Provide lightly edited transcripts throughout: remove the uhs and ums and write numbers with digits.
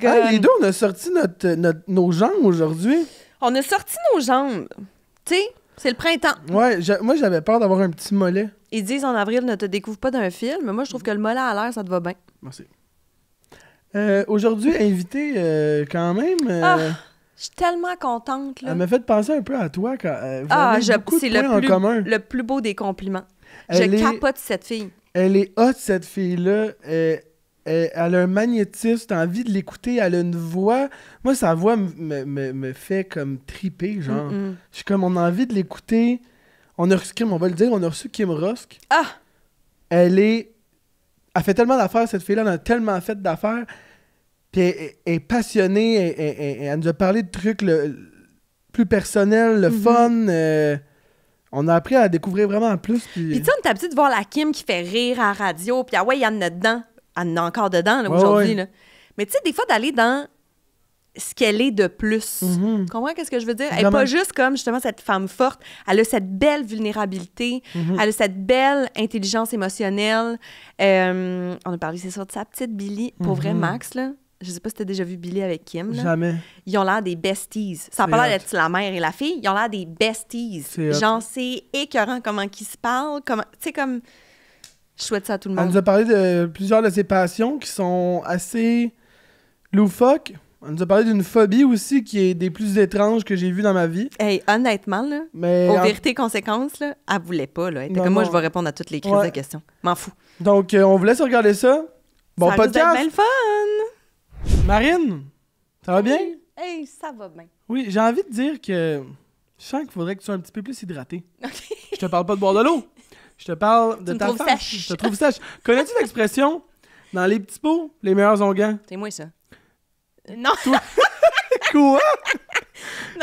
Hey, les deux, on a sorti nos jambes aujourd'hui. On a sorti nos jambes. Tu sais, c'est le printemps. Ouais, moi, j'avais peur d'avoir un petit mollet. Ils disent en avril, ne te découvre pas d'un film, mais moi, je trouve que le mollet à l'air, ça te va bien. Merci. Aujourd'hui, invité quand même... Je suis tellement contente, là. Elle m'a fait penser un peu à toi. Vous avez beaucoup de points en commun. Le plus beau des compliments. Elle je capote cette fille. Elle est hot, cette fille-là. Elle a un magnétisme, t'as envie de l'écouter, elle a une voix. Moi, sa voix me fait comme triper, genre. Je suis comme, on a envie de l'écouter. On a reçu, on va le dire, on a reçu Kim Rusk. Ah! Elle fait tellement d'affaires, cette fille-là, elle a tellement fait d'affaires. Puis elle est passionnée, elle nous a parlé de trucs plus personnels, le fun. On a appris à découvrir vraiment plus. Puis tu sais, on est habitué de voir la Kim qui fait rire à la radio, puis il y en a dedans. Elle en a encore dedans, là, aujourd'hui. Là. Mais tu sais, des fois, d'aller dans ce qu'elle est de plus. Tu comprends qu'est-ce que je veux dire? Elle n'est pas juste comme, justement, cette femme forte. Elle a cette belle vulnérabilité. Elle a cette belle intelligence émotionnelle. On a parlé, c'est ça, de sa petite Billy. Pour vrai, Max, là, je sais pas si tu as déjà vu Billy avec Kim. Là. Jamais. Ils ont l'air des besties. Ça n'a pas l'air d'être la mère et la fille. Ils ont l'air des besties. Genre, c'est écœurant comment ils se parlent. Tu sais, comme... Je souhaite ça à tout le monde. Elle nous a parlé de plusieurs de ses passions qui sont assez loufoques. Elle nous a parlé d'une phobie aussi qui est des plus étranges que j'ai vues dans ma vie. Hey, honnêtement, là, aux vérités conséquences, là, elle voulait pas. Là. Elle était comme moi, je vais répondre à toutes les crises de questions. M'en fous. Donc, on vous laisse regarder ça. Bon ça podcast. Ça fun. Marine, ça va bien? Hey, ça va bien. Oui, j'ai envie de dire que je sens qu'il faudrait que tu sois un petit peu plus hydraté. OK. Je te parle pas de boire de l'eau. Je te parle de ta face. Sèche. Je te trouve sèche. Connais-tu l'expression « dans les petits pots, les meilleurs onguents » ? C'est moi, ça. Non. Quoi?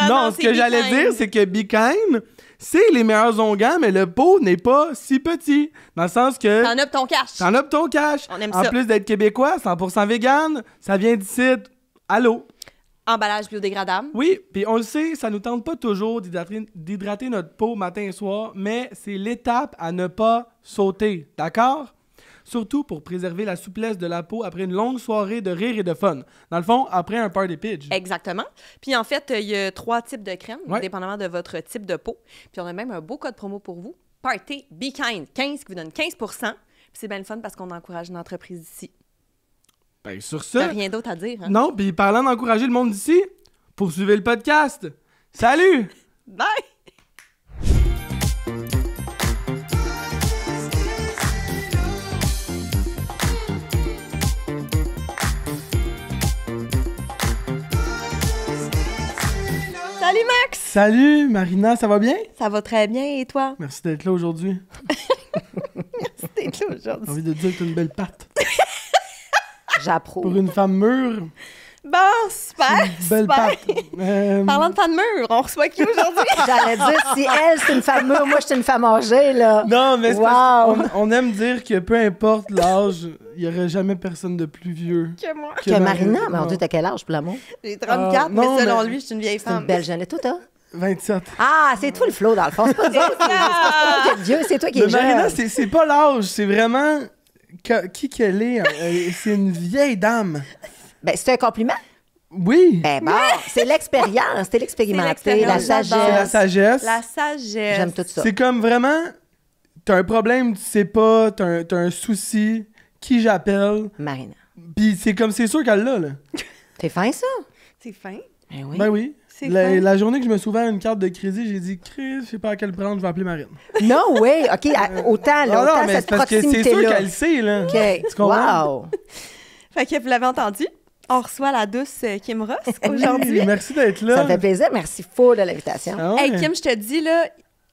Non, ce que j'allais dire, c'est que Be Kind, c'est les meilleurs onguents, mais le pot n'est pas si petit. Dans le sens que... T'en as ton cash. T'en as ton cash. On aime en ça. plus d'être québécois, 100% vegan, ça vient d'ici. Allô? Emballage biodégradable. Oui, puis on le sait, ça nous tente pas toujours d'hydrater notre peau matin et soir, mais c'est l'étape à ne pas sauter, d'accord? Surtout pour préserver la souplesse de la peau après une longue soirée de rire et de fun. Dans le fond, après un party pitch. Exactement. Puis en fait, il y a 3 types de crèmes, dépendamment de votre type de peau. Puis on a même un beau code promo pour vous. Party Be Kind 15 qui vous donne 15 %. Puis c'est bien le fun parce qu'on encourage une entreprise ici. Ben, sur ça... T'as rien d'autre à dire, hein? Non, puis parlant d'encourager le monde d'ici, poursuivez le podcast. Salut! Bye! Salut Max! Salut Marina, ça va bien? Ça va très bien, et toi? Merci d'être là aujourd'hui. Merci d'être là aujourd'hui. J'ai envie de dire que t'as une belle patte. J'approuve. Pour une femme mûre. Bon, super! Belle patte. Parlant de femme mûre, on reçoit qui aujourd'hui? J'allais dire, si elle, c'est une femme mûre, moi, je suis une femme âgée, là. Non, mais c'est Wow. parce qu'on aime dire que peu importe l'âge, il n'y aurait jamais personne de plus vieux Que moi. Que Marina, mais mon Dieu, t'as quel âge pour l'amour? J'ai 34, non, mais selon mais lui, je suis une vieille C'est une femme. belle jeune. Et toi, t'as? 27. Ah, c'est toi le flow, dans le fond. C'est pas toi, c'est pas toi qui es vieux, c'est toi qui es Mais Marina, jeune. c'est pas l'âge, c'est vraiment qui qu'elle est. C'est une vieille dame. Ben, c'est un compliment. Oui. Ben bon, c'est l'expérience, c'est l'expérimenté, la l'expérience, j'adore. C'est la sagesse. sagesse. La sagesse. J'aime tout ça. C'est comme vraiment, t'as un problème, tu sais pas, t'as un souci, qui j'appelle. Marina. Puis c'est comme, c'est sûr qu'elle l'a, là. T'es fin, ça? C'est fin. Ben oui. Ben oui. C'est fin. La journée que je me suis ouvert une carte de crédit, j'ai dit, Chris, je sais pas à quelle prendre, je vais appeler Marine. Non, oui, OK, autant, là, Non, autant non, mais cette c'est parce que c'est sûr proximité-là. qu'elle sait, là. OK, Tu comprends? wow. Fait que vous l'avez entendu, on reçoit la douce Kim Rusk aujourd'hui. Oui, merci d'être là. Ça me fait plaisir. Merci full de l'invitation. Ah ouais. Hey Kim, je te dis, là,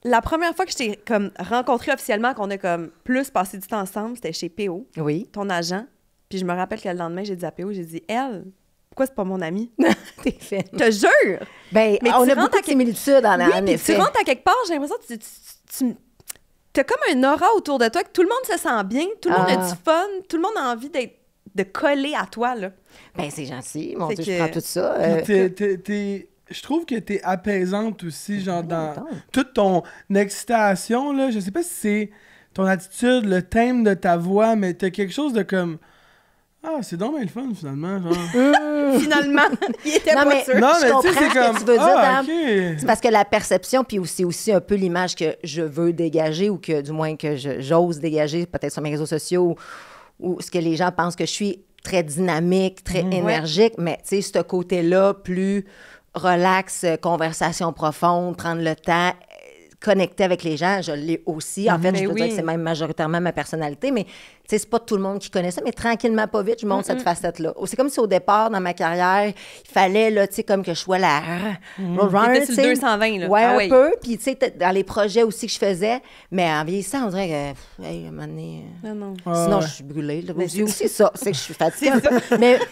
la première fois que je t'ai comme rencontré officiellement, qu'on a comme plus passé du temps ensemble, c'était chez PO, Oui. ton agent. Puis je me rappelle que le lendemain, j'ai dit à PO, j'ai dit, elle, pourquoi c'est pas mon amie? T'es fine. Je te jure! Ben, Mais on tu a rentres beaucoup à de similitudes en Oui, puis effet. tu rentres à quelque part, j'ai l'impression que t'as comme un aura autour de toi, que tout le monde se sent bien, tout le monde a du fun, tout le monde a envie de coller à toi, là. Ben, c'est gentil. Mon C'est Dieu, que- je prends tout ça. Je trouve que t'es apaisante aussi, genre dans donc. toute ton excitation, là. Je sais pas si c'est ton attitude, le thème de ta voix, mais t'as quelque chose de comme... Ah, c'est donc bien le fun, finalement, genre. Finalement, il était Non, pas mais sûr. Non, je mais comprends tu sais, c'est ce que comme... tu veux dire, Ah, Dan. OK. C'est parce que la perception, puis c'est aussi un peu l'image que je veux dégager ou que du moins que j'ose dégager, peut-être sur mes réseaux sociaux ou ce que les gens pensent que je suis très dynamique, très énergique, mais tu sais, ce côté-là, plus relax, conversation profonde, prendre le temps, connecter avec les gens, je l'ai aussi. En fait, je veux dire que c'est même majoritairement ma personnalité, mais tu sais, c'est pas tout le monde qui connaît ça, mais tranquillement, pas vite, je montre cette facette-là. C'est comme si au départ, dans ma carrière, il fallait, là, tu sais, comme que je sois la... T'étais sur le 220, là. Ouais, Ah un peu. Puis, tu sais, dans les projets aussi que je faisais, mais en vieillissant, on dirait que, hey, à un moment donné... Non. Sinon, je suis brûlée. Là. C'est aussi ça, c'est que je suis fatiguée.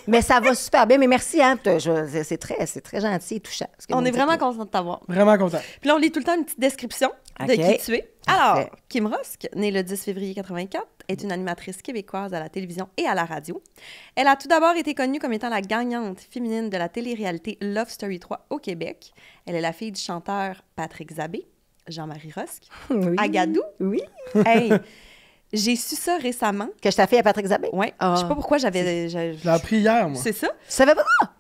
mais ça va super bien. Mais merci, hein. C'est très gentil et touchant. On est vraiment content de t'avoir. Vraiment content. Puis là, on lit tout le temps une petite description de qui tu es. Alors, Kim Rosk, née le 10 février 84, est une animatrice québécoise à la télévision et à la radio. Elle a tout d'abord été connue comme étant la gagnante féminine de la télé-réalité Love Story 3 au Québec. Elle est la fille du chanteur Patrick Zabé, Jean-Marie Rosk, Agadou. Oui. Hey, j'ai su ça récemment. Que je t'ai fait à Patrick Zabé? Oui. Je sais pas pourquoi j'avais... Je l'ai appris hier, moi. C'est ça? Tu savais pas ça?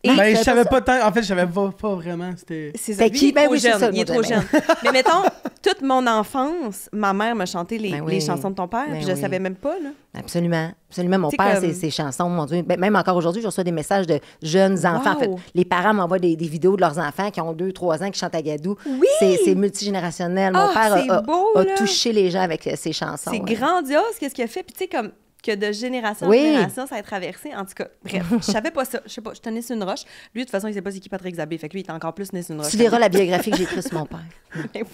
Ben, je savais pas tant. En fait, je savais pas vraiment. C'était qui? Ben oui, c'est ça. Il est trop jeune. Mais mettons, toute mon enfance, ma mère m'a chanté les chansons de ton père, puis je ne savais même pas, là. Absolument. Absolument. Mon père, ses chansons, mon Dieu. Ben, même encore aujourd'hui, je reçois des messages de jeunes enfants. En fait, les parents m'envoient des vidéos de leurs enfants qui ont 2-3 ans qui chantent Agadou. Oui! C'est multigénérationnel. Mon père a touché les gens avec ses chansons. C'est grandiose, qu'est-ce qu'il a fait. Puis tu sais, comme que de génération en génération, ça a traversé. En tout cas, bref, je savais pas ça. Je sais pas, je tenais sur une roche. Lui, de toute façon, il sait pas c'est qui Patrick Zabé. Fait que lui, il est encore plus né sur une roche. Tu liras la biographie que j'ai écrite sur mon père.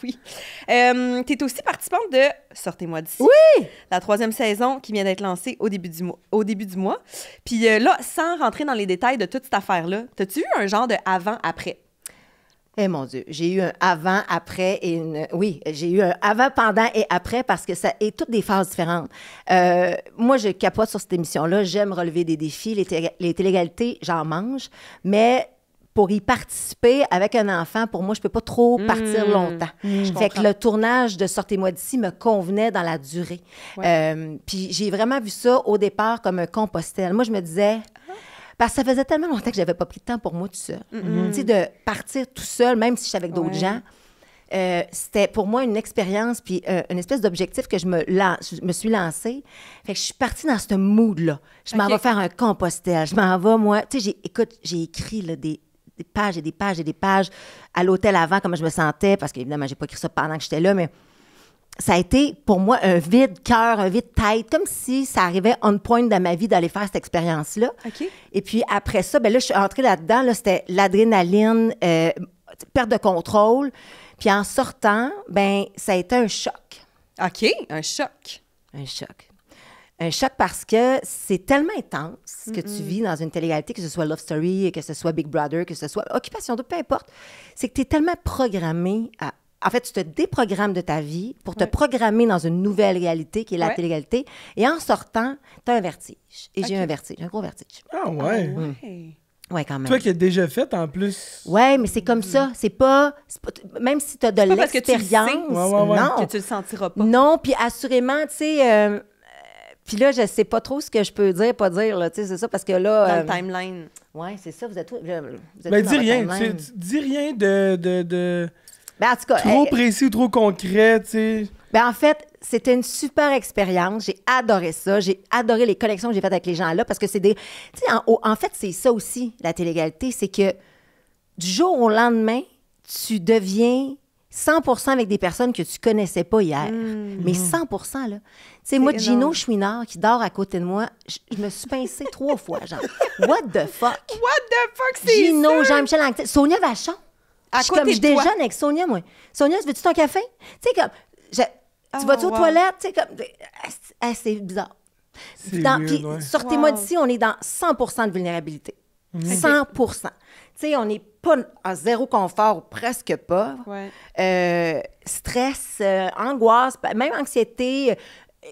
Oui. Tu es aussi participante de Sortez-moi d'ici. Oui! La 3e saison qui vient d'être lancée au début du mois. Puis là, sans rentrer dans les détails de toute cette affaire-là, t'as-tu eu un genre de avant-après? Eh mon Dieu, j'ai eu un avant, après et une... Oui, j'ai eu un avant, pendant et après parce que ça est toutes des phases différentes. Moi, je capote sur cette émission-là. J'aime relever des défis. Les télé-réalités, j'en mange. Mais pour y participer avec un enfant, pour moi, je peux pas trop partir longtemps. Fait que le tournage de Sortez-moi d'ici me convenait dans la durée. Ouais. Puis j'ai vraiment vu ça au départ comme un compostel. Moi, je me disais... Parce que ça faisait tellement longtemps que j'avais pas pris de temps pour moi tout seul. Tu sais, de partir tout seul, même si j'étais avec d'autres gens, c'était pour moi une expérience puis une espèce d'objectif que je me suis lancée. Fait que je suis partie dans ce mood-là. Je m'en vais faire un compostel. Je m'en vais, moi... Tu sais, j'ai écrit là, des pages et des pages et des pages à l'hôtel avant, comment je me sentais, parce qu'évidemment, j'ai pas écrit ça pendant que j'étais là, mais... Ça a été, pour moi, un vide-cœur, un vide-tête, comme si ça arrivait on point dans ma vie d'aller faire cette expérience-là. Okay. Et puis après ça, ben là, je suis entrée là-dedans, là, c'était l'adrénaline, perte de contrôle. Puis en sortant, ben ça a été un choc. OK, un choc. Un choc. Un choc parce que c'est tellement intense ce que tu vis dans une télé-réalité, que ce soit Love Story, que ce soit Big Brother, que ce soit Occupation Double, peu importe. C'est que tu es tellement programmé à... En fait, tu te déprogrammes de ta vie pour te programmer dans une nouvelle réalité qui est la télé-réalité. Et en sortant, tu as un vertige. Et j'ai eu un vertige, un gros vertige. Ah ouais? Oui, quand même. Toi qui as déjà fait, en plus. Oui, mais c'est comme ça. C'est pas... Même si tu as de l'expérience... Non, que tu le sentiras pas. Non, puis assurément, tu sais... Puis là, je sais pas trop ce que je peux dire, pas dire, là, tu sais, c'est ça, parce que là... Dans le timeline. Oui, c'est ça, vous êtes Ben, dis rien. Dis rien de... Ben, en tout cas, trop précis ou trop concret, tu sais. Ben, en fait, c'était une super expérience. J'ai adoré ça. J'ai adoré les connexions que j'ai faites avec les gens-là parce que c'est des... Tu sais, en fait, c'est ça aussi, la télé-réalité, c'est que du jour au lendemain, tu deviens 100% avec des personnes que tu connaissais pas hier. Mais 100%, là. Tu sais, moi, Gino Chouinard, qui dort à côté de moi, je me suis pincée 3 fois, genre. What the fuck? What the fuck, c'est Gino, Jean-Michel Anctil, Sonia Vachon. Je déjeune avec Sonia, moi. Sonia, veux-tu ton café? Tu sais, comme... tu vas-tu aux toilettes? Tu sais, comme... c'est bizarre. Puis, Sortez-moi d'ici, on est dans 100% de vulnérabilité. 100%. Tu sais, on n'est pas à zéro confort, presque pas. Stress, angoisse, même anxiété,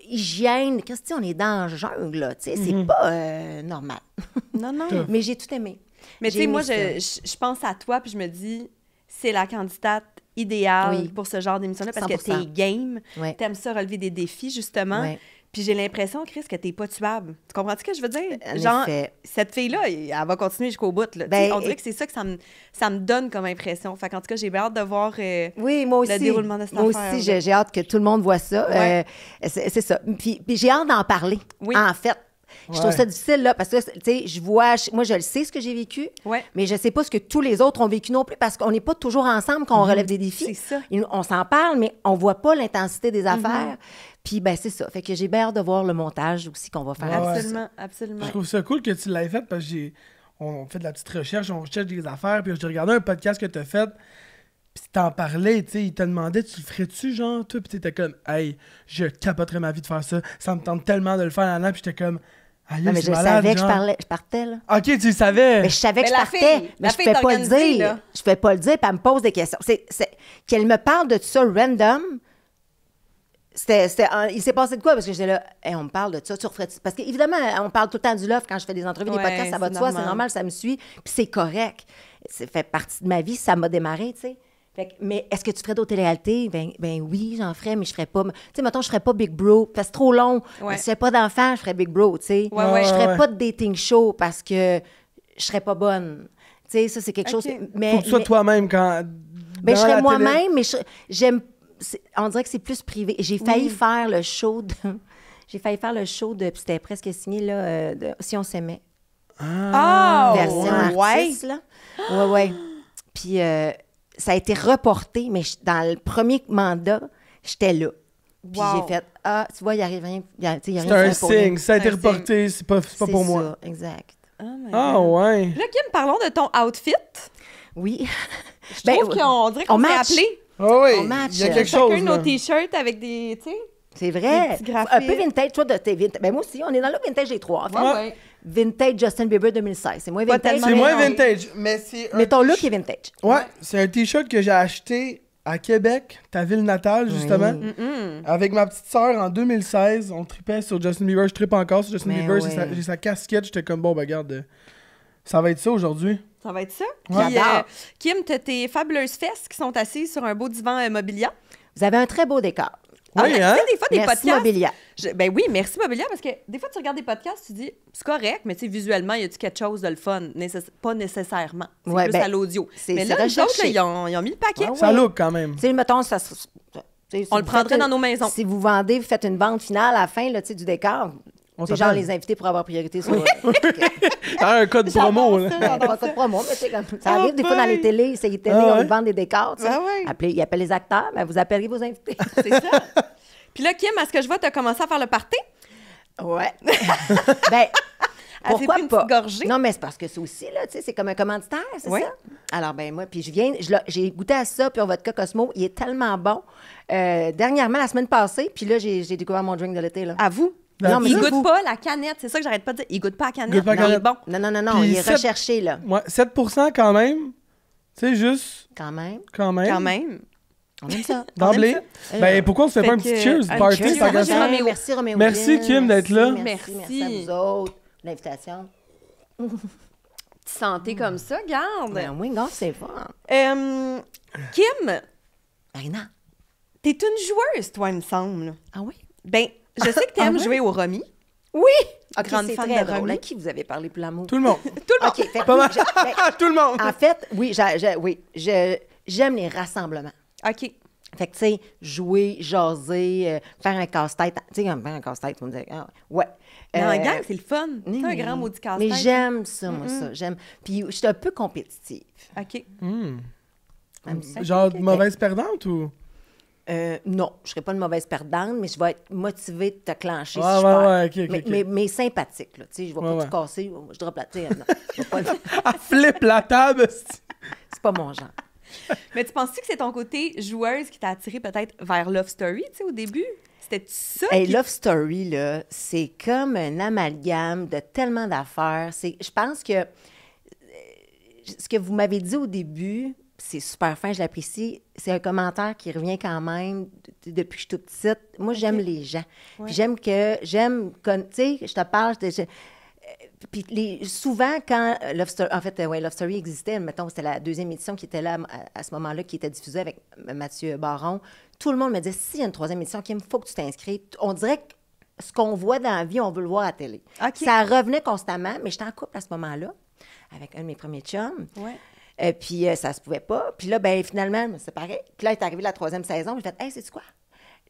hygiène. Qu'est-ce que on est dans le jungle, là. Tu sais, c'est pas normal. Non. Mais j'ai tout aimé. Mais tu sais, moi, je pense à toi, puis je me dis... C'est la candidate idéale pour ce genre d'émission-là parce que t'es game, t'aimes ça relever des défis, justement. Puis j'ai l'impression, Chris, que t'es pas tuable. Tu comprends-tu ce que je veux dire? En Genre, effet. cette fille-là, elle va continuer jusqu'au bout. Là. Ben, on dirait que c'est ça que ça me donne comme impression. Fait qu'en tout cas, j'ai bien hâte de voir oui, moi aussi. le déroulement de cette moi affaire. Aussi, j'ai hâte que tout le monde voit ça. Ouais. C'est ça. Puis j'ai hâte d'en parler, Oui. en fait. Je trouve ça difficile, là, parce que, tu sais, moi, je le sais, ce que j'ai vécu, mais je sais pas ce que tous les autres ont vécu non plus, parce qu'on n'est pas toujours ensemble quand on relève des défis. C'est ça. On s'en parle, mais on voit pas l'intensité des affaires. Puis, ben c'est ça. Fait que j'ai bien hâte de voir le montage aussi qu'on va faire. Absolument, absolument. Je trouve ça cool que tu l'aies fait parce que on fait de la petite recherche, on recherche des affaires, puis j'ai regardé un podcast que tu as fait, puis t'en parlais, tu sais, il te demandait, tu le ferais-tu, genre, toi, puis t'étais comme, hey, je capoterais ma vie de faire ça, ça me tente tellement de le faire, puis j'étais comme, aïe, Non, mais c'est je malade, savais genre. que je partais, là. Ok, tu le savais. Mais je savais que Mais je la partais, fille, mais la je fille ne pouvais pas le organisée, dire. là. Je ne pouvais pas le dire, puis elle me pose des questions. Qu'elle me parle de tout ça random. Il s'est passé de quoi? Parce que j'étais là, hey, on me parle de ça, tu referais-tu? Parce qu'évidemment, on parle tout le temps du love quand je fais des entrevues, des podcasts, ça va de soi, c'est normal, ça me suit, puis c'est correct. Ça fait partie de ma vie, ça m'a démarré, tu sais. Mais est-ce que tu ferais d'autres téléréalités? Ben oui, j'en ferais, mais je ferais pas. Tu sais, mettons, je ferais pas Big Bro, parce que c'est trop long. Ouais. Si je pas d'enfant, je ferais Big Bro, tu sais. Ouais. Je ferais pas de dating show parce que je serais pas bonne. Tu sais, ça, c'est quelque chose. Mais, Faut que tu sois toi-même quand. Ben, je dans la serais télé. moi-même, mais j'aime. On dirait que c'est plus privé. J'ai failli faire le show de. J'ai failli faire le show de. Puis c'était presque signé, là, de Si on s'aimait. Ah! Version artiste, là. Ouais. Puis ça a été reporté, mais dans le premier mandat, j'étais là. Puis j'ai fait, tu vois, il n'y arrive rien. C'est un signe. Ça a été reporté, c'est pas pour moi. C'est ça, exact. Ouais. Là, Kim, parlons de ton outfit. Oui. Je trouve qu'on dirait qu'on s'est appelé. Oh oui, On match. il y a quelque chose. Chacun là. nos t-shirts avec des, tu sais... C'est vrai. Des petits graphiques. Un peu vintage, toi, de tes vintage. Ben moi aussi, on est dans le vintage des trois, en fait. Ouais. Vintage Justin Bieber 2016. C'est moins Pas vintage. tellement C'est moins mélange. vintage, mais c'est. Mais ton look est vintage. Ouais, c'est un t-shirt que j'ai acheté à Québec, ta ville natale, justement. Avec ma petite sœur en 2016. On tripait sur Justin Bieber. Je trippe encore sur Justin Mais Bieber. ouais. J'ai sa casquette. J'étais comme, bon, ben, regarde, ça va être ça aujourd'hui. Ça va être ça. Ouais. Puis, J'adore. Kim, t'as tes fabuleuses fesses qui sont assises sur un beau divan Mobilia. Vous avez un très beau décor. Oui, Tu hein? sais, des fois, des Merci, podcasts... Mobilia. Ben oui, merci Mobilia, parce que des fois, tu regardes des podcasts, tu dis, c'est correct, mais tu sais, visuellement, y a-tu quelque chose de le fun? Pas nécessairement. C'est Ouais, plus ben, à l'audio. c'est Mais là, les autres, recherché. là, ils ont mis le paquet. Ouais, Ça look quand même. Tu sais, mettons, ça se- tu sais, si On le vous prendrait faites dans nos maisons. Si vous vendez, vous faites une vente finale à la fin là, tu sais, du décor. On C'est genre t'appelle. les invités pour avoir priorité sur Ah, un code promo, là. pas de promo, mais tu sais, comme ça arrive des fois dans les télés, c'est les télés, Ah ouais. on vend des décors. Tu sais. Ah ouais. Ils appellent les acteurs, mais vous appelleriez vos invités. C'est ça. Puis là, Kim, à ce que je vois, t'as commencé à faire le party. Ouais. Ben, Elle s'est pourquoi pris une pas? petite gorgée. Non, mais c'est parce que c'est aussi, là, tu sais, c'est comme un commanditaire, c'est Oui. ça? Alors, ben moi, puis j'ai goûté à ça, puis on vodka Cosmo, il est tellement bon. Dernièrement, la semaine passée, puis là, j'ai découvert mon drink de l'été, là. À vous. Non, mais il c'est goûte vous. pas la canette. C'est ça que j'arrête pas de dire. Il goûte pas la canette. Goûte pas la mais il est canette. bon. Non, Puis il est 7 recherché, là, Ouais, 7% quand même. Tu sais, juste, quand même. quand même. Quand même. On aime ça. D'emblée. On aime Ben, pourquoi on se fait Fait pas un que, petit cheers, un party, cheers. tant qu'à Moi, ça? Roméo. Merci, Roméo. Merci, Williams. Kim, d'être là. Merci Merci. à vous autres. L'invitation. Petite santé comme ça, garde. Ben oui, non, c'est fort. Kim, Marina. t'es une joueuse, toi, il me semble. Ah oui? Ben, je sais que t'aimes Ah ouais? jouer au Romy. Oui! OK, Grande c'est fan très de drôle. Romy. À qui vous avez parlé pour l'amour? Tout le monde. Tout le monde. OK, fait que Pas mal. ben, Tout le monde. en fait, oui, j'aime les rassemblements. OK. Fait que, tu sais, jouer, jaser, faire un casse-tête. Tu sais, faire un casse-tête, on me dit, ah, ouais. Mais en gang, c'est le fun. oui, C'est un mais- grand maudit casse-tête. Mais j'aime ça, moi, ça. J'aime. Puis, je suis un peu compétitive. OK. J'aime ça. Genre, mauvaise perdante ou? Non, je ne serai pas une mauvaise perdante, mais je vais être motivée de te clencher Ouais, si je ouais, perds. ouais, ok, ok, mais sympathique, là. Tu sais, je ne vais Ouais, pas ouais. tout casser, je drop la... tu sais, non, je vais pas- Flip la table. c'est pas mon genre. Mais tu penses-tu que c'est ton côté joueuse qui t'a attiré peut-être vers Love Story, tu sais, au début? C'était ça? Hey, qui- Love Story, là, c'est comme un amalgame de tellement d'affaires. Je pense que ce que vous m'avez dit au début, c'est super fin, je l'apprécie. C'est un commentaire qui revient quand même depuis que je suis toute petite. Moi, j'aime les gens. Puis tu sais, je te parle, puis souvent, quand Love Story, en fait, Love Story existait, mettons, c'était la deuxième édition qui était là à ce moment-là, qui était diffusée avec Mathieu Baron, tout le monde me disait, s'il y a une troisième édition, Kim, il faut que tu t'inscrives. On dirait que ce qu'on voit dans la vie, on veut le voir à la télé. Okay. Ça revenait constamment, mais j'étais en couple à ce moment-là, avec un de mes premiers chums. Ouais. Puis ça se pouvait pas. Puis là, ben finalement, je me séparais. Puis là, est arrivée la 3e saison. J'ai fait « Hey, sais-tu quoi?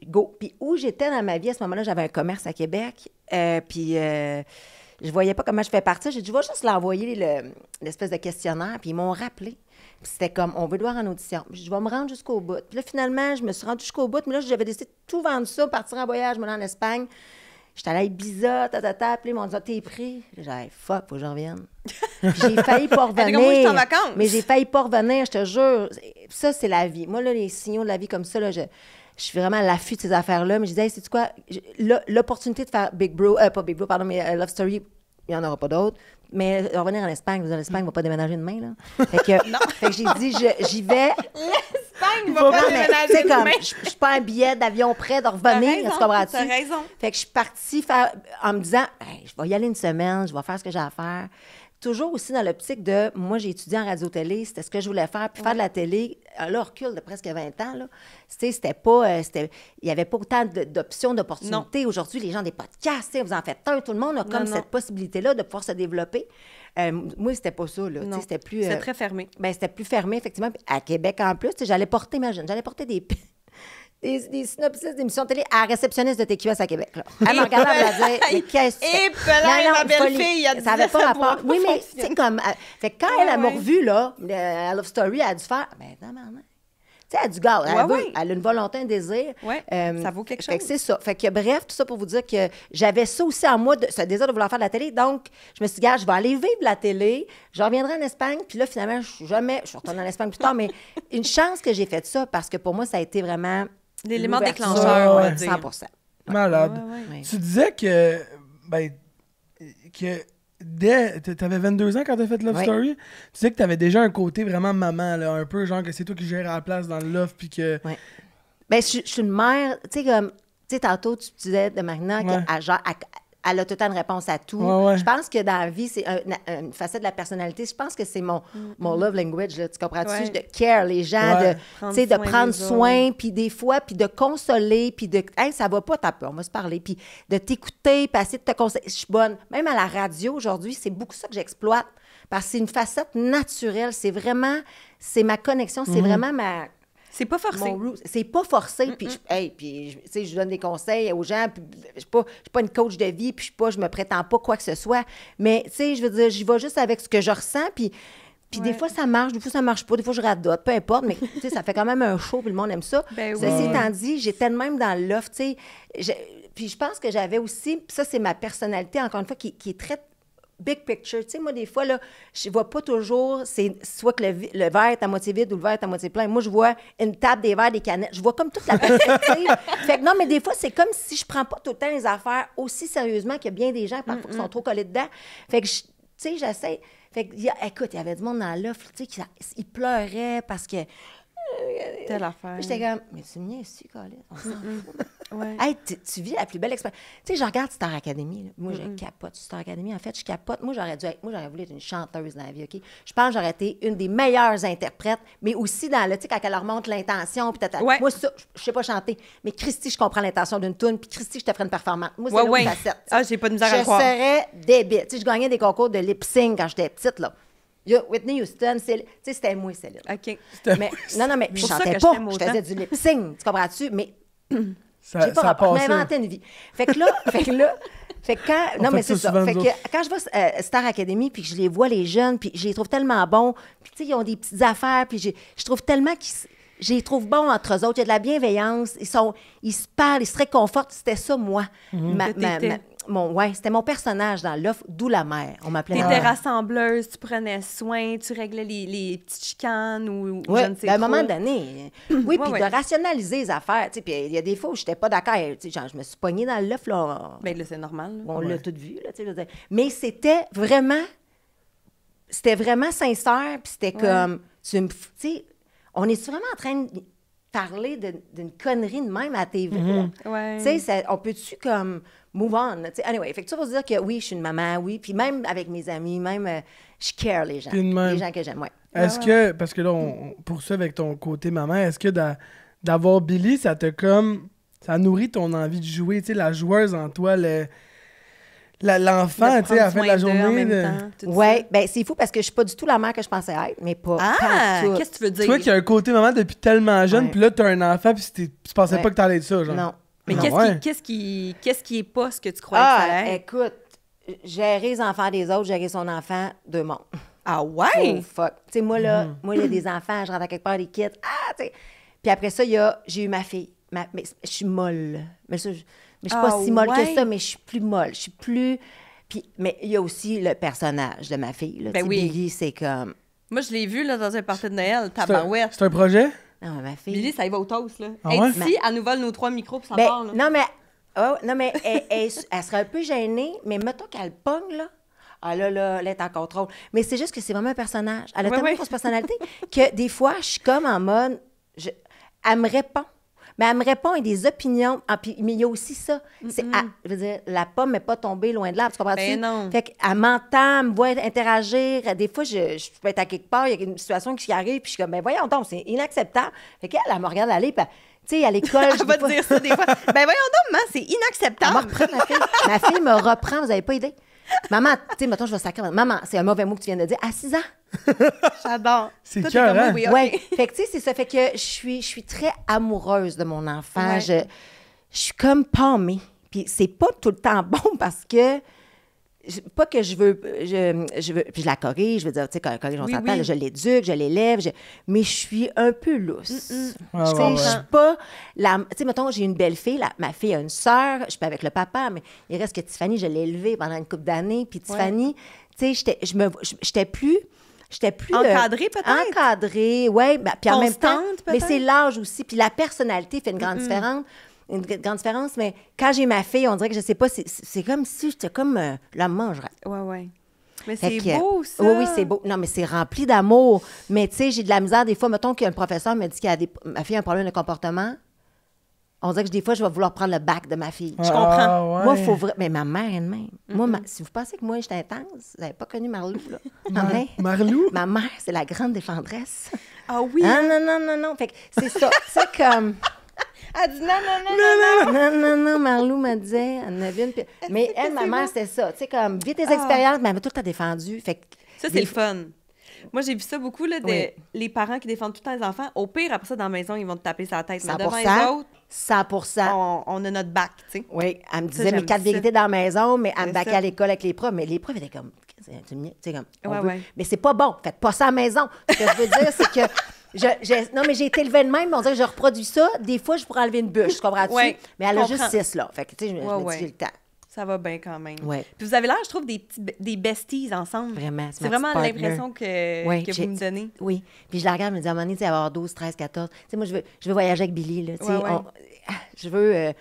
Go! » Puis où j'étais dans ma vie, à ce moment-là, j'avais un commerce à Québec. Puis je voyais pas comment je fais partie. J'ai dit « Je vais juste l'envoyer l'espèce de questionnaire. » Puis ils m'ont rappelé. Puis c'était comme « On veut te voir en audition. » Puis je vais me rendre jusqu'au bout. Puis là, finalement, je me suis rendue jusqu'au bout. Mais là, j'avais décidé de tout vendre ça, partir en voyage, me rendre en Espagne. J'étais allée à Ibiza, puis ils m'ont dit « T'es pris? » J'ai dit « Fuck, faut que je revienne. » Puis j'ai failli pas revenir. Moi, je suis en vacances. Mais j'ai failli pas revenir, je te jure. Ça, c'est la vie. Moi, là, les signaux de la vie comme ça, là, je suis vraiment à l'affût de ces affaires-là. Mais je disais, hey, sais-tu quoi? L'opportunité de faire Big Bro, pas Big Bro, pardon, mais Love Story, il n'y en aura pas d'autres. Mais revenir en Espagne, vous en Espagne, ne va pas déménager demain, là. Fait que j'ai dit, j'y vais. L'Espagne ne va pas déménager demain. Je suis pas un billet d'avion prêt de revenir, tu comprends-tu? T'as raison. Fait que je suis partie en me disant, hey, je vais y aller une semaine, je vais faire ce que j'ai à faire. Toujours aussi dans l'optique de, moi, j'ai étudié en radio-télé, c'était ce que je voulais faire, puis faire de la télé, là, recul de presque 20 ans, là, c'était pas, il n'y avait pas autant d'options, d'opportunités. Aujourd'hui, les gens ont des podcasts, vous en faites un, tout le monde a comme cette possibilité-là de pouvoir se développer. Moi, c'était pas ça, là, c'était plus... C'était très fermé. Ben, c'était plus fermé, effectivement. Puis à Québec, en plus, j'allais porter, imagine, j'allais porter des synopsis d'émissions de télé à la réceptionniste de TQS à Québec. Là. Elle me regardait, elle me disait, mais qu'est-ce que c'est? Et là, ma belle-fille, elle ça n'avait pas rapport. Ça oui, mais c'est comme... Fait que quand elle m'a revue, là, à Love Story, elle a dû faire... Ben, non, maman. Tu sais, elle a du gars, elle a une volonté, un désir. Ouais, ça vaut quelque chose. Fait que c'est ça. Fait que bref, tout ça pour vous dire que j'avais ça aussi en moi, ce désir de vouloir faire de la télé. Donc, je me suis dit, gars, je vais aller vivre la télé, je reviendrai en Espagne. Puis là, finalement, je suis retournée en Espagne plus tard, mais une chance que j'ai fait ça parce que pour moi, ça a été vraiment... L'élément déclencheur, on va dire. 100%. Malade. Ouais. Tu disais que t'avais 22 ans quand t'as fait Love Story. Tu disais que t'avais déjà un côté vraiment maman, là, un peu genre que c'est toi qui gères à la place dans le love, puis que... Oui. Ben, je suis une mère, tu sais, comme... Tu sais, tantôt, tu disais de Marina qu'elle a tout le temps une réponse à tout. Ouais. Je pense que dans la vie, c'est une facette de la personnalité. Je pense que c'est mon love language, là, tu comprends-tu? Ouais. De care les gens, de prendre soin, puis des fois, puis de consoler, puis de... Hey, ça va pas, t'as peur, on va se parler, puis de t'écouter, puis essayer de te conseiller. Je suis bonne. Même à la radio, aujourd'hui, c'est beaucoup ça que j'exploite, parce que c'est une facette naturelle. C'est ma connexion, c'est vraiment ma... C'est pas forcé. C'est pas forcé. Puis, je donne des conseils aux gens. Puis, je suis pas une coach de vie. Puis, je me prétends pas quoi que ce soit. Mais, tu sais, je veux dire, j'y vais juste avec ce que je ressens. Puis des fois, ça marche. Des fois, ça marche pas. Des fois, je radote. Peu importe. Mais, tu sais, ça fait quand même un show. Puis le monde aime ça. Ceci étant dit, j'étais de même dans l'offre. Tu sais, puis je pense que j'avais aussi... Puis ça, c'est ma personnalité, encore une fois, qui est très... big picture. Tu sais, moi, des fois, là, je vois pas toujours, c'est soit que le verre est à moitié vide ou le verre est à moitié plein. Moi, je vois une table, des verres, des canettes. Je vois comme toute la perspective. Fait que non, mais des fois, c'est comme si je prends pas tout le temps les affaires aussi sérieusement qu'il y a bien des gens, parfois, qui sont trop collés dedans. Fait que, tu sais, j'essaie. Fait que, écoute, il y avait du monde dans l'offre, tu sais, qui pleurait parce que... Telle affaire. J'étais comme, mais tu me viens ici, Colin, on s'en fout. Ouais. Hey, tu vis la plus belle expérience. Tu sais, je regarde Star Academy. Là. Moi, je capote Star Academy. En fait, je capote. Moi, j'aurais voulu être une chanteuse dans la vie, OK? Je pense que j'aurais été une des meilleures interprètes, mais aussi dans le, tu sais, quand elle leur montre l'intention, puis moi, ça, je sais pas chanter, mais Christy, je comprends l'intention d'une toune, puis Christy, je te ferai une performance. Moi, c'est l'autre facette. Ah, j'ai pas de misère à le croire. Je serais débile. Tu sais, je gagnais des concours de lip-sync quand j'étais petite, là. Whitney Houston, c'était moi, Céline. OK. Mais, non, mais je chantais pas. Je faisais du lip-sync, tu comprends-tu? Mais j'ai pas rapport. Je m'inventais une vie. Fait que quand... Non, mais c'est ça. Fait que quand je vois Star Academy, puis que je les vois, les jeunes, puis je les trouve tellement bons, puis tu sais, ils ont des petites affaires, puis je trouve tellement je les trouve bons entre eux autres. Il y a de la bienveillance. Ils se parlent, ils se réconfortent. C'était ça, moi. C'était mon personnage dans l'offre, d'où la mère. On m'appelait la mère. T'étais rassembleuse, tu prenais soin, tu réglais les petites chicanes ou je ne sais pas. À un moment donné. Oui, puis de rationaliser les affaires. Puis il y a des fois où je n'étais pas d'accord. Je me suis pognée dans l'offre. Là. Bien, là, c'est normal. Là. On l'a tout vu. Là, mais c'était vraiment sincère. Puis c'était comme... Tu sais, on est vraiment en train de parler d'une connerie de même à la TV. Tu sais, on peut-tu comme move on? Anyway, fait que ça pour dire que oui, je suis une maman, oui. Puis même avec mes amis, je care les gens. Les gens que j'aime, Est-ce que, parce que là, on poursuit avec ton côté maman, est-ce que d'avoir Billy, ça t'a comme Ça nourrit ton envie de jouer, tu sais, la joueuse en toi, l'enfant, tu sais, à la fin de la journée. Oui, ben c'est fou parce que je suis pas du tout la mère que je pensais être, mais pas. Qu'est-ce que tu veux dire? Tu vois qu'il y a un côté maman depuis tellement jeune, puis là, t'as un enfant, puis tu pensais pas que t'allais être ça, genre. Non. Mais qu'est-ce qui est pas ce que tu croyais que ça allait être? Écoute, gérer les enfants des autres, gérer son enfant, deux mondes. Ah ouais? Oh, fuck. Tu sais, moi, là, il y a des enfants, je rentre à quelque part, des kids. Tu sais. Puis après ça, j'ai eu ma fille. Mais je suis molle. Mais je suis pas si molle que ça, mais je suis plus molle. Je suis plus... Puis, mais il y a aussi le personnage de ma fille. Là. Billy, c'est comme... Moi, je l'ai vu là, dans un party de Noël, tabarouette. C'est un projet? Non, mais ma fille... Billy, ça y va au toast, là. Ah ouais? Ici, elle nous vole nos 3 micros, puis ça part, là. Non, mais elle serait un peu gênée, mais mettons qu'elle pogne, là. Ah là, elle est en contrôle. Mais c'est juste que c'est vraiment un personnage. Elle a tellement de grosse personnalité que des fois, je suis comme en mode... Elle me répond. Mais elle me répond avec des opinions. Mais il y a aussi ça. Je veux dire, la pomme n'est pas tombée loin de là. Tu comprends-tu? Ben non. Fait qu'elle m'entend, me voit interagir. Des fois, je peux être à quelque part, il y a une situation qui arrive, puis je suis comme, ben voyons donc, c'est inacceptable. Fait qu'elle, elle me regarde aller, puis tu sais, à l'école... Elle va te dire ça des fois. Ben voyons donc, maman, c'est inacceptable. Elle me reprend, ma fille. Ma fille me reprend, vous n'avez pas idée. Maman, tu sais, mettons, je vais sacrer. Maman, c'est un mauvais mot que tu viens de dire. À 6 ans. J'adore. C'est cœur, hein? Oui. Fait que, tu sais, c'est ça. Fait que je suis très amoureuse de mon enfant. Ouais. Je suis comme pâmée. Puis c'est pas tout le temps bon parce que... Pas que je veux... Puis je la corrige. Je veux dire, tu sais, quand corrige, on s'entend, là, je l'éduque, je l'élève. Mais je suis un peu lousse. Je suis pas... Tu sais, mettons, j'ai une belle fille. Ma fille a une sœur. Je suis pas avec le papa, mais il reste que Tiffany, je l'ai élevée pendant une couple d'années. Puis Tiffany, tu sais, j'étais plus encadrée, peut-être? Encadrée, oui. Ben, puis en même temps, peut-être? mais c'est l'âge aussi. Puis la personnalité fait une grande différence. Mais quand j'ai ma fille, on dirait que je sais pas, c'est comme si j'étais comme la mangerette. Oui. Mais c'est beau, ça. Oui, c'est beau. Non, mais c'est rempli d'amour. Mais tu sais, j'ai de la misère des fois. Mettons qu'un professeur me dit ma fille a un problème de comportement. On dirait que des fois, je vais vouloir prendre le bac de ma fille. Je comprends. Ouais. Moi, il faut vraiment... Mais ma mère elle-même. Moi, si vous pensez que moi, j'étais intense, vous n'avez pas connu Marlou, là. Marlou? Ma mère, c'est la grande défendresse. Ah oui? Ah, non. Fait que c'est ça. C'est comme... Elle dit non. Non, Marlou me disait, elle en avait une... Mais elle, ma mère, c'était ça. Tu sais, comme, vis tes expériences, mais elle m'a tout défendu. Fait que... Ça, c'est le fun. Moi, j'ai vu ça beaucoup, là, les parents qui défendent tout le temps les enfants. Au pire, après ça, dans la maison, ils vont te taper sa tête. Mais devant les autres, 100%. On a notre bac, tu sais. Oui, elle me disait mes 4 vérités dans la maison, mais elle me baquait à l'école avec les profs. Mais les profs étaient comme, tu sais, comme, mais c'est pas bon. Faites pas ça à la maison. Ce que je veux dire, c'est que non, mais j'ai été élevée de même, mais on dirait que je reproduis ça. Des fois, je pourrais enlever une bûche, tu comprends-tu? Ouais, mais elle a juste 6, là. Fait que, tu sais, je me dis, j'ai le temps. Ça va bien quand même. Ouais. Puis vous avez l'air, je trouve, des besties ensemble. Vraiment, c'est vraiment l'impression que vous me donnez. Oui. Puis je la regarde, je me dis, à un moment donné, tu sais, elle va avoir 12, 13, 14. Tu sais, moi, je veux voyager avec Billy, là. Tu sais, je veux...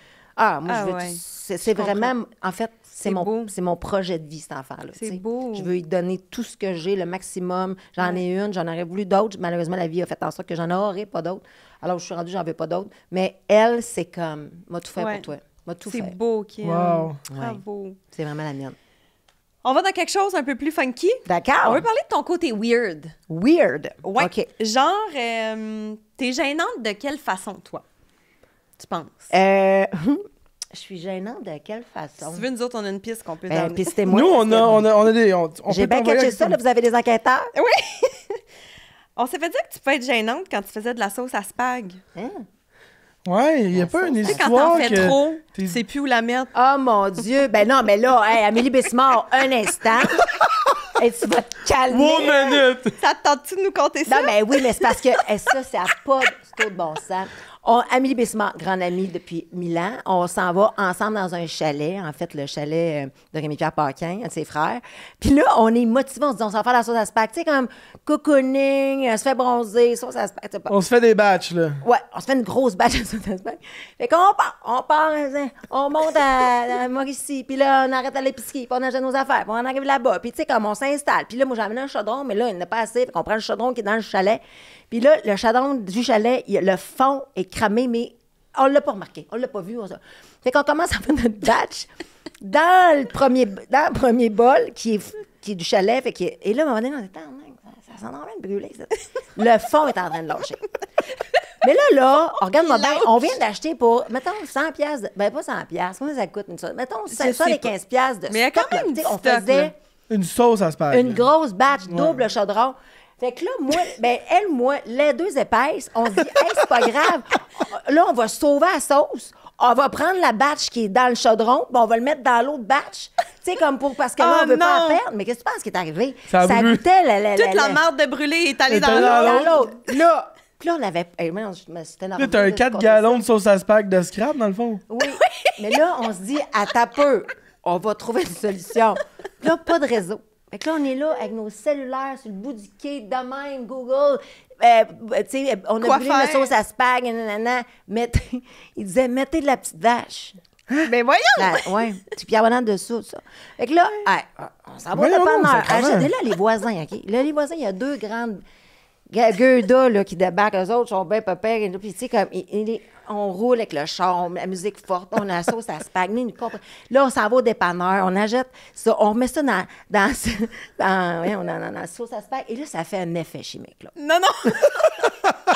c'est vraiment... En fait, c'est mon projet de vie, cet enfant-là. C'est beau. Je veux lui donner tout ce que j'ai, le maximum. J'en ai une, j'en aurais voulu d'autres. Malheureusement, la vie a fait en sorte que j'en aurais pas d'autres. Alors, je suis rendue, j'en veux pas d'autres. Mais elle, c'est comme... M'a tout fait pour toi. C'est beau, Kim. Wow. Bravo. C'est vraiment la mienne. On va dans quelque chose un peu plus funky. D'accord. On veut parler de ton côté weird. Weird? Ouais. OK. Genre, t'es gênante de quelle façon, toi? Tu penses? Je suis gênante de quelle façon? Si tu veux, nous autres, on a une piste qu'on peut donner. Pistez-moi. Nous, on a des... J'ai bien catché ça, là, vous avez des enquêteurs? Oui! On s'est fait dire que tu peux être gênante quand tu faisais de la sauce à spag. Hein? Ouais, il n'y a pas une Tu sais, histoire quand t'en fais que... trop, tu sais plus où la mettre. Oh mon Dieu! Ben non, mais là, hey, Amélie Bessimard, un instant. Et tu vas te calmer. 1 minute! Ça te tente-tu de nous compter ça? Non, mais oui, mais c'est parce que ça n'a pas de bon sens. Amélie Bessimard, grande amie depuis 1000 ans, on s'en va ensemble dans un chalet, en fait, le chalet de Rémi-Pierre Paquin, un de ses frères. Puis là, on est motivés, on se dit, on s'en va faire la sauce à spag, tu sais, comme cocooning, on se fait bronzer, sauce à spag. On se fait des batchs, là. Ouais, on se fait une grosse batch de sauce à spag. Fait qu'on part, on monte à Mauricie, puis là, on arrête à l'épicerie, puis on achète nos affaires, puis on arrive là-bas, puis tu sais, comme on s'installe. Puis là, moi, j'ai amené un chaudron, mais là, il n'y en a pas assez, fait qu'on prend le chaudron qui est dans le chalet. Puis là, le chaudron du chalet, le fond est cramé, mais on l'a pas remarqué. On l'a pas vu. Fait qu'on commence à faire notre batch dans le premier bol qui est du chalet. Et là, à un moment donné, on dit, ça sent en train de brûler. Ça. Le fond est en train de lâcher. Mais là, regarde-moi bien, on vient d'acheter pour, mettons, 100 piastres. Ben, pas 100 piastres. Combien ça coûte une sauce? Mettons, 75 piastres de mais il y a quand même on stock, faisait là. Une sauce à spag. une grosse batch, double chaudron. Fait que là, moi, les deux épaisses, on se dit, hey, c'est pas grave. Là, on va sauver la sauce. On va prendre la batch qui est dans le chaudron, puis on va le mettre dans l'autre batch. Tu sais, comme parce que là, on veut pas en perdre. Mais qu'est-ce que tu penses qui est arrivé? Ça goûtait Toute la marde de brûlé est allée dans l'autre. Là, puis là, on avait... c'était Là, t'as un 4 gallons de sauce à spag de scrap, dans le fond. Oui, mais là, on se dit, à ta peu, on va trouver une solution. Puis là, pas de réseau. Fait que là, on est là avec nos cellulaires sur le bout du quai, de même, Google. Tu sais, on a brûlé la sauce à spag, nanana. Il disait, mettez de la petite vache. Mais voyons! Oui, du bicarbonate dessous, ça. Fait que là, on s'en va au dépanneur. Mais là, les voisins, OK? Là, les voisins, il y a deux grandes gueudas là, qui débarquent. Eux autres sont bien pépères. Puis, tu sais, comme, on roule avec le char, la musique forte, on a la sauce à spag. Là, on s'en va au dépanneur, on achète ça, on remet ça dans la sauce à spag. Et là, ça fait un effet chimique. Là. Non.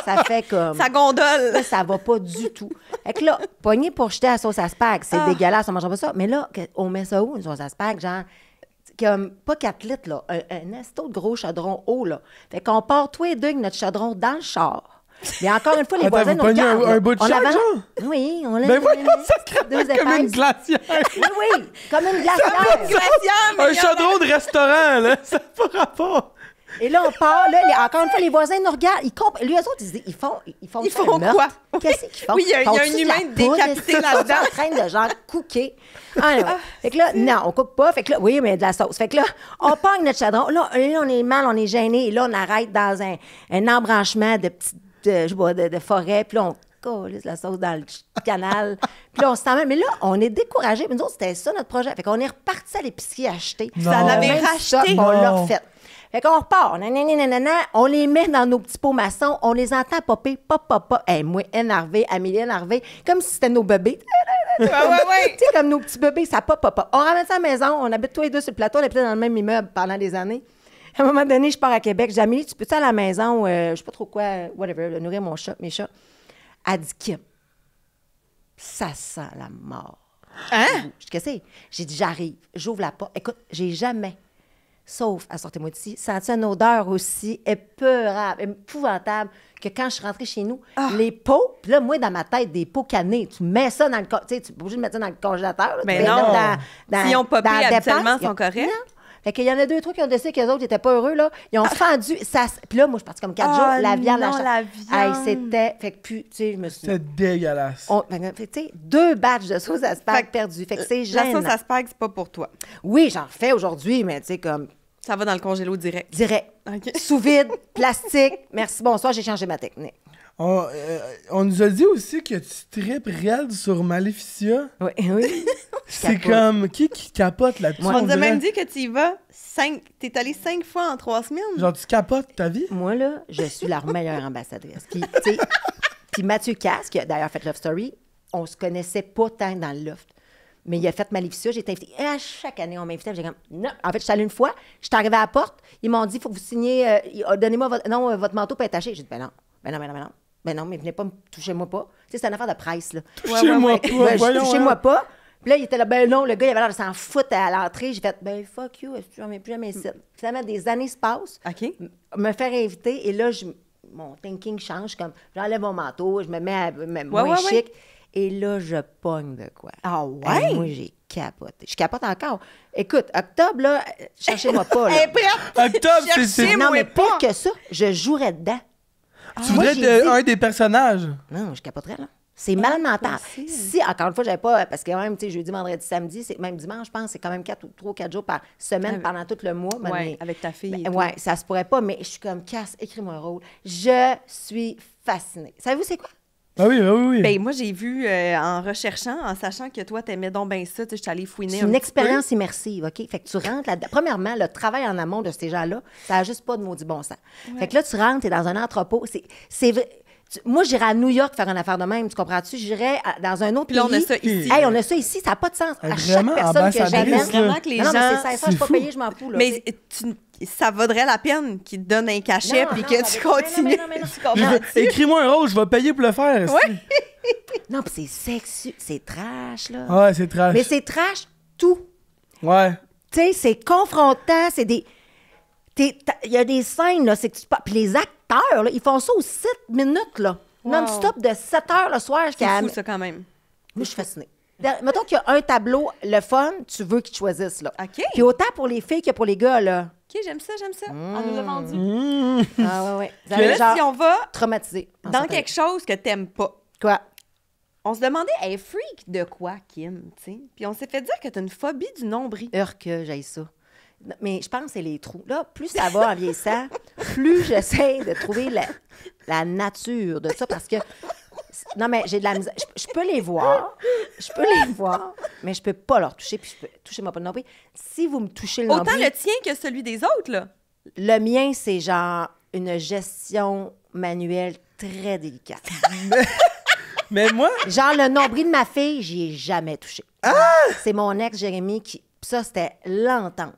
Ça fait comme... Ça gondole. Là, ça va pas du tout. Fait que là, pogné pour jeter la sauce à spag, c'est dégueulasse, on ne mangera pas ça. Mais là, on met ça où, une sauce à spag? Genre, comme, pas 4 litres, là, un esto de gros chaudron haut, là. Fait qu'on part tous les deux avec notre chaudron dans le char. Mais encore une fois, les voisins nous regardent. Un bout de chaque, genre? Oui, on l'a... Ben voyons, ça crame comme une glacière. Oui, comme une glacière. Un chaudron de restaurant, là, ça n'a pas rapport. Et là, on part, là, encore une fois, les voisins nous regardent. Lui, eux autres, ils font quoi? Qu'est-ce qu'ils font? Oui, il y a un humain décapité là-dedans. En train de, genre, cooker. Ah, non. Fait que là, non, on coupe pas. Fait que là, oui, mais de la sauce. Fait que là, on pogne notre chaudron. Là, on est mal, on est gêné. Et là, on arrête dans un embranchement de petites, de forêt. Puis là, on colle la sauce dans le canal. Puis là, on se sent... Mais là, on est découragés. Mais nous autres, c'était ça, notre projet. Fait qu'on est reparti à l'épicerie acheter. Ça en avait racheté. On l'a refait. Fait qu'on repart, on les met dans nos petits pots maçons, on les entend popper, pop. Moi, énervé, Amélie énervée, comme si c'était nos bébés. Ouais. Tu sais, comme nos petits bébés, ça pop. On ramène ça à la maison, on habite tous les deux sur le plateau, on habitait dans le même immeuble pendant des années. À un moment donné, je pars à Québec. Je dis, Amélie, tu peux-tu aller à la maison, je sais pas trop quoi, whatever, nourrir mes chats. Elle dit, Kim, ça sent la mort. Hein? Je dis, qu'est-ce que c'est? J'ai dit, j'arrive, j'ouvre la porte. Écoute, j'ai jamais... Sauf, à sortez-moi d'ici, senti une odeur aussi épouvantable que quand je suis rentrée chez nous, les pots, puis là, moi, dans ma tête, des pots cannés, tu mets ça dans le... Tu sais, tu n'es pas obligé de mettre ça dans le congélateur. Là, mais non, s'ils ont popé habituellement, ils sont corrects. Non. Fait qu'il y en a 2-3 qui ont décidé qu'eux autres n'étaient pas heureux, là. Ils ont fendu ça. Puis là, moi, je suis partie comme 4 jours. La viande, la viande. C'était... Fait que puis, tu sais, je me suis... C'était dégueulasse. Fait tu sais, 2 batchs de sauce à spag perdus. Fait que c'est gênant. La sauce à spag, c'est pas pour toi. Oui, j'en refais aujourd'hui, mais tu sais, comme... Ça va dans le congélo direct. Direct. Okay. Sous vide, plastique. Merci, bonsoir, j'ai changé ma technique. On nous a dit aussi que tu tripes raide sur Maleficia. Oui. C'est comme... Qui capote là-dessus? On nous a même dit que tu y vas 5... T'es allé 5 fois en 3 semaines. Genre, tu capotes ta vie? Moi, là, je suis la meilleure ambassadrice. Puis, tu sais... Puis Mathieu Casse, qui a d'ailleurs fait Love Story, on se connaissait pas tant dans le loft. Mais il a fait Maleficia, j'ai été invitée. Et à chaque année, on m'invitait. J'ai comme, non. En fait, je suis allée une fois, je suis arrivée à la porte, ils m'ont dit, il faut que vous signiez, donnez-moi votre manteau peut être taché. J'ai dit, ben non, mais venez pas me touchez-moi pas. Tu sais, c'est une affaire de presse, là. Touchez-moi pas, touchez-moi pas. Puis là, il était là, ben non, le gars, il avait l'air de s'en foutre à l'entrée. J'ai fait, ben fuck you, je ne plus jamais ici. Finalement, des années se passent. OK. Me faire inviter, et là, mon thinking change, comme, j'enlève mon manteau, je me mets moins chic. Et là, je pogne de quoi. Ah ouais? Moi, j'ai capoté. Je capote encore. Écoute, octobre, là, cherchez-moi pas. Là. Octobre, c'est... Non, mais pire que ça, je jouerais dedans. Tu voudrais être un des personnages? Non, je capoterais, là. C'est mal mental. Si, encore une fois, j'avais pas... Parce que quand même, tu sais, jeudi, vendredi, samedi, c'est même dimanche, je pense, c'est quand même 3 ou 4 jours par semaine pendant tout le mois. Oui, avec ta fille. Oui, ça se pourrait pas, mais je suis comme, Cass, écris-moi un rôle. Je suis fascinée. Savez-vous c'est quoi? Ah oui. Ben, moi, j'ai vu en recherchant, en sachant que toi, t'aimais donc bien ça, je suis allée fouiner c'est une expérience immersive, OK? Fait que tu rentres là-dedans. Premièrement, le travail en amont de ces gens-là, ça n'a juste pas de maudit bon sens. Ouais. Fait que là, tu rentres, t'es dans un entrepôt. C'est vrai. Moi, j'irais à New York faire une affaire de même, tu comprends-tu? J'irais dans un autre Puis là, pays. on a ça ici. Hey, on a ça ici, ça n'a pas de sens. À chaque Vraiment, personne que ambassadrice, j'amène... Vraiment que les Non, gens... mais c'est 500, je suis pas fou. payée, je m'en fous. Là, Mais ça vaudrait la peine qu'ils te donnent un cachet puis que tu continues. Tu comprends? Écris-moi un rôle, je vais payer pour le faire. Ouais. Non, puis c'est sexu, c'est trash, là. Ouais, c'est trash. Mais c'est trash, tout. Ouais. Tu sais, c'est confrontant, c'est des... Il y a des scènes, là, c'est que tu... Puis les acteurs, là, ils font ça aux 7 minutes, là. Wow. Non-stop de 7 heures le soir C'est jusqu'à... fou, ça, quand même. Moi, je suis fascinée. Mettons qu'il y a un tableau, le fun, tu veux qu'ils choisissent, là. OK. Puis autant pour les filles que pour les gars, là. OK, j'aime ça. On nous l'a vendu. Ah ouais. Vous Mais allez, là, genre, si on va traumatisé. dans quelque chose que t'aimes pas, Quoi? on se demandait, elle est freak de quoi, Kim, tu sais? Puis on s'est fait dire que t'as une phobie du nombril. Que j'aille ça. Mais je pense que c'est les trous. Là, plus ça va en vieillissant, plus j'essaie de trouver la nature de ça parce que... Non, mais j'ai de la misère. Je peux les voir. Mais je peux pas leur toucher. Puis je peux toucher mon pas de nombril. Si vous me touchez le nombril... Autant le tien que celui des autres, là. Le mien, c'est genre une gestion manuelle très délicate. Mais moi, Genre, le nombril de ma fille, j'y ai jamais touché. C'est mon ex, Jérémy, qui... Ça, c'était l'entente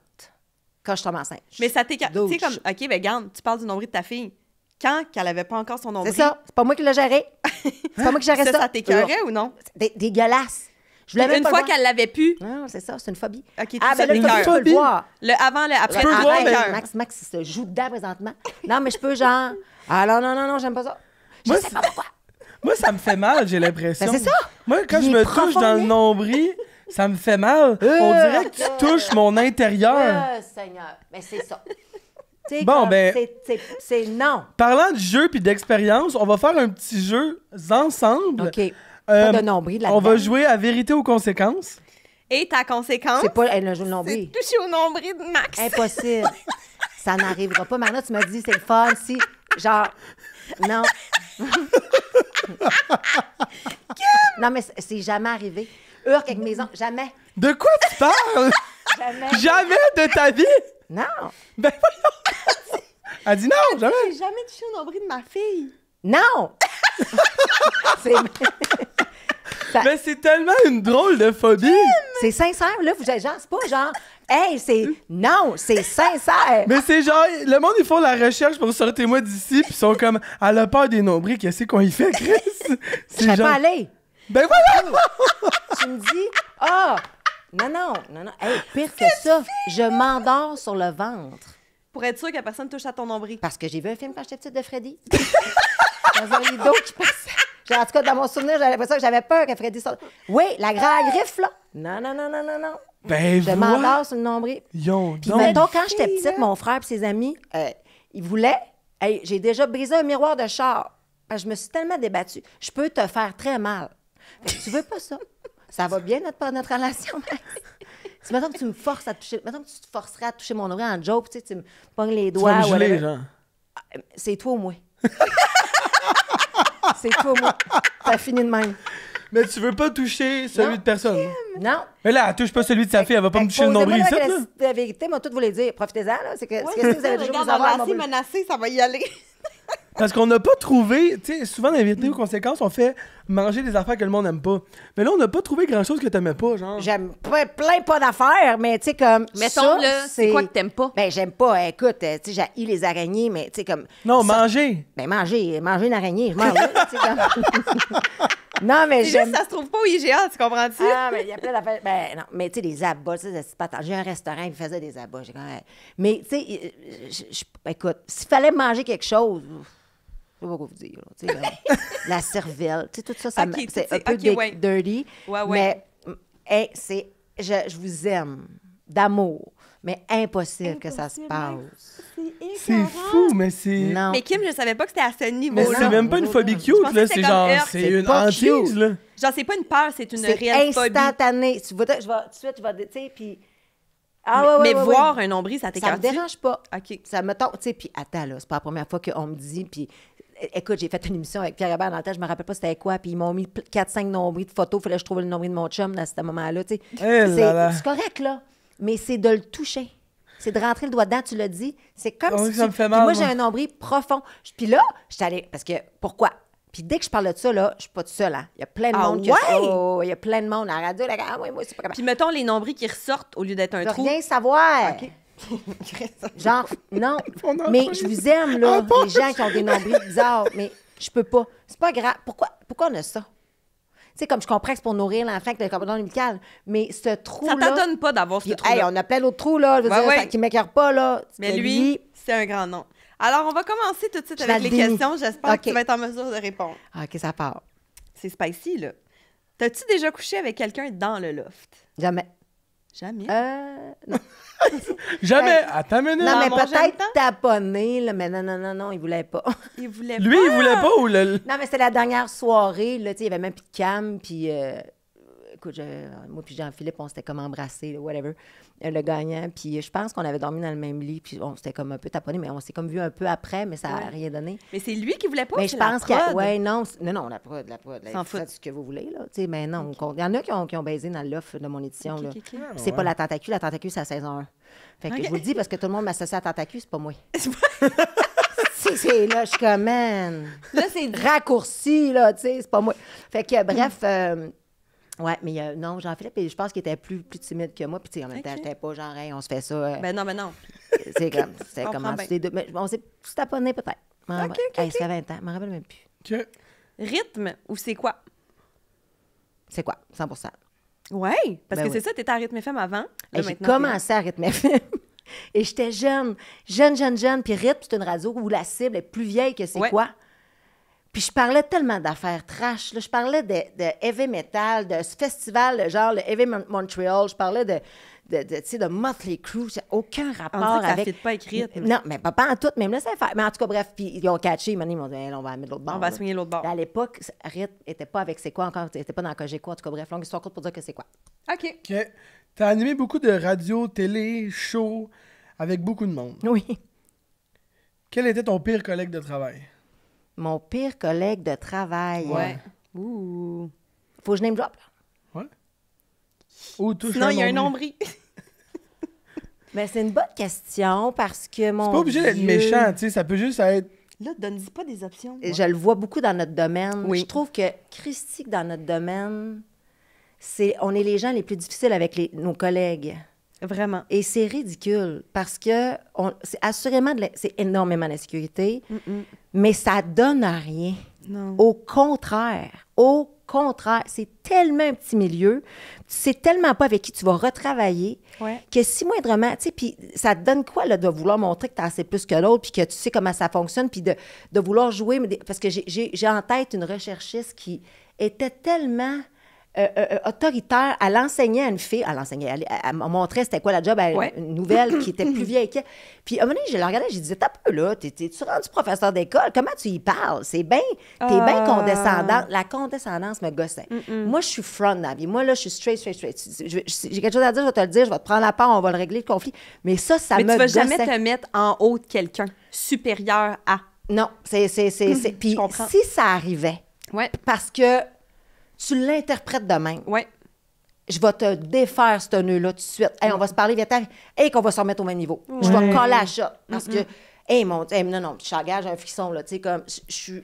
quand je tombe enceinte. Mais ça t'est... Tu sais, Douche. comme... OK, ben garde, tu parles du nombril de ta fille. Quand qu'elle avait pas encore son nombril... C'est ça. C'est pas moi qui l'ai géré. C'est pas moi qui gérais ça. Ça t'écœurait ou non? Dégueulasse. Je voulais même Une pas fois le voir. qu'elle l'avait pu... Non, c'est ça, c'est une phobie. OK, tout Ah, ça ben là, t'écœure. tu peux le voir. Le avant, le après, peux le voir, après mais- cœur. Max, il se joue dedans présentement. Non, mais je peux genre... Ah non, j'aime pas ça. Je Moi, sais pas pourquoi. moi, ça me fait mal, j'ai l'impression. Ben, c'est ça. Moi, quand Il je est me touche profond, dans le lui. nombril, ça me fait mal. On dirait que tu touches mon intérieur. Seigneur. Mais c'est ça. Tu sais, Bon, comme, ben- c'est non. Parlant de jeu puis d'expérience, on va faire un petit jeu ensemble. OK. Pas de nombril là-dedans. On va jouer à vérité ou conséquences. Et ta conséquence, C'est pas elle joue le c'est nombril. toucher au nombril de Max. Impossible. Ça n'arrivera pas. Marna, tu m'as dit, c'est le fun. Si, genre, non. Non, mais c'est jamais arrivé. Urk avec mes ongles, jamais. De quoi tu parles? Jamais. Jamais de ta vie? Non. Ben voyons. Elle dit non, jamais. J'ai jamais touché au nombril de ma fille. Non. c'est Mais c'est tellement une drôle de phobie. c'est sincère, là. Vous, genre, c'est pas genre, hey, c'est. Non, c'est sincère. Mais c'est genre, le monde, ils font la recherche pour sortir-moi d'ici, puis ils sont comme, elle a peur des nombrils, qu'est-ce qu'on y fait, Chris? Je C'est serais genre, pas allée. ben voilà! Tu me dis, non. Hey, pire que ça, je m'endors sur le ventre. Pour être sûr que personne touche à ton nombril. Parce que j'ai vu un film quand j'étais petite de Freddy. Dans un rideau qui passait. Genre, en tout cas, dans mon souvenir, j'avais l'impression que j'avais peur que Freddy sorte. Oui, la grande griffe, là. Non. Ben Je voilà! m'endors sur le nombril. Yon, Puis donc. mettons, quand j'étais petite, mon frère et ses amis, ils voulaient... Hey, j'ai déjà brisé un miroir de char. Parce que je me suis tellement débattue. Je peux te faire très mal. Fait que tu veux pas ça? Ça va bien, notre relation, Max? Si mettons que tu me forces à toucher... Mettons que tu te forcerais à toucher mon nombril en joke, tu sais, tu me pognes les Tu vas doigts... me geler, whatever. genre. C'est toi ou moi? C'est toi ou moi? T'as fini de même. Mais tu veux pas toucher celui Non. de personne. Non. Mais là, elle touche pas celui de sa fille, elle va pas me toucher le nombril ici, là. La vérité, moi, tout vous les dire. Profitez-en, là. C'est que, Ouais, c'est que si vous avez déjà regarde, vous avoir elle m'a assez menacée, ça va y aller. Parce qu'on n'a pas trouvé, tu sais, souvent dans les vérités aux conséquences, on fait manger des affaires que le monde n'aime pas. Mais là, on n'a pas trouvé grand-chose que t'aimais pas, genre. J'aime plein pas d'affaires, mais tu sais, comme. Mettons, ça, là, c'est quoi que t'aimes pas? Ben, j'aime pas. Écoute, tu sais, j'ai les araignées, mais tu sais, comme. Non, ça- manger. Ben, manger une araignée, je mange. Tu sais, comme. Non, mais C'est j'aime. juste, ça se trouve pas au IGA, tu comprends-tu? Ah, mais il y a plein d'affaires. Ben, non, mais tu sais, les abats, tu sais, c'est pas tant. J'ai un restaurant, ils faisaient des abats. J'ai quand même... Mais, tu sais, écoute, s'il fallait manger quelque chose, je sais pas quoi vous dire. Là, tu sais, la cervelle, tu sais, tout ça, ça Ok, c'est tout un peu ok, ouais. dirty. Ouais. Mais, hey, je vous aime d'amour, mais impossible que ça se passe. C'est fou, mais c'est. Non. Mais Kim, je savais pas que c'était à ce Mais niveau-là. c'est même pas une phobie Je cute, pensais là. que C'est c'était genre. comme Earth, C'est c'est une pas hantise, cute. là. Genre, c'est pas une peur, c'est une C'est réelle phobie. instantané. Tu vas, tout de suite, tu vas, tu sais, puis... Ah, Mais voir un nombril, ça Ça t'écarte. me dérange pas. OK. Ça me tombe, tu sais, puis attends, là, c'est pas la première fois qu'on me dit, puis écoute, j'ai fait une émission avec Pierre Hébert dans le temps, je me rappelle pas c'était quoi, puis ils m'ont mis 4-5 nombrils de photos, fallait que je trouve le nombril de mon chum à ce moment-là, tu sais. Eh là là. C'est correct, là, mais c'est de le toucher. C'est de rentrer le doigt dedans, tu l'as dit. C'est comme Oh, si ça me fait puis mal, moi, moi. j'ai un nombril profond. Puis là, j'étais allée... Parce que, pourquoi? Puis dès que je parle de ça, là, je suis pas toute seule. Hein. Il y a plein de monde. Il y a plein de monde à la radio. Là, moi, c'est pas capable. Puis mettons les nombris qui ressortent au lieu d'être un Je veux trou. rien savoir. OK. Genre, non. Mais je vous aime, là, les gens qui ont des nombrils bizarres. Mais je peux pas. C'est pas grave. Pourquoi on a ça? Tu sais, comme je comprends que c'est pour nourrir l'enfant avec le cordon ombilical, mais ce trou-là... Ça t'étonne pas d'avoir ce trou-là. Hey, on a plein d'autres trous, là, je veux dire, qui ne m'écœurent pas, là. Mais lui, c'est un grand nom. Alors, on va commencer tout de suite avec les questions. J'espère que tu vas être en mesure de répondre. OK, ça part. C'est spicy, là. T'as-tu déjà couché avec quelqu'un dans le loft? Jamais. Jamais? Non. Jamais. Attends une minute. Non, mais mon jeune peut-être temps? taponner, là, mais non, il voulait pas. Il voulait Lui, il voulait pas ou le... Non, mais c'était la dernière soirée, là, tu sais, il y avait même plus de cam, puis... écoute, moi puis Jean-Philippe, on s'était comme embrassés, là, whatever, le gagnant. Puis je pense qu'on avait dormi dans le même lit, puis on s'était comme un peu taponné, mais on s'est comme vu un peu après, mais ça n'a rien donné. Mais c'est lui qui voulait pas, Mais c'est je pense la prod. que... non, la prod. S'en fout. Faites ce que vous voulez, là. Tu sais, mais non, il y en a qui ont baisé dans l'offre de mon édition, là. OK. Puis c'est pas la Tentacule. La Tentacule, c'est à saison 1. Fait que je vous le dis parce que tout le monde m'associe à la Tentacule, c'est pas moi. C'est là, je suis comme, man. Là, c'est raccourci, là, tu sais, c'est pas moi. Fait que, bref, ouais, mais non, Jean-Philippe, je pense qu'il était plus timide que moi. Puis, tu sais, en même temps, j'étais pas genre, hey, on se fait ça. Ben non. C'est comme, c'était comprends comment bien. les deux. Mais on s'est taponné peut-être. OK. Ça fait 20 ans, je m'en rappelle même plus. OK. Rythme ou c'est quoi? C'est quoi? 100 Oui, parce Ben que c'est ça, t'étais à Rythme FM avant. Là, Hey, j'ai maintenant, commencé à Rythme FM. Et j'étais jeune. Puis Rythme, c'est une radio où la cible est plus vieille que c'est Ouais. quoi. Puis je parlais tellement d'affaires trash. Là. Je parlais de heavy metal, de ce festival, genre le Heavy Montreal. Je parlais tu sais, de Motley Crue. Ça n'a aucun rapport On dirait que ça avec... fit pas avec Rythme. Non, mais pas en tout, mais me laisser faire. Mais en tout cas, bref, puis ils ont catché. Ils m'ont dit, hey, on va mettre l'autre bord. On va là. swinguer l'autre bord. À l'époque, Rythme n'était pas avec C'est quoi encore. C'était pas dans Cogeco. En tout cas, bref, longue histoire courte pour dire que c'est quoi. OK. OK. T'as animé beaucoup de radio, télé, show, avec beaucoup de monde. Oui. Quel était ton pire collègue de travail? Mon pire collègue de travail. Ouais. Ouh. Faut que je name drop, là. Ouais. Ou touche Sinon, il y a un nombril. nombril. Mais c'est une bonne question parce que mon C'est pas obligé d'être Dieu, méchant, tu sais. Ça peut juste être... Là, donne-y pas des options. Je le vois beaucoup dans notre domaine. Oui. Je trouve que, Christy, dans notre domaine, on est les gens les plus difficiles avec nos collègues. Vraiment. Et c'est ridicule parce que c'est assurément c'est énormément d'insécurité, mais ça donne à rien. Non. Au contraire, c'est tellement un petit milieu, tu sais tellement pas avec qui tu vas retravailler, Ouais. que si moindrement, tu sais, puis ça te donne quoi, là, de vouloir montrer que tu as assez plus que l'autre, puis que tu sais comment ça fonctionne, puis de vouloir jouer, parce que j'ai en tête une recherchiste qui était tellement autoritaire. Elle enseignait à une fille, elle me montrait c'était quoi la job à Ouais. une nouvelle qui était plus vieille qu'elle. Puis à un moment donné, je la regardais, je disais, t'as peu là, t'es-tu rendu professeur d'école? Comment tu y parles? T'es bien condescendante. La condescendance me gossait. Moi, je suis front dans la vie. Moi, là, je suis straight. J'ai quelque chose à dire, je vais te le dire, je vais te prendre la part, on va le régler, le conflit. Mais ça Mais me tu vas gossait. jamais te mettre en haut de quelqu'un, supérieur à. Non, c'est... Puis Je comprends. si ça arrivait, Ouais. parce que tu l'interprètes de même, Ouais. je vais te défaire ce nœud-là tout de suite. Hey, on va se parler, viens-t'en. Hey, qu'on va se remettre au même niveau. Je vais coller à ça. Parce que, hey, non, je engage un frisson, là. Tu sais, comme, je suis.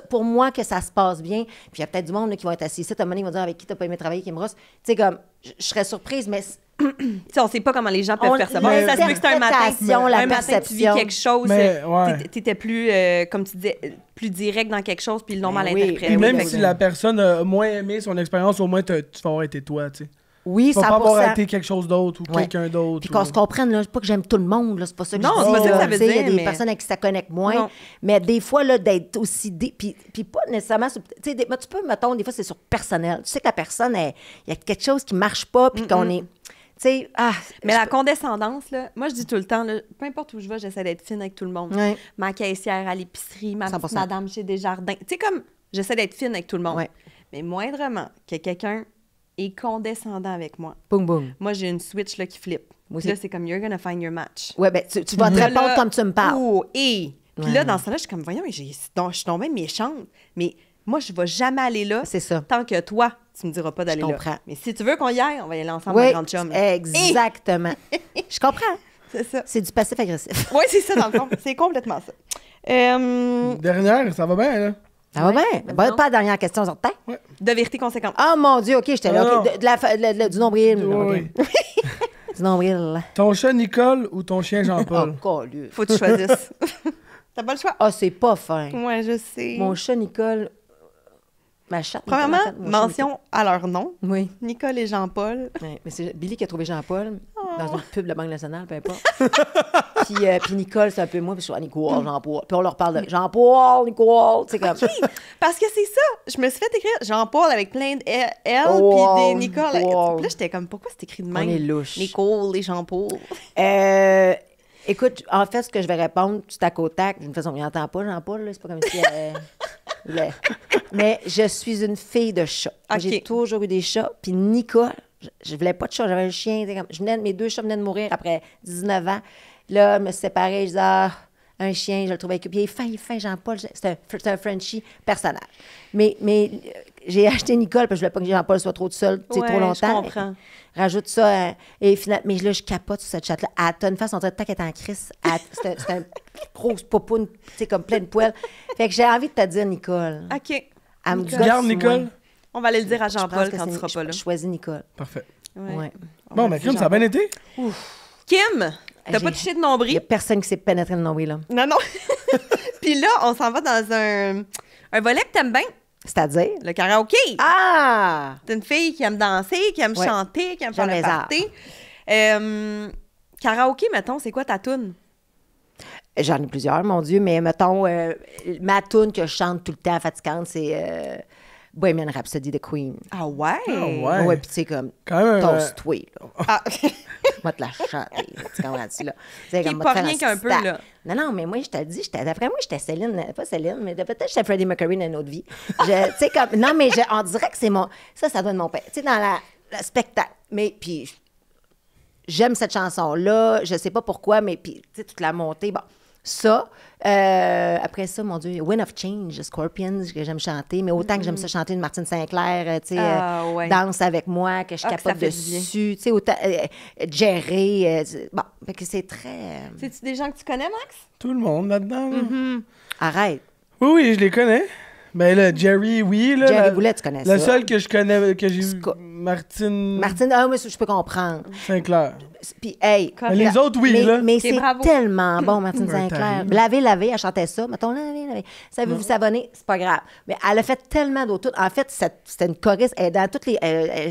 Pour moi, que ça se passe bien, puis il y a peut-être du monde là, qui va être assis ici, à un moment donné, ils vont dire avec qui t'as pas aimé travailler, qui me rosse. Tu sais, comme, je serais surprise, mais. Tu sais, on sait pas comment les gens peuvent percevoir. Mais Ça se peut que c'est un matin. l'interprétation, la Un matin, tu vis perception. quelque chose. Mais, ouais. T'étais plus, comme tu disais, plus direct dans quelque chose, puis ils l'ont Ben mal oui. interprété. Puis même oui, si oui. la personne a moins aimé son expérience, au moins tu vas avoir été toi, tu sais. Oui, Tu vas 100%. pas avoir été quelque chose d'autre ou Ouais. quelqu'un d'autre. Puis qu'on se comprenne, là, pas que j'aime tout le monde, là, c'est pas ça que Non, je dis. c'est pas ça que là. ça veut Tu sais, il y a dire, des mais- personnes avec qui ça connecte moins, Non. mais des fois, là, d'être aussi... Puis pas nécessairement... Tu sais, tu peux, mettons, des fois, c'est sur personnel. Tu sais que la personne, il y a quelque chose qui marche pas, puis qu'on est... Tu sais, Mais la condescendance, là, moi, je dis tout le temps, là, peu importe où je vais, j'essaie d'être fine avec tout le monde. Ouais. Ma caissière à l'épicerie, ma petite 100%. madame chez Desjardins. Tu sais, comme, j'essaie d'être fine avec tout le monde. Ouais. Mais moindrement que quelqu'un est condescendant avec moi, Boum, boum. moi, j'ai une switch là, qui flippe. Moi Puis là, aussi. c'est comme, you're gonna find your match. Ouais, ben, tu vas te Là, répondre là, comme tu me parles. Oh, et puis Ouais. là, dans ce temps-là, je suis comme, voyons, je suis tombée méchante. Mais moi, je ne vais jamais aller là. C'est ça. Tant que toi, tu me diras pas d'aller là. comprends. Mais si tu veux qu'on y aille, on va y aller ensemble, ma Oui, grande chum. là. exactement. Je comprends. C'est ça. C'est du passif agressif. Oui, c'est ça, dans le fond. C'est complètement ça. Dernière, ça va bien, là? Ça va bien. Pas la dernière question, certain. Ouais. De vérité conséquente. Oh mon Dieu, OK, j'étais là. Non. OK, du nombril. Oui. OK. Du nombril. Ton chat Nicole ou ton chien Jean-Paul? Oh, collier. Faut que tu choisisses. T'as pas le choix. Ah, c'est pas fin. Ouais, je sais. Mon chat Nicole... Ma chatte Nicole, Premièrement, en fait, mon chat mention à leur nom. Nicole. Oui. Nicole et Jean-Paul. Ouais, mais c'est Billy qui a trouvé Jean-Paul dans une pub de la Banque nationale, peu importe. puis Nicole, c'est un peu moi, puis je suis Nicole, Jean-Paul. Puis on leur parle de Jean-Paul, Nicole, tu sais comme... Parce que c'est ça. Je me suis fait écrire Jean-Paul avec plein de L, Oh, puis des Nicole. wow. Puis là, j'étais comme, pourquoi c'est écrit de On même? est louche. Nicole et Jean-Paul. Écoute, en fait, ce que je vais répondre, tout à côte tac, d'une façon, il n'entend pas Jean-Paul, là, c'est pas comme si... Mais je suis une fille de chat. OK. J'ai toujours eu des chats. Puis Nicole, je voulais pas de chat, j'avais un chien. Mes 2 chats venaient de mourir après 19 ans. Là, je me suis séparée, je disais, un chien, je le trouvais avec. Puis il est fin, Jean-Paul. C'est un Frenchie personnage. Mais j'ai acheté Nicole parce que je voulais pas que Jean-Paul soit trop seul, trop longtemps. Je comprends. Rajoute ça. Et finalement, mais là, je capote sur cette chatte-là. Elle a une face, on dirait qu'elle est en crise. C'est un grosse popoune, tu sais, comme pleine de poêle. Fait que j'ai envie de te dire, Nicole. OK. Elle me Nicole. gosse, Garde Nicole. moi. On va aller le dire à Je pense Jean-Paul que quand tu c'est- seras pas là. Je choisis Nicole. Parfait. Ouais. Bon, mais Kim, ça a bien été? Kim, t'as pas J'ai- touché de Il nombril? n'y a personne qui s'est pénétré le nombril, là. Non. Puis là, on s'en va dans un volet que t'aimes bien, C'est-à-dire? le karaoké. Ah! T'es une fille qui aime danser, qui aime Ouais. chanter, qui aime faire J'aime le les arts. party. Karaoké, mettons, c'est quoi ta toune? J'en ai plusieurs, mon Dieu, mais mettons, ma toune que je chante tout le temps fatigante, c'est Bohemian Rhapsody de Queen. Ah ouais? Ah ouais. Ouais, puis tu sais, comme, Quand même. toast-toi, là. Ah, Moi, te la chanter, là, tu comprends-tu, là? Tu sais, Qui est comme, pas moi, te faire rien un qu'un peu, stat. là. Non, mais moi, je t'ai dit, d'après moi, j'étais Céline, pas Céline, mais peut-être j'étais Freddie Mercury dans une autre vie. Tu sais, comme, non, mais on dirait que c'est mon, ça doit être mon père. Tu sais, dans le spectacle. Mais, puis, j'aime cette chanson-là, je sais pas pourquoi, mais puis, tu sais, toute la montée, bon, ça. Après ça, mon Dieu, Wind of Change, Scorpions, que j'aime chanter, mais autant que j'aime ça chanter une Martine Sinclair, tu sais, ouais. Danse avec moi, que je Ah, que ça capote fait du bien. dessus, tu sais, autant, Jerry, bon, fait que c'est très... C'est-tu des gens que tu connais, Max? Tout le monde là-dedans. là. Arrête. Oui, je les connais. Ben là, Jerry, oui. Là, Jerry la- Boulet, tu connais Le ça. seul que je connais, que j'ai vu, Sco- Martine Martine, moi, je peux comprendre. Sinclair. Puis, hey... Mais les autres, oui, mais, là. Mais Ok, c'est bravo. tellement bon, Martine Ouais, Sinclair. t'arrives. Laver, elle chantait ça. Mettons, laver. Savez-vous savonner? C'est pas grave. Mais elle a fait tellement d'autres. En fait, c'était une choriste. Elle est dans toutes les...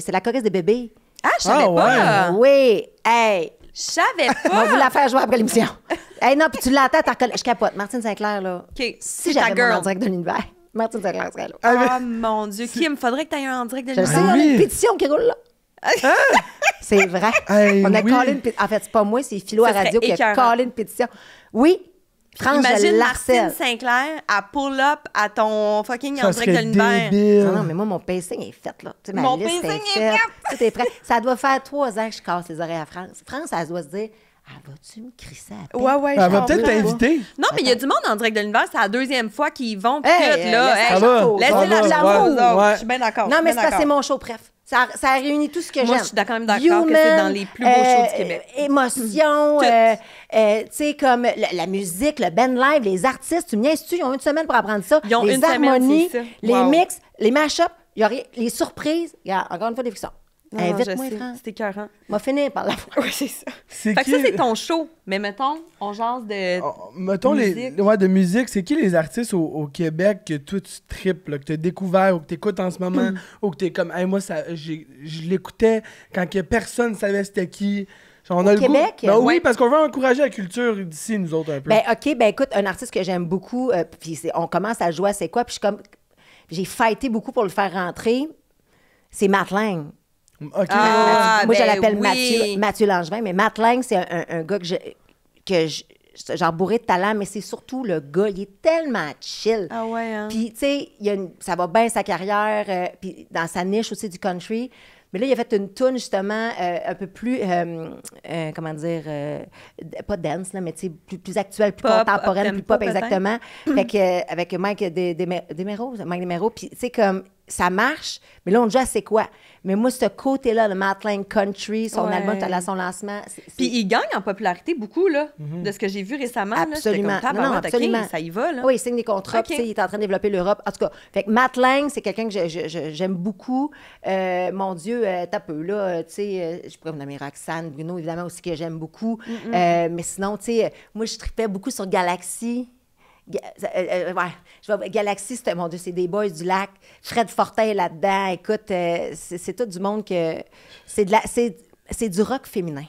c'est la choriste des bébés. Ah, je savais Ah, pas! Oui. Hey! Je savais On va vous pas! la faire jouer après l'émission. Hey, non, puis tu l'entends, t'en reconnais. Je capote. Martine Sinclair, là. OK, Si c'est ta j'avais mon girl. en direct de l'univers, Martine Sinclair serait là. Oh mon Dieu, Kim, faudrait que tu aies un en direct de Je le sais, l'univers. il y a oui. une pétition qui roule là. C'est vrai. Hey, On a oui. collé une pétition. En fait, c'est pas moi, c'est Philo à Ça serait radio qui a écœurant. collé une pétition. Oui, France, Imagine je Martine l'harcèle. Sinclair à pull-up à ton fucking Ça en direct de serait l'univers. débile. Non, mais moi, mon pacing est fait, là. Tu sais, ma Mon liste pacing est est faite. Tout est prêt. Ça doit faire 3 ans que je casse les oreilles à France. France, elle doit se dire, vas-tu me crisser à la paix? Ouais, Elle va je peut-être comprends. t'inviter. Non, mais il y a du monde en direct de l'univers, c'est la 2e fois qu'ils y vont. Puis Hey, tout, là. laissez Ça va. Laissez ça la va, chance ouais, aux autres. ouais. Je suis bien d'accord. Non, mais c'est parce que c'est d'accord. mon show, bref. Ça réunit tout ce que j'aime. Moi, je suis quand même d'accord que c'est dans les plus beaux shows du Québec. Émotion, Tout. tu sais, comme la musique, le band live, les artistes, tu me niaises-tu, ils ont une semaine pour apprendre ça. Ils ont les une semaine, harmonies, c'est ça. les Wow. mix, les mash-ups, les surprises. Regarde, encore une fois, des fictions. Non, Invite-moi, je sais, France. c'est écœurant. M'a fini par la fois. Oui, c'est ça. C'est Fait que qui? ça, c'est ton show. Mais mettons, on jase de... Oh, mettons Musique. de musique, c'est qui les artistes au Québec que toi tu tripes, là, que tu as découvert ou que tu écoutes en ce moment ou que tu es comme, hey, moi, je l'écoutais quand que personne ne savait c'était qui. Genre, on a le Québec? goût. Ben oui, Ouais. parce qu'on veut encourager la culture d'ici, nous autres, un peu. Ben, OK, ben écoute, un artiste que j'aime beaucoup, puis on commence à jouer à C'est quoi, puis je suis comme... J'ai fighté beaucoup pour le faire rentrer. C'est Matt Lang. OK. Ah, Moi, je ben l'appelle oui. Mathieu Langevin, mais Matt Lang, c'est un gars genre bourré de talent, mais c'est surtout le gars, il est tellement chill. Ah ouais, hein? Puis, tu sais, ça va bien sa carrière, puis dans sa niche aussi du country. Mais là, il a fait une toune, justement, un peu plus, comment dire, pas dance, là, mais tu sais, plus actuelle, plus Pop, contemporaine, up-tempo, plus pop, peut-être. exactement. Fait que, avec Mike Desmero, puis tu sais, comme, ça marche, mais là, on joue à c'est quoi? Mais moi, ce côté-là, le Matt Lang Country, son album, à son lancement... Puis il gagne en popularité beaucoup, là, de ce que j'ai vu récemment. Absolument. Là, non, absolument. Ça y va, là. Oui, il signe des contrats, il est en train de développer l'Europe. En tout cas, fait que Matt Lang, c'est quelqu'un que j'aime beaucoup. Mon Dieu, t'as peu, là, tu sais, je pourrais vous nommer Roxane, Bruno, évidemment, aussi, que j'aime beaucoup. Mais sinon, tu sais, moi, je tripais beaucoup sur Galaxy. Galaxy, c'était, mon Dieu, c'est des boys du lac. Fred Fortin est là-dedans. Écoute, c'est tout du monde que... C'est du rock féminin.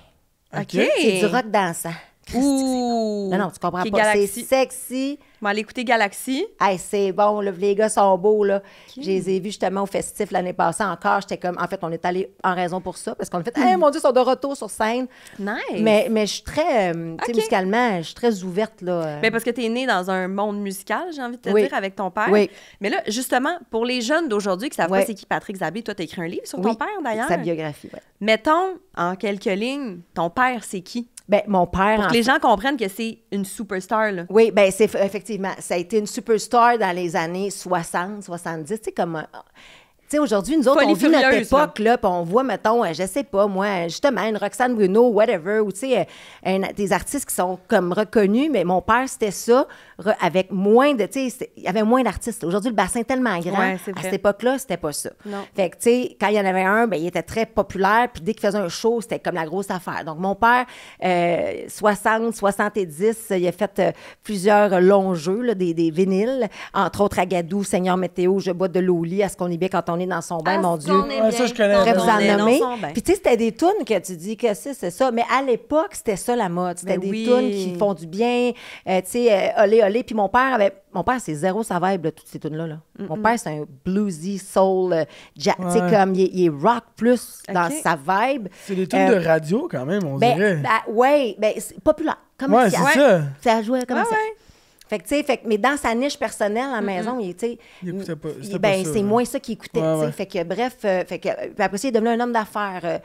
OK. C'est du rock dansant. Ouh! Non, tu comprends pas. Galaxy. C'est sexy. On va aller écouter Galaxy. Hey, c'est bon, là, les gars sont beaux, là. Okay. Je les ai vus justement au festif l'année passée encore. J'étais comme, en fait, on est allé en raison pour ça, parce qu'on a fait, hey, mon Dieu, ils sont de retour sur scène. Nice. Mais je suis très, tu sais, musicalement, je suis très ouverte, là. Bien, parce que tu es née dans un monde musical, j'ai envie de te dire, avec ton père. Oui. Mais là, justement, pour les jeunes d'aujourd'hui qui savent pas c'est qui Patrick Zabé, toi, tu as écrit un livre sur ton père, d'ailleurs. Sa biographie, oui. Mettons, en quelques lignes, ton père, c'est qui? Ben, mon père... Pour que les gens comprennent que c'est une superstar, là. Oui, bien, c'est effectivement, ça a été une superstar dans les années 60, 70, tu sais, comme... Tu sais, aujourd'hui, nous autres, on vit notre époque, là, puis on voit, mettons, je sais pas, moi, justement, une Roxane Bruno, whatever, ou tu sais, des artistes qui sont comme reconnus, mais mon père, c'était ça, avec moins de, tu sais, il y avait moins d'artistes. Aujourd'hui, le bassin est tellement grand, à cette époque-là, c'était pas ça. Non. Fait que, tu sais, quand il y en avait un, ben il était très populaire, puis dès qu'il faisait un show, c'était comme la grosse affaire. Donc, mon père, 60, 70, il a fait plusieurs longs jeux, là, des vinyles, entre autres Agadou, Seigneur Météo, Je bois de l'eau au lit, à ce qu'on est bien quand on est dans son bain, mon Dieu. Ça, je connais. Après, vous en nommer. Puis, tu sais, c'était des tunes que tu dis que c'est ça. Mais à l'époque, c'était ça la mode. C'était des tunes qui font du bien. Tu sais, olé, olé. Puis mon père, c'est zéro sa vibe, là, toutes ces tunes-là. Là. Mon père, c'est un bluesy soul. Tu sais, comme il est rock plus dans sa vibe. C'est des tunes de radio, quand même, on dirait. Oui, c'est populaire. Commercial. Ouais, c'est ça. Ça jouait comme ça. Fait que, tu sais, mais dans sa niche personnelle à la maison, il écoutait pas. C'est moins ça qu'il écoutait, tu sais. Fait que, bref, puis après ça, il est devenu un homme d'affaires.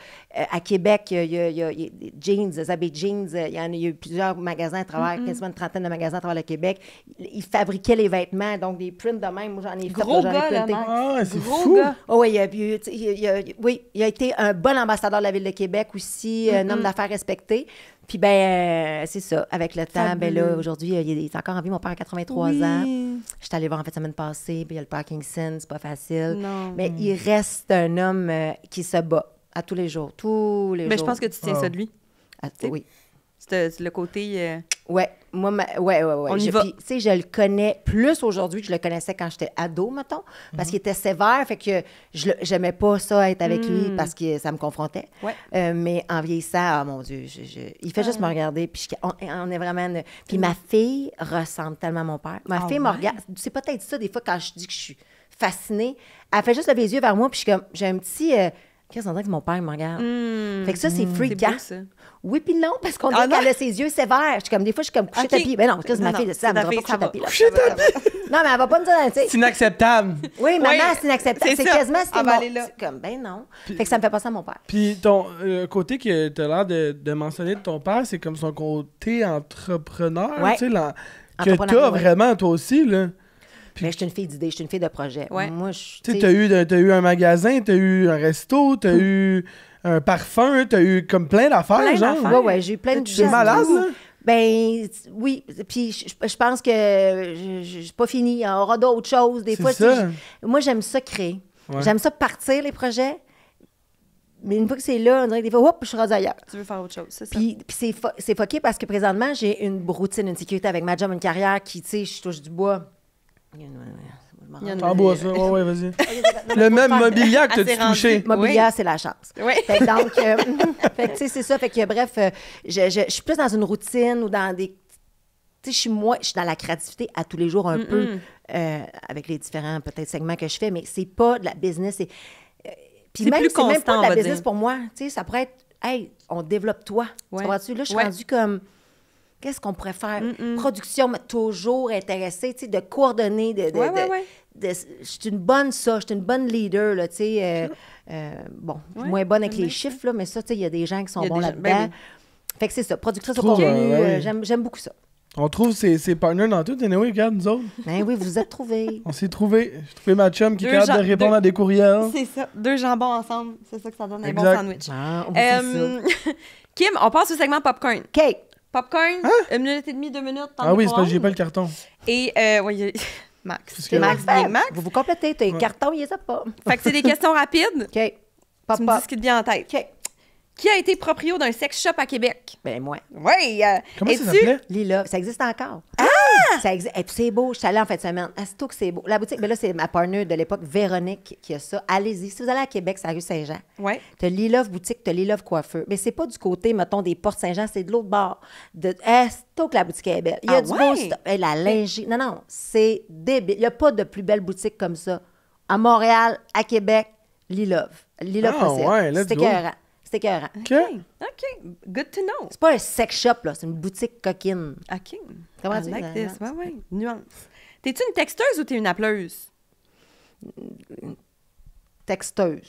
À Québec, il y a Jeans, Zabé Jeans, il y a eu plusieurs magasins à travers, quasiment une trentaine de magasins à travers le Québec. Il fabriquait les vêtements, donc des prints de même. Moi, j'en ai fait, j'en ai printé. C'est fou! Oh, oui, il a été un bon ambassadeur de la Ville de Québec aussi, un homme d'affaires respecté. Puis, c'est ça. Avec le temps, là, aujourd'hui, il est encore en vie. Mon père a 83 ans. Je suis allée voir en fait la semaine passée, puis il y a le Parkinson, c'est pas facile. Non. Mais il reste un homme qui se bat à tous les jours. Mais je pense que tu tiens ça de lui. Oui. C'est le côté... Ouais, moi, On y va. Puis, tu sais, je le connais plus aujourd'hui que je le connaissais quand j'étais ado, mettons, parce qu'il était sévère, fait que j'aimais pas ça, être avec lui, parce que ça me confrontait. Ouais. Mais en vieillissant, oh mon Dieu, il fait juste me regarder, puis on est vraiment... Puis ma fille ressemble tellement à mon père. Ma fille me regarde, c'est peut-être ça, des fois, quand je dis que je suis fascinée, elle fait juste lever les yeux vers moi, puis j'ai un petit... Qu'est-ce qu'on dirait que mon père me regarde? Fait que ça, c'est freakant. Oui, puis non, parce qu'on dirait qu'elle a ses yeux sévères. Des fois, je suis comme coucher tapis. Mais non, c'est ma fille, ça, elle me dira pas coucher tapis. Coucher tapis? Non, mais elle va pas me dire, tu sais. C'est inacceptable. Oui, maman, c'est inacceptable. C'est quasiment, c'est comme, ben non. Fait que ça me fait passer à mon père. Puis ton côté que tu as l'air de mentionner de ton père, c'est comme son côté entrepreneur, tu sais, que tu as vraiment, toi aussi, là. Mais je suis une fille d'idées, je suis une fille de projet. Ouais. Moi, tu sais, t'as eu un magasin, t'as eu un resto, t'as eu un parfum, t'as eu comme plein d'affaires, genre. Ouais, j'ai eu plein de choses. C'est malade, là? Ben oui, puis je pense que je suis pas finie. Il y aura d'autres choses. Des fois, moi, j'aime ça créer. Ouais. J'aime ça partir les projets. Mais une fois que c'est là, on dirait que des fois, hop, je suis rendue ailleurs. Tu veux faire autre chose, c'est ça. Puis c'est fucké parce que présentement, j'ai une routine, une sécurité avec ma job, une carrière qui, tu sais, je touche du bois. En bois, ça. Ouais, vas-y. Le même mobilier que tu as touché. Mobilier, c'est la chance. Oui. Fait que donc, fait que, tu sais, c'est ça. Fait que, bref, je suis plus dans une routine ou dans des... Tu sais, je suis dans la créativité à tous les jours un peu, avec les différents, peut-être, segments que je fais, mais c'est pas de la business. Puis même, c'est même pas de la business pour moi. Tu sais, ça pourrait être, hey, on développe toi. Tu vois-tu? Là, je suis rendue comme... Qu'est-ce qu'on pourrait faire? Production, mais toujours intéressée, tu sais, de coordonner, je suis une bonne leader, là, tu sais. Moins bonne avec les chiffres, là, mais ça, tu sais, il y a des gens qui sont bons là-dedans. Fait que c'est ça, productrice au contenu, j'aime beaucoup ça. On trouve ses partners dans tout. Anyway, regarde, nous autres. Ben oui, vous vous êtes trouvés. On s'est trouvés. J'ai trouvé ma chum qui est Deux capable de répondre à des courriels. C'est ça. 2 jambons ensemble. C'est ça que ça donne un bon Exact. sandwich. Ah, on vous dit ça. Kim, on passe au segment popcorn. OK. Popcorn, Hein? 1 minute et demie, 2 minutes. Ah oui, c'est parce que j'ai pas le carton. Et, oui, Max. Parce que- Max, bien Max. Vous vous complétez. T'as les cartons, il les a pas. Fait que c'est des questions rapides. OK. Pop, Tu me dis pop. ce qui te vient en tête. OK. Qui a été proprio d'un sex shop à Québec? Ben, moi. Oui. Comment ça s'appelait? Lila, ça existe encore. Ça existe. Et puis c'est beau. Je suis allée en fin de semaine. Aussitôt que c'est beau. La boutique, mais là, c'est ma partner de l'époque, Véronique, qui a ça. Allez-y. Si vous allez à Québec, c'est à rue Saint-Jean. Oui. T'as Lilove boutique, t'as Lilove coiffeur. Mais c'est pas du côté, mettons, des portes Saint-Jean, c'est de l'autre bord. Aussitôt que la boutique est belle. Il y a Ah du ouais? beau stock. Et la lingerie. Non, c'est débile. Il n'y a pas de plus belle boutique comme ça. À Montréal, à Québec, Lilove. Lilove Ah possible. ouais, let's c'est go. écœurant. C'est écœurant. OK. OK. Good to know. C'est pas un sex shop, là. C'est une boutique coquine. OK. Comment I dire, like la this. nuance? Ouais. Nuance. T'es-tu une texteuse ou t'es une appeleuse? Texteuse.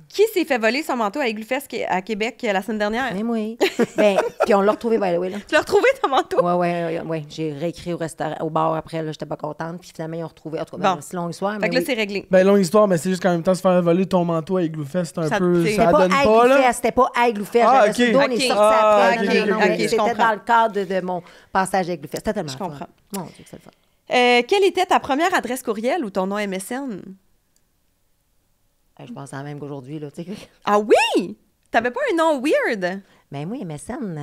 Qui s'est fait voler son manteau à Iglufest à Québec la semaine dernière? Mais oui. Ben, puis on l'a retrouvé, by the way, là. Tu l'as retrouvé, ton manteau? Ouais. J'ai réécrit au restaurant, au bar après, là, j'étais pas contente. Puis finalement, ils ont retrouvé. En tout cas, Bon. c'est longue histoire. Fait Mais que là, oui. c'est réglé. Ben, longue histoire, mais c'est juste qu'en même temps, se faire voler ton manteau à Igloofest, c'est un Ça- peu. c'est- Ça C'était pas donne à pas, là. Igloofest, c'était pas à Igloofest. Ah, J'avais ok. sur le dos, on est Ok. sorti Ah, après. ok, Non, ok, mais ok, je c'était comprends. dans le cadre de mon passage à Igloofest. C'était tellement Je fun. comprends. Mon Dieu, que c'est le fun. Quelle était ta première adresse courriel ou ton nom MSN? Je pense à la même qu'aujourd'hui, là, tu sais. Ah oui! T'avais pas un nom weird? Mais moi, MSN,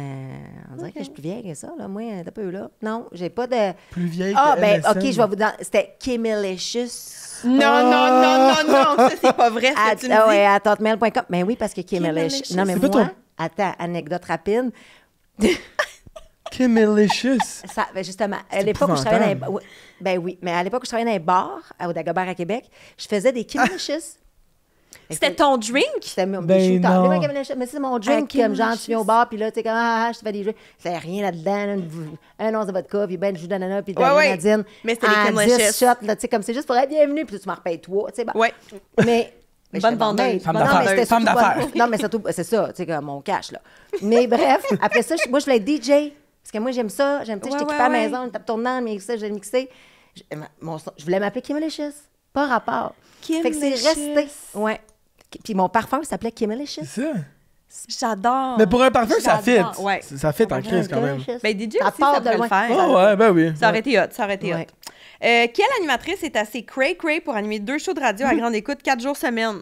on dirait que je suis plus vieille que ça, là. Moi, t'as peu là. Non, j'ai pas de... Plus vieille Ah, que ben, MSN. OK, je vais vous dire. C'était Kimmilicious. Non, ça c'est pas vrai ce que tu me dis. Ouais, à hotmail.com. Ben oui, parce que Kimmilicious. Kimmilicious. Non, mais C'est pas moi, ton- attends, anecdote rapide. Kimmilicious. Ça, ben justement, à C'est l'époque où je travaillais dans les épouvantable. oui, ben oui, mais à l'époque où je travaillais dans les bars, au Dagobert à Québec, je faisais des Kimmilicious. C'était ton drink? C'était mon Ben shooter. non. Mais c'est mon drink, Ah, comme genre, tu viens au bar, puis là, tu sais, comme, je te fais des drinks. C'est rien là-dedans, là, un once de vodka, puis ben, du jus d'ananas, puis de la Ouais, grenadine. mais c'était des en Kimmilicious. 10 shots, là, tu sais, comme c'est juste pour être bienvenue, puis là, tu m'en repayes 3, tu sais, bon. Ouais. Mais. Bonne vendeuse. Femme Non, mais d'affaires. c'était Femme surtout d'affaires. bonne- Non, mais surtout, c'est ça, tu sais, comme mon cash, là. Mais bref, après ça, moi, je voulais être DJ. Parce que moi, j'aime ça. J'aime, tu sais, Ouais, je t'équipe ouais, à la ouais. maison, une tape tournante, mais ça, je l'ai mixé. Je voulais m'appeler Kimmilicious. Pas rapport. Fait que c'est resté. Ouais. Puis mon parfum s'appelait Kimmilicious. C'est ça. J'adore. Mais pour un parfum, ça fit. J'adore, ouais. Ça fit en crise quand même. Ben, DJ Ça aussi, part ça de pourrait loin. le faire. Ah ouais, ben oui. Ça aurait été hot, ça aurait été Ouais. hot. Quelle animatrice est assez cray-cray pour animer 2 shows de radio à grande écoute 4 jours semaine?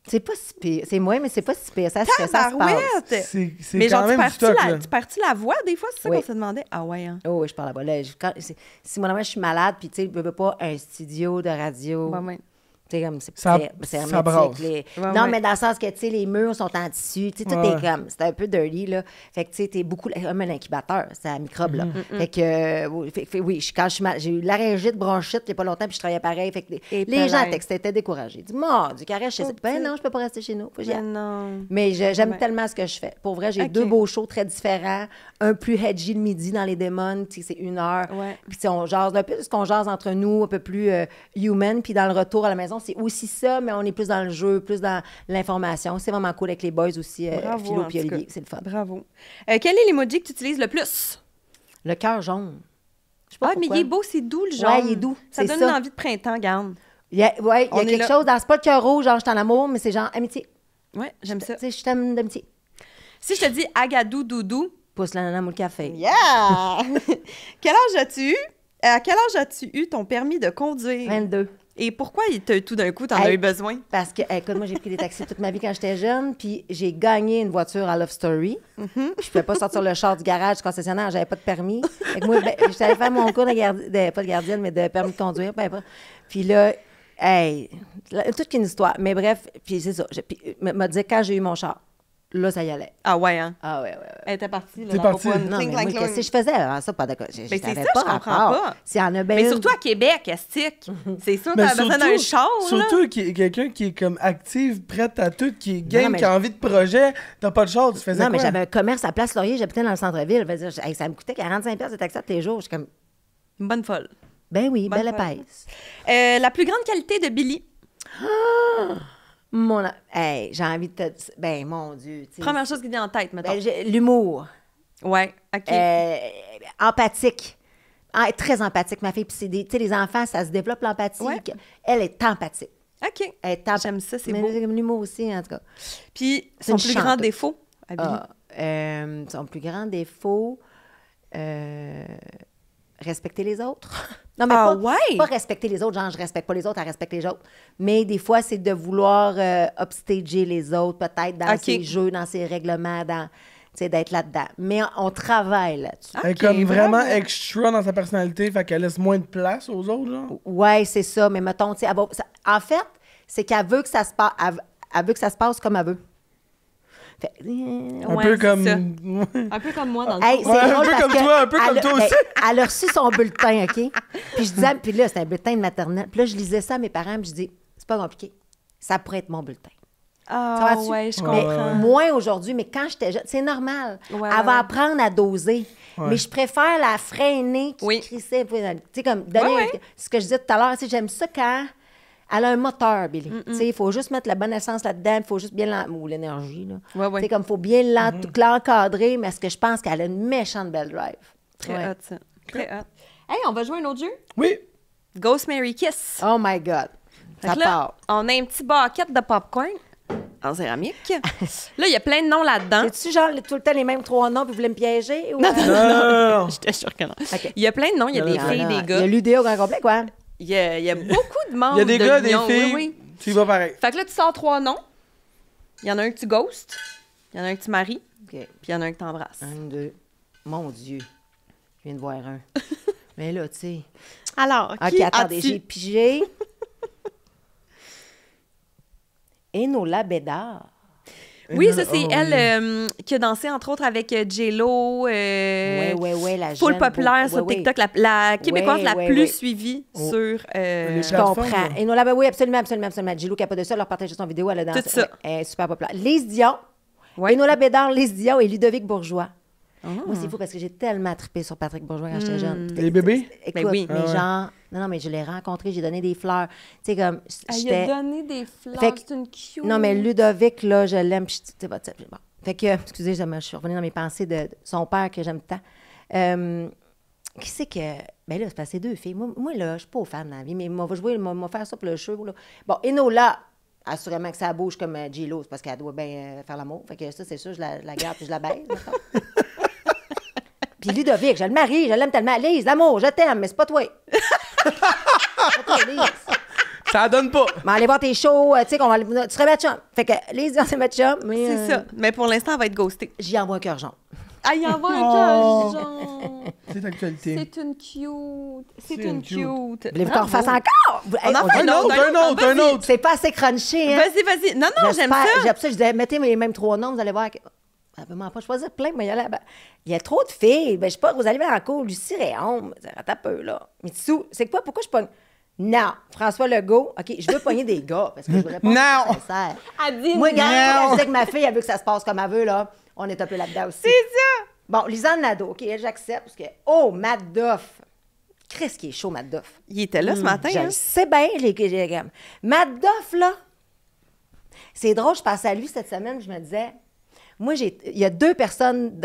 C'est pas si pire. C'est moi, mais c'est pas si pire. Ça se fait, ça se passe. Tabarouette! C'est Mais quand genre, même du stock, là. tu perds-tu la voix des fois? C'est ça Oui. qu'on se demandait? Ah ouais, hein? Oh oui, je parle là-bas. Là, si moi, je suis malade, puis tu sais, je veux pas un studio de radio. Ouais, ouais. Tu sais, comme, c'est Ça- c'est ça brasse. les- Ouais, non, ouais. mais dans le sens que, tu sais, les murs sont en tissu. Tu sais, tout Ouais. est comme... C'est un peu dirty, là. Fait que, tu sais, t'es beaucoup... Comme un incubateur, c'est un microbe, là. Mm-hmm. Fait que, oui, quand je suis mal... J'ai eu laryngite, bronchite, il y a pas longtemps, puis je travaillais pareil. Fait que Et les gens pareil. étaient découragés. Ils disent, mon Dieu, caresse chez ça. Oh, Ben petit. non, je peux pas rester chez nous. Faut que j'y aille. Mais non. Mais j'aime Ouais. tellement ce que je fais. Pour vrai, j'ai Ok. 2 beaux shows très différents. Un plus hedgy le midi dans les démons, tu sais, c'est 1 heure. Ouais. Puis tu sais, on jase un peu de ce qu'on jase entre nous, un peu plus human. Puis dans le retour à la maison, c'est aussi ça, mais on est plus dans le jeu, plus dans l'information. C'est vraiment cool avec les boys aussi, Bravo, Philo en puis tout cas. Olivier. C'est le fun. Bravo. Quel est l'emoji que tu utilises le plus? Le cœur jaune. Je sais pas Ah, mais pourquoi. il est beau, c'est doux, le jaune. Ouais, il est doux, Ça c'est donne ça. une envie de printemps, garde. Il y a, ouais, il y On a est quelque là. chose dans... C'est pas le cœur rouge, genre je suis en amour, mais c'est genre amitié. Ouais, j'aime ça. Tu sais, je t'aime d'amitié. Si je te dis agadou doudou, Pousse la nana moule café. yeah! Quel âge as-tu eu? À quel âge as-tu eu ton permis de conduire? 22. Et pourquoi tout d'un coup, t'en Hey. as eu besoin? Parce que, écoute, moi, j'ai pris des taxis toute ma vie quand j'étais jeune, puis j'ai gagné une voiture à Love Story. Puis je pouvais pas sortir le char du garage du concessionnaire, j'avais pas de permis. Fait que moi, j'étais allée faire mon cours pas de gardienne, mais de permis de conduire, peu importe. Puis là, toute qu'une histoire. Mais bref, puis c'est ça. Puis m'a dit quand j'ai eu mon char, là, ça y allait. Ah ouais, hein? Ah ouais. Elle était partie, là, T'es la partie. popoune. Non, mais Cling, moi, clang, qu'est-ce que clang. je faisais avant ça? Pas d'accord. Mais c'est ça, je comprends pas. S'il y en a bien Mais une- surtout à Québec, Estique. C'est sûr, Mais t'as besoin d'un char, là. surtout quelqu'un qui est comme active, prête à tout, qui est Non, game, mais qui a envie de projet. T'as pas de char, tu faisais Non, mais quoi? j'avais un commerce à Place Laurier, j'habitais dans le centre-ville. Je veux dire, ça me coûtait 45$ de taxi tous les jours. Je suis comme, Une bonne folle. ben oui, Bonne belle folle. épaisse. La plus grande qualité de Billy. J'ai envie de te... Ben, mon Dieu. tu sais. Première chose qui vient en tête, mettons. Ben, l'humour. Ouais, OK. Empathique. Très empathique, ma fille. Puis c'est des, tu sais, les enfants, ça se développe l'empathie. Ouais. Elle est empathique. OK. J'aime ça, c'est mais beau. l'humour aussi, en tout cas. Puis, C'est son une plus grand chanteuse. défaut, Abby? Son plus grand défaut, respecter les autres. Non, mais pas respecter les autres, genre je respecte pas les autres, elle respecte les autres. Mais des fois, c'est de vouloir upstager les autres, peut-être dans ses jeux, dans ses règlements, dans, tu sais, d'être là-dedans. Mais on travaille là-dessus. Elle est comme vraiment extra dans sa personnalité, fait qu'elle laisse moins de place aux autres, genre. Ouais, c'est ça. Mais mettons, tu sais, en fait, c'est qu'elle veut que ça se passe, elle veut que ça se passe comme elle veut. Fait, un peu comme... Un peu comme moi, dans le hey, fond. c'est un drôle peu parce comme que toi, un peu comme toi aussi. Elle a reçu son bulletin, OK? Puis je disais, puis là, c'est un bulletin de maternelle. Puis là, je lisais ça à mes parents, puis je dis, c'est pas compliqué. Ça pourrait être mon bulletin. Ah, ouais, je comprends. Moins aujourd'hui, mais quand j'étais jeune, c'est normal. Ouais, elle va apprendre à doser. Ouais. Mais je préfère la freiner qui crissait. Tu sais, comme donner ce que je disais tout à l'heure, tu sais, j'aime ça quand elle a un moteur, Billy. Tu sais, il faut juste mettre la bonne essence là-dedans, il faut juste bien ou l'énergie, là. Ouais. Tu sais, comme il faut bien l'encadrer, mais est-ce que je pense qu'elle a une méchante belle drive? Très hot, ça. Très hot. Hey, on va jouer un autre jeu? Oui. Ghost, Marry, Kiss. Oh my God. Fait Ça que là, part. on a un petit bucket de popcorn en céramique. Là, il y a plein de noms là-dedans. C'est-tu genre tout le temps les mêmes 3 noms, puis vous voulez me piéger? Ou... Non. J'étais sûre que non. OK. Il y a plein de noms. Il y a des Non, filles, des Il y gars. a l'UDA au grand complet, quoi. Il y a beaucoup de monde. Il y a des de gars, des l'union. filles. Oui. Tu y vas pareil. Fait que là, tu sors 3 noms. Il y en a un que tu ghostes. Il y en a un que tu maries. OK. Puis il y en a un que tu embrasses. 1, 2. Mon Dieu. Je viens de voir un. Mais là, tu sais. Alors, OK, attendez, j'ai pigé. Enola Bédard. Oui, ça, c'est elle qui a dansé, entre autres, avec J-Lo. Oui, la full jeune populaire beau- sur oui, TikTok. La Québécoise la plus oui. suivie sur... Je comprends. Enola, oui, absolument. J-Lo qui a pas de ça, leur partageait son vidéo, elle a dansé. Tout ça. Ouais, elle est super populaire. Lise Dion. Ouais. Enola Bédard, Lise Dion et Ludovic Bourgeois. Oh. Moi, c'est fou parce que j'ai tellement trippé sur Patrick Bourgeois quand j'étais jeune. Les bébés? Écoute, Ben oui. mais genre... Non, mais je l'ai rencontré, j'ai donné des fleurs. Tu sais, comme... Il a donné des fleurs, Fait que- c'est une cute. Non, mais Ludovic, là, je l'aime. Tu sais, bon. Fait que, excusez, je suis revenue dans mes pensées de son père que j'aime tant. Qui c'est que... Ben là, c'est parce que c'est 2 filles. Moi là, je suis pas au fan dans la vie, mais on va jouer, on va faire ça pour le show, là. Bon, Enola, assurément que ça bouge comme J-Lo, c'est parce qu'elle doit bien faire l'amour. Fait que ça, c'est sûr, je la garde puis je la baise, mettons. Puis Ludovic, je le marie, je l'aime tellement. Lise, l'amour, je t'aime, mais c'est pas toi. C'est pas toi, Lise. Ça donne pas. Mais aller voir tes shows, tu sais, qu'on va aller... Tu serais ma chum. Fait que Lise, c'est ma chum, mais... C'est ça. Mais pour l'instant, elle va être ghostée. J'y envoie un cœur jaune. Ah, il y en a un cœur jaune. C'est d'actualité. C'est une cute. C'est C'est une une cute. cute. Voulez-vous qu'on Bravo. refasse encore? On en fait Un autre. Vas-y. C'est pas assez crunché, hein? Vas-y. Non, j'aime ça. J'aime ça. Je disais, mettez les mêmes 3 noms, vous allez voir. Elle peut m'en pas choisir plein, mais il y a trop de filles. Ben, je sais pas, vous allez voir en cours, Lucie Réaume. Attends un peu, là. Mitsou, c'est quoi? Pourquoi je pogne? Non. François Legault. OK, je veux pogner des gars, parce que je veux répondre Non. sincère. Elle dit Moi, non. regarde, je disais que ma fille, elle veut que ça se passe comme elle veut, là. On est un peu là-dedans aussi. C'est ça. Bon, Lisanne Nadeau, OK, elle, j'accepte, parce que, oh, Matt Doff. Qu'est-ce qui est chaud, Matt Doff? Il était là ce matin. Je hein? le sais bien, les gammes. Matt Doff, là, c'est drôle, je pensais à lui cette semaine, je me disais, moi, il y a 2 personnes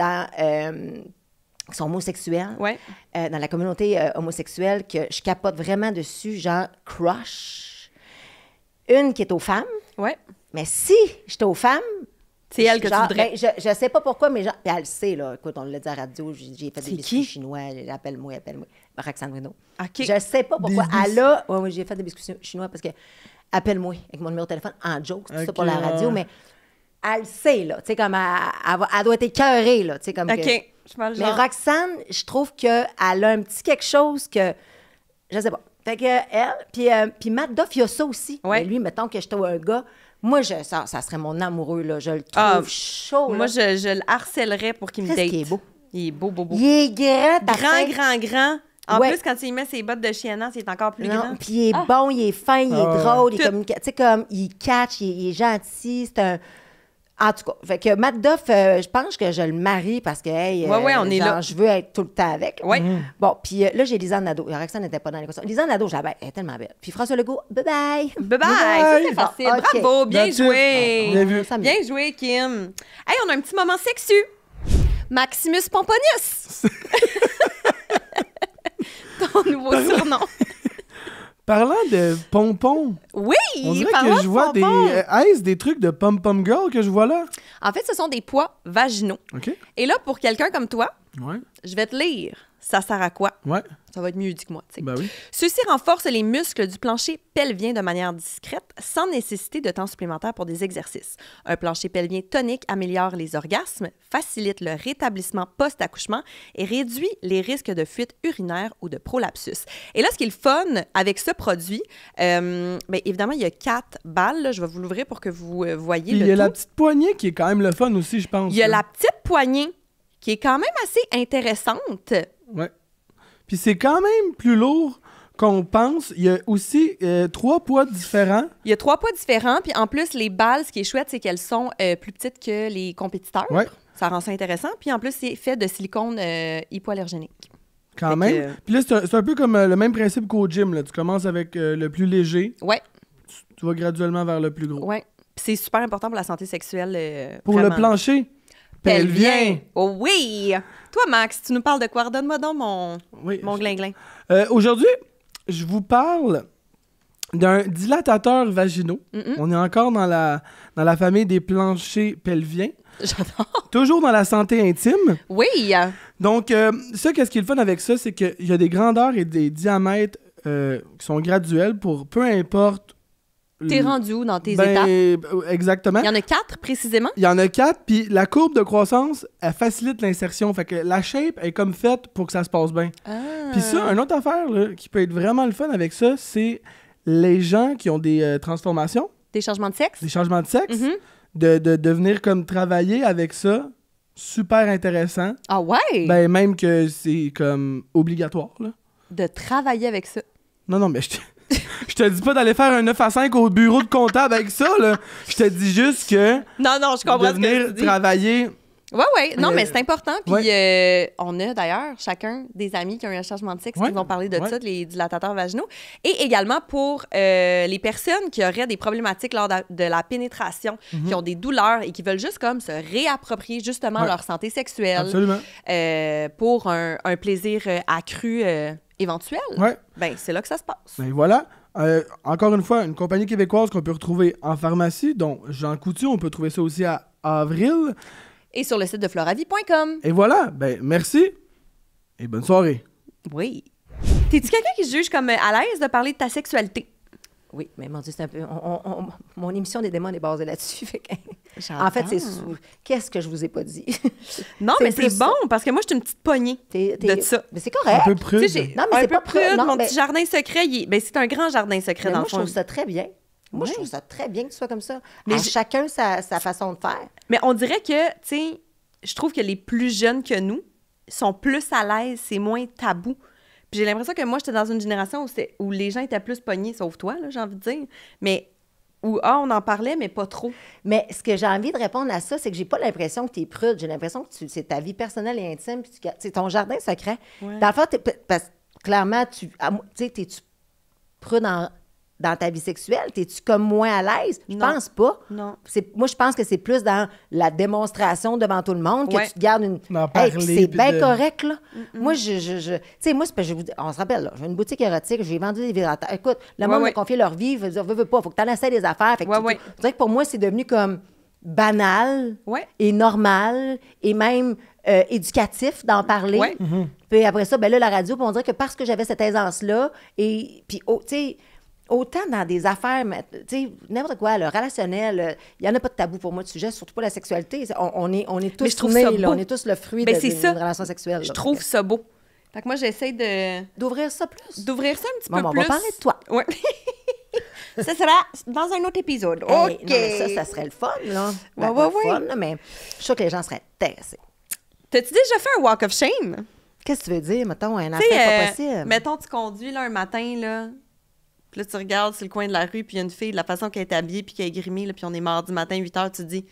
qui sont homosexuelles, Ouais. dans la communauté homosexuelle, que je capote vraiment dessus, genre crush. Une qui est aux femmes, Ouais. mais si j'étais aux femmes, C'est elle que tu genre, voudrais. ben, je sais pas pourquoi, mais genre, puis elle le sait, là. Écoute, on l'a dit à la radio, j'ai fait C'est des biscuits qui? chinois, appelle-moi. Roxane Bruno. OK. Je sais pas pourquoi. Des biscuits. Elle a. Oui, j'ai fait des biscuits chinois parce que appelle-moi avec mon numéro de téléphone en joke, c'est ça OK, pour la radio, ouais. mais elle le sait, là. Tu sais, comme elle doit être écœurée, là. Tu sais, comme OK. que- Je parle Mais genre. Roxane, je trouve qu'elle a un petit quelque chose que. Je sais pas. Fait que elle, puis Matt Duff, il y a ça aussi. Ouais. Mais lui, mettons que j'étais un gars, moi, ça serait mon amoureux, là. Je le trouve Ah, chaud, là. Moi, je le harcèlerais pour qu'il me Qu'est-ce date. qui est beau? Il est beau. Il est grand, parfait. Grand. En Ouais. plus, quand il met ses bottes de chiennasse, il est encore plus Non, grand. puis il est bon, il est fin, il est Ah ouais. drôle, il est Tout. tu sais, comme, il catch, il est gentil, c'est un... En tout cas, fait que Matt Duff, je pense que je le marie parce que, hey, Ouais, on est genre, là. je veux être tout le temps avec. Ouais. Bon, puis là, j'ai Lisanne Nadeau. Roxane n'était pas dans l'équation. Lisanne Nadeau, je la baise, elle est tellement belle. Puis François Legault, bye-bye. Bye-bye. Ça, c'est Bon, facile. OK. Bravo. Bien That's it. joué. Bien vu. Ça me- Bien joué, Kim. Hey, on a un petit moment sexu. Maximus Pomponius! Ton nouveau surnom. Parlant de pompons, Oui, on dirait que je vois est-ce des trucs de pom-pom girl que je vois là? En fait, ce sont des poids vaginaux. OK. Et là, pour quelqu'un comme toi, Ouais. je vais te lire. Ça sert à quoi? Ouais. Ça va être mieux dit que moi, tu sais. Ben oui. Ceux-ci renforcent les muscles du plancher pelvien de manière discrète, sans nécessiter de temps supplémentaire pour des exercices. Un plancher pelvien tonique améliore les orgasmes, facilite le rétablissement post-accouchement et réduit les risques de fuite urinaire ou de prolapsus. Et là, ce qui est le fun avec ce produit, bien évidemment, il y a 4 balles. Là. Je vais vous l'ouvrir pour que vous voyez Puis le il y a tout. la petite poignée qui est quand même le fun aussi, je pense. Il y a là. la petite poignée qui est quand même assez intéressante. Ouais. Puis c'est quand même plus lourd qu'on pense. Il y a aussi 3 poids différents. Il y a 3 poids différents, puis en plus, les balles, ce qui est chouette, c'est qu'elles sont plus petites que les compétiteurs. Ouais. Ça rend ça intéressant. Puis en plus, c'est fait de silicone hypoallergénique. Quand Fait même. Puis là, c'est un peu comme le même principe qu'au gym. Là. Tu commences avec le plus léger. Ouais, Tu vas graduellement vers le plus gros. ouais. Puis c'est super important pour la santé sexuelle. Pour vraiment. le plancher pelvien. Oh oui! Toi, Max, tu nous parles de quoi? Redonne-moi donc mon Oui. glinglin. Aujourd'hui, je vous parle d'un dilatateur vaginaux. On est encore dans la famille des planchers pelviens. J'adore. Toujours dans la santé intime. Oui! Donc, ça, qu'est-ce qui est le fun avec ça, c'est qu'il y a des grandeurs et des diamètres qui sont graduels pour peu importe. T'es rendu où dans tes étapes? Exactement. Il y en a 4 précisément? Il y en a 4, puis la courbe de croissance, elle facilite l'insertion. Fait que la shape est comme faite pour que ça se passe bien. Puis ça, une autre affaire là, qui peut être vraiment le fun avec ça, c'est les gens qui ont des transformations, Des changements de sexe? des changements de sexe, Mhm. de venir comme travailler avec ça. Super intéressant. Ah ouais? Ben, même que c'est comme obligatoire, là. De travailler avec ça. Non, mais je te dis pas d'aller faire un 9 à 5 au bureau de comptable avec ça, là. Je te dis juste que Non, je comprends de ce que venir tu dis. travailler... Oui. Non, mais c'est important. Puis on a d'ailleurs chacun des amis qui ont eu un changement de sexe qui vont parler de ça, les dilatateurs vaginaux. Et également pour les personnes qui auraient des problématiques lors de la pénétration, qui ont des douleurs et qui veulent juste comme se réapproprier justement leur santé sexuelle. Absolument. Pour un plaisir accru éventuel. Ouais. Ben, c'est là que ça se passe. Ben voilà. Encore une fois, une compagnie québécoise qu'on peut retrouver en pharmacie, dont Jean Coutu, on peut trouver ça aussi à Avril. Et sur le site de floravie.com. Et voilà, ben merci et bonne soirée. Oui. T'es-tu quelqu'un qui se juge comme à l'aise de parler de ta sexualité? Oui, mais mon Dieu, c'est un peu... mon émission des démons est basée là-dessus. Fait que... J'entends. En fait, c'est... Qu'est-ce que je vous ai pas dit? Non, C'est mais c'est plus bon, parce que moi, je suis une petite poignée de ça. Mais c'est correct. Un peu prude. Tu sais, j'ai Non, mais un c'est peu pas prude, prude, non, mon mais- petit jardin secret, c'est un grand jardin secret, Mais dans moi, le je fond. trouve ça très bien. Moi, je Ouais. trouve ça très bien que tu sois comme ça. Mais Mais chacun sa façon de faire. Mais on dirait que, tu sais, je trouve que les plus jeunes que nous sont plus à l'aise, c'est moins tabou. Puis j'ai l'impression que moi, j'étais dans une génération où les gens étaient plus pognés, sauf toi, là, j'ai envie de dire. Mais où, on en parlait, mais pas trop. Mais ce que j'ai envie de répondre à ça, c'est que j'ai pas l'impression que tu es prude. J'ai l'impression que c'est ta vie personnelle et intime. Puis c'est ton jardin secret. Ouais. Dans le fond, parce que clairement, tu sais, t'es-tu prude dans ta vie sexuelle? T'es-tu comme moins à l'aise? Je Non. pense pas. Non. Moi, je pense que c'est plus dans la démonstration devant tout le monde que Ouais. tu te gardes une... D'en Hey, parler, puis c'est puis bien de- correct, là. Moi, tu sais, moi, c'est parce que on se rappelle, là, j'ai une boutique érotique, j'ai vendu des vibrateurs. Écoute, le monde m'a confié leur vie, veut pas, faut que tu en essaies des affaires. Fait que Ouais, tu ouais. dirais que pour moi, c'est devenu comme banal Ouais. et normal et même éducatif d'en parler. Ouais. Puis après ça, ben là, la radio, puis on dirait que parce que j'avais cette aisance-là, et puis, tu sais, autant dans des affaires, tu sais, n'importe quoi, le relationnel, il n'y en a pas de tabou pour moi de sujet, surtout pas la sexualité. On est Mais tous je trouve nés, ça là, beau. on est tous le fruit Ben, d'une c'est ça. relation sexuelle. Je là. trouve ça beau. Fait que moi, j'essaie D'ouvrir ça plus. d'ouvrir ça un petit Bon, peu on plus. va parler de toi. Ouais. Ça sera dans un autre épisode. Hey, OK. non, mais ça serait le fun, là. Ouais, Pas ouais, le fun, là, mais je suis sûre que les gens seraient intéressés. T'as-tu déjà fait un walk of shame? Qu'est-ce que tu veux dire, mettons, un Tu affaire sais, pas possible? mettons, tu conduis là, un matin, là, puis là, tu regardes sur le coin de la rue, puis il y a une fille, de la façon qu'elle est habillée, puis qu'elle est grimée, là, puis on est mardi matin, 8 h, tu te dis,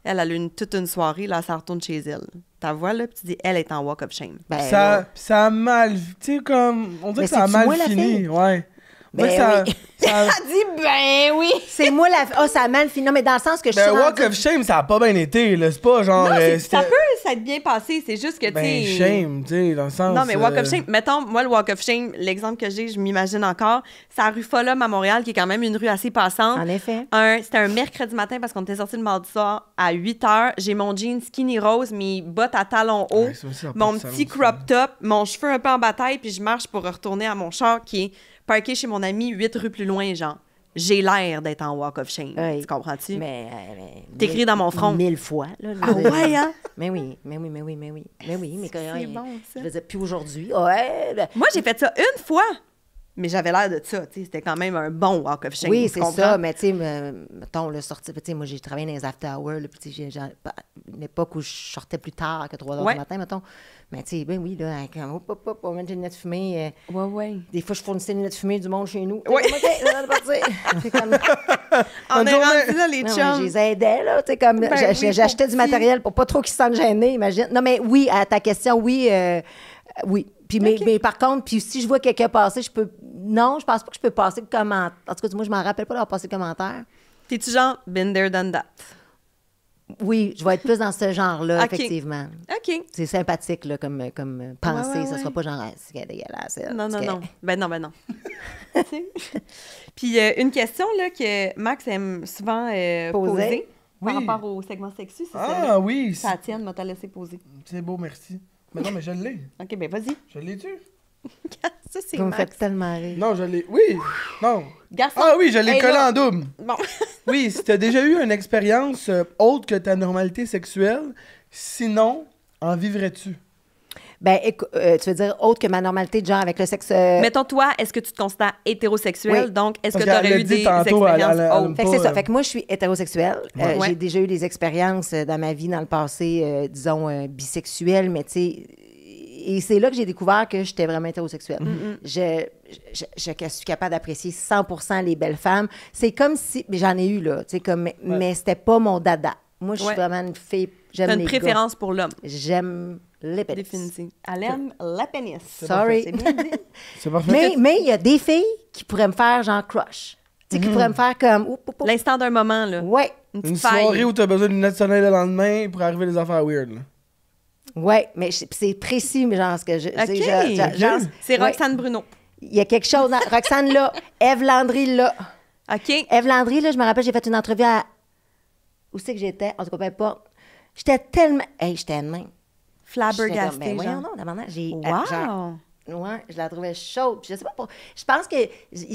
elle a eu toute une soirée, là, ça retourne chez elle. Ta voix, là, puis tu dis, elle est en walk of shame. Ben, là, Ça a mal... Tu sais, comme... On dirait Mais que ça a c'est-tu mal moi, la fini. fille? Ouais. Ben ça, oui. ça- Elle dit, ben oui! C'est moi la... Ah, ça a mal fini. Non, mais dans le sens que je suis Walk of Shame, ça a pas bien été, là. C'est pas genre... Non, ça c'était- peut s'être bien passé, c'est juste que, tu Ben, sais... shame, tu sais, dans le sens... Non, mais Walk of Shame, mettons, moi, le Walk of Shame, l'exemple que j'ai, je m'imagine encore, c'est à rue Follum à Montréal, qui est quand même une rue assez passante. En effet. C'était un mercredi matin parce qu'on était sorti le mardi soir à 8 h. J'ai mon jean skinny rose, mes bottes à talons hauts, Ouais, ça aussi, ça a pas mon de petit sens, crop top, mon cheveu un peu en bataille, puis je marche pour retourner à mon char qui est parké chez mon ami 8 rues plus loin, genre. J'ai l'air d'être en Walk of Shame. Oui. Tu comprends-tu? Mais T'écris dans mon front. 1000 fois. Là, je Ah veux dire. ouais, hein? Mais oui. Mais C'est bon, ça. Je veux dire, puis aujourd'hui, ouais. Ben, Moi, j'ai fait ça une fois, mais j'avais l'air de ça. Tu sais, c'était quand même un bon Walk of Shame. oui, tu c'est comprends? ça. Mais tu sais, mettons, le sortir. Tu sais, moi, j'ai travaillé dans les after hours. Là, puis tu sais, une époque où je sortais plus tard que 3 h Ouais. du matin, mettons. Mais tu sais, ben oui, là, comme hop, on met une lunette fumée. Ouais. Des fois, je fournissais une lunette fumée du monde chez nous. Oui. OK, là, de partir. C'est comme... On est journée. rendu là, les Non, mais je chums. les aidais, là, tu sais, comme, Ben oui, j'achetais pour du petit. matériel pour pas trop qu'ils se sentent gênés, imagine. Non, mais oui, à ta question, oui, oui. Puis, OK. mais par contre, puis si je vois quelqu'un passer, je peux... Non, je pense pas que je peux passer le commentaire. En tout cas, moi, je m'en rappelle pas d'avoir passé le commentaire. T'es-tu genre, been there, done that? Oui, je vais être plus dans ce genre-là, OK. effectivement. OK. C'est sympathique, là, comme pensée. Ouais, Ça ouais. sera pas genre, ah, c'est dégueulasse. elle, Non, parce non, que- non. Ben non. Tu sais? Puis une question là, que Max aime souvent poser par Oui. rapport au segment sexu, c'est Ah celle-là. oui, Ça tienne, m'a t'a laissé poser. c'est beau, merci. Mais non, mais je l'ai. OK, ben vas-y. Je l'ai-tu? Ça, c'est Vous me Max. faites tellement rire. Non, je l'ai... Oui! Non. Garçon. Ah oui, je l'ai hey, collé là. en double. Bon. Oui, si t'as déjà eu une expérience autre que ta normalité sexuelle, sinon, en vivrais-tu? Ben, tu veux dire autre que ma normalité de genre avec le sexe... Mettons, toi, est-ce que tu te considères hétérosexuel? Oui. Donc, est-ce que Parce tu qu'elle aurais l'a eu dit des tantôt, expériences elle- autres? Fait que c'est pas, ça. Fait que moi, je suis hétérosexuelle. Ouais. J'ai déjà eu des expériences dans ma vie, dans le passé, disons, bisexuelles, mais tu sais... Et c'est là que j'ai découvert que j'étais vraiment hétérosexuelle. Je suis capable d'apprécier 100% les belles femmes. C'est comme si... Mais j'en ai eu, là. Tu sais, comme... Mais c'était pas mon dada. Moi, je suis Ouais. vraiment une fille... J'aime T'as les une gars. préférence pour l'homme, J'aime les pénis. définitive. Elle aime la pénis. Sorry. C'est bien dit. C'est parfait. Mais il y a des filles qui pourraient me faire genre crush. Tu sais, qui pourraient me faire comme... oup, oup, oup. L'instant d'un moment, là. Ouais. Une Une petite faille. soirée où t'as besoin d'une lunette soleil le lendemain pour arriver des affaires weird, là. Ouais, mais c'est précis, mais genre ce que je... OK. genre, C'est ouais. Roxane Bruno. Il y a quelque chose... Roxane, là. Ève Landry, là. OK. Ève Landry, là, je me rappelle, j'ai fait une entrevue à... Où c'est que j'étais? En tout cas, peu importe. J'étais tellement... Hey, j'étais de même. Flabbergastée, Ben, voyons genre. donc, d'abord, j'ai... Wow! genre, ouais, je la trouvais chaude. Puis je sais pas pour... Je pense que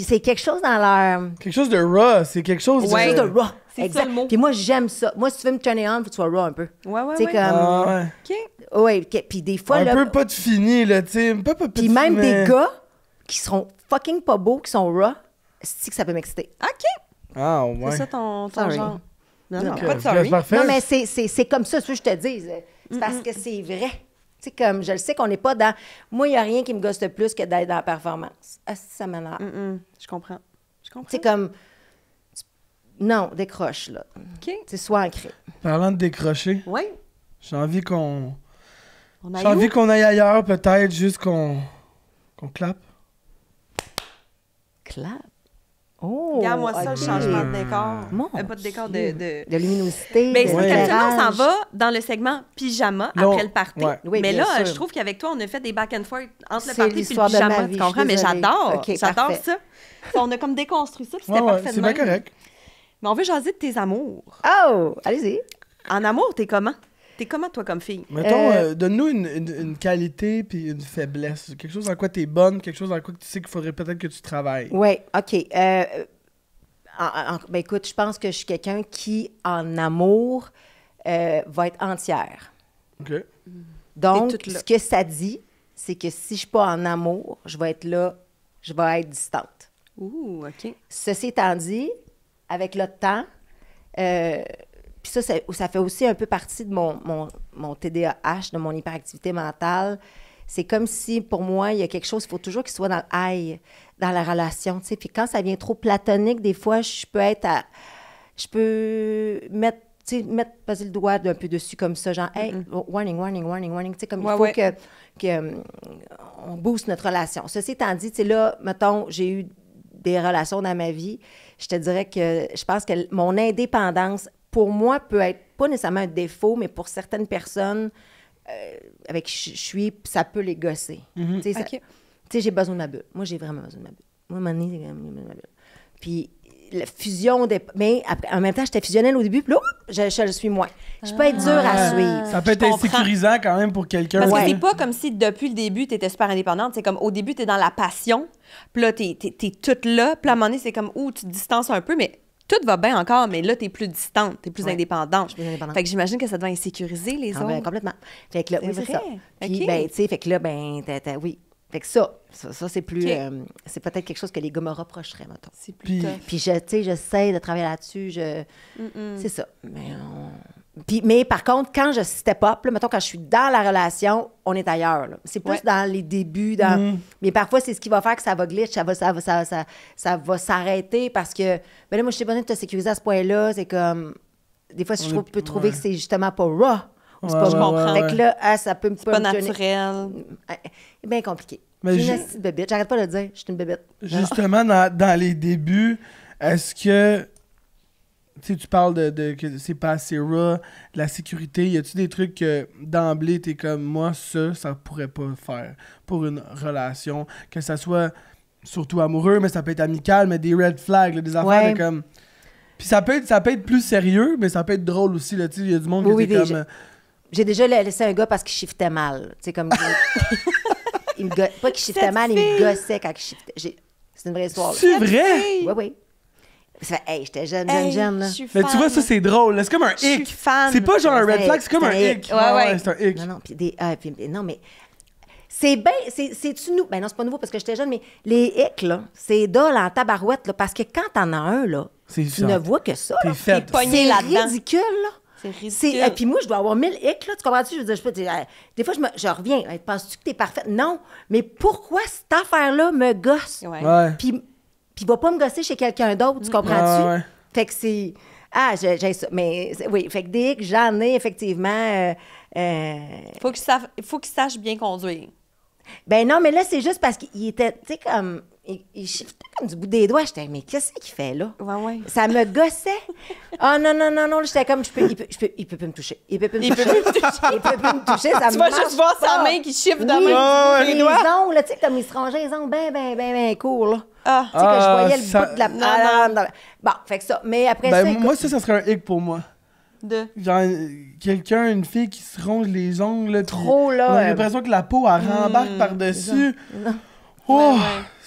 c'est quelque chose dans leur... Quelque chose de raw, c'est quelque chose Ouais. Quelque chose de raw. C'est Exact. ça, le mot. Puis moi, j'aime ça. Moi, si tu veux me turner on, faut que tu sois raw un peu. Ouais. Tu sais, comme... Ah, ouais. OK. Ouais, puis des fois, Un là... peu pas de fini, là, tu sais. Pas Puis petit, même mais- des gars qui seront fucking pas beaux, qui sont raw, c'est que ça peut m'exciter. OK. Ah, ouais. C'est ça ton Sorry. genre. Non, Non. pas de sorry. C'est parfait. Non, mais c'est comme ça, que je te dis. C'est parce que c'est vrai. Tu sais, comme, je le sais qu'on n'est pas dans... Moi, il n'y a rien qui me gosse le plus que d'être dans la performance. Ah, ça m'énerve. Je comprends. Tu sais, comme... Non, décroche, là. OK. Tu sois ancré. Parlant de décrocher, Oui. j'ai envie qu'on... On a J'ai envie qu'on aille ailleurs, peut-être, juste qu'on clappe. Clap. Oh! Regarde-moi ça, le ok. changement de décor. Mon Pas de décor, Dieu. de... De luminosité, Mais de c'est Ouais. qu'habituellement, on s'en éclairage. va dans le segment pyjama Là, après le party. ouais. Oui, mais bien là, sûr. je trouve qu'avec toi, on a fait des back and forth entre le C'est party et le l'histoire de ma pyjama. vie, Tu comprends? je suis Mais désolée. j'adore. OK, J'adore parfait. ça. On a comme déconstruit ça, puis Ouais, c'était ouais, parfait de c'est bien même. correct. Mais on veut jaser de tes amours. Oh! Allez-y. En amour, t'es comment? T'es comment, toi, comme fille? Mettons, donne-nous une qualité puis une faiblesse. Quelque chose dans quoi t'es bonne, quelque chose dans quoi tu sais qu'il faudrait peut-être que tu travailles. Oui, OK. Ben écoute, je pense que je suis quelqu'un qui, en amour, va être entière. OK. Donc, toute là. ce que ça dit, c'est que si je suis pas en amour, je vais être là, je vais être distante. Ouh, OK. Ceci étant dit, avec le temps, puis ça fait aussi un peu partie de mon TDAH, de mon hyperactivité mentale. C'est comme si, pour moi, il y a quelque chose, il faut toujours qu'il soit dans le high, dans la relation, tu sais. Puis quand ça devient trop platonique, des fois, je peux mettre, passer le doigt un peu dessus comme ça, genre, hey, warning, warning, warning, warning, tu sais, comme Ouais, il faut ouais. que on booste notre relation. Ceci étant dit, tu sais, là, mettons, j'ai eu des relations dans ma vie, je te dirais que je pense que mon indépendance, pour moi, peut être pas nécessairement un défaut, mais pour certaines personnes avec qui je suis, ça peut les gosser. Tu sais, j'ai besoin de ma bulle. Moi, j'ai vraiment besoin de ma bulle. Moi, à un moment donné, j'ai vraiment besoin de ma bulle. Puis la fusion mais après, en même temps, j'étais fusionnelle au début, puis là, je le suis moins. Je peux être dure à suivre. Ça peut être insécurisant quand même pour quelqu'un. Parce que c'est pas comme si depuis le début, t'étais super indépendante. C'est comme au début, t'es dans la passion, puis là, t'es toute là, puis à un moment donné, c'est comme, tu te distances un peu, mais tout va bien encore, mais là, t'es plus distante, t'es plus indépendante. Je suis plus indépendante. Fait que j'imagine que ça doit insécuriser les autres. Ben, complètement. Fait que là, oui, c'est ça. Puis, OK. ben, tu sais, fait que là, ben, oui. Fait que ça c'est plus... c'est peut-être quelque chose que les gars me reprocheraient, mettons. C'est plus tough. Puis, tu sais, j'essaie de travailler là-dessus. C'est ça. Mais par contre, quand je step up, là, mettons, quand je suis dans la relation, on est ailleurs. Là. C'est plus dans les débuts. Mais parfois, c'est ce qui va faire que ça va glitch, ça va s'arrêter parce que... Ben là, moi, je suis bonne de te sécuriser à ce point-là. C'est comme... Des fois, je peux trouver que c'est justement pas raw. Ou c'est pas je comprends. Fait que là, ça peut me... C'est pas naturel. C'est bien compliqué. Mais Je suis une petite bébête. J'arrête pas de le dire. Je suis une bébête. Justement, dans les débuts, est-ce que... Tu sais, tu parles de que c'est pas assez raw, de la sécurité. Y a-tu des trucs que d'emblée, t'es comme, moi, ça pourrait pas faire pour une relation? Que ça soit surtout amoureux, mais ça peut être amical, mais des red flags, là, des affaires de comme... Puis ça peut être plus sérieux, mais ça peut être drôle aussi, là. Tu sais, il y a du monde qui était comme... J'ai déjà laissé un gars parce qu'il shiftait mal. Tu sais, comme... Pas qu'il shiftait mal, il me gossait quand il shiftait. C'est une vraie histoire. Là. C'est vrai? Oui. Ça fait, j'étais jeune, là. Mais tu vois, ça, c'est drôle. C'est comme un hic. C'est pas genre un red flag, c'est comme un hic. Ouais. C'est un hic. Non, mais c'est bien, c'est-tu nous? Ben non, c'est pas nouveau parce que j'étais jeune, mais les hicks, là, c'est dole en tabarouette, là, parce que quand t'en as un, là, tu ne vois que ça. T'es faite. C'est ridicule, là. C'est ridicule. Et puis moi, je dois avoir 1000 hicks, là, tu comprends-tu? Je veux dire, je peux dire, des fois, je reviens, penses-tu que t'es parfaite? Non, mais pourquoi cette affaire-là me gosse? Puis va pas me gosser chez quelqu'un d'autre, tu comprends-tu? Fait que c'est... j'ai ça. Mais oui, fait que des hicks, j'en ai effectivement... Faut qu'il sache bien conduire. Ben non, mais là, c'est juste parce qu'il était, tu sais, comme... Il shiftait comme du bout des doigts. J'étais, mais qu'est-ce qu'il fait là? Ouais. Ça me gossait. Ah non. J'étais comme, il peut plus me toucher. Il peut plus me toucher. Ça tu vas juste voir sa main qui chiffre dans les ongles, tu sais, comme il se rangeait les ongles ben courts, là. Tu sais, que je voyais le bout de la... Bon, fait que ça. Mais après ça... Moi, ça serait un hic pour moi. Genre, une fille qui se ronge les ongles. Trop, là. On a l'impression que la peau, elle rembarque par-dessus. Oh!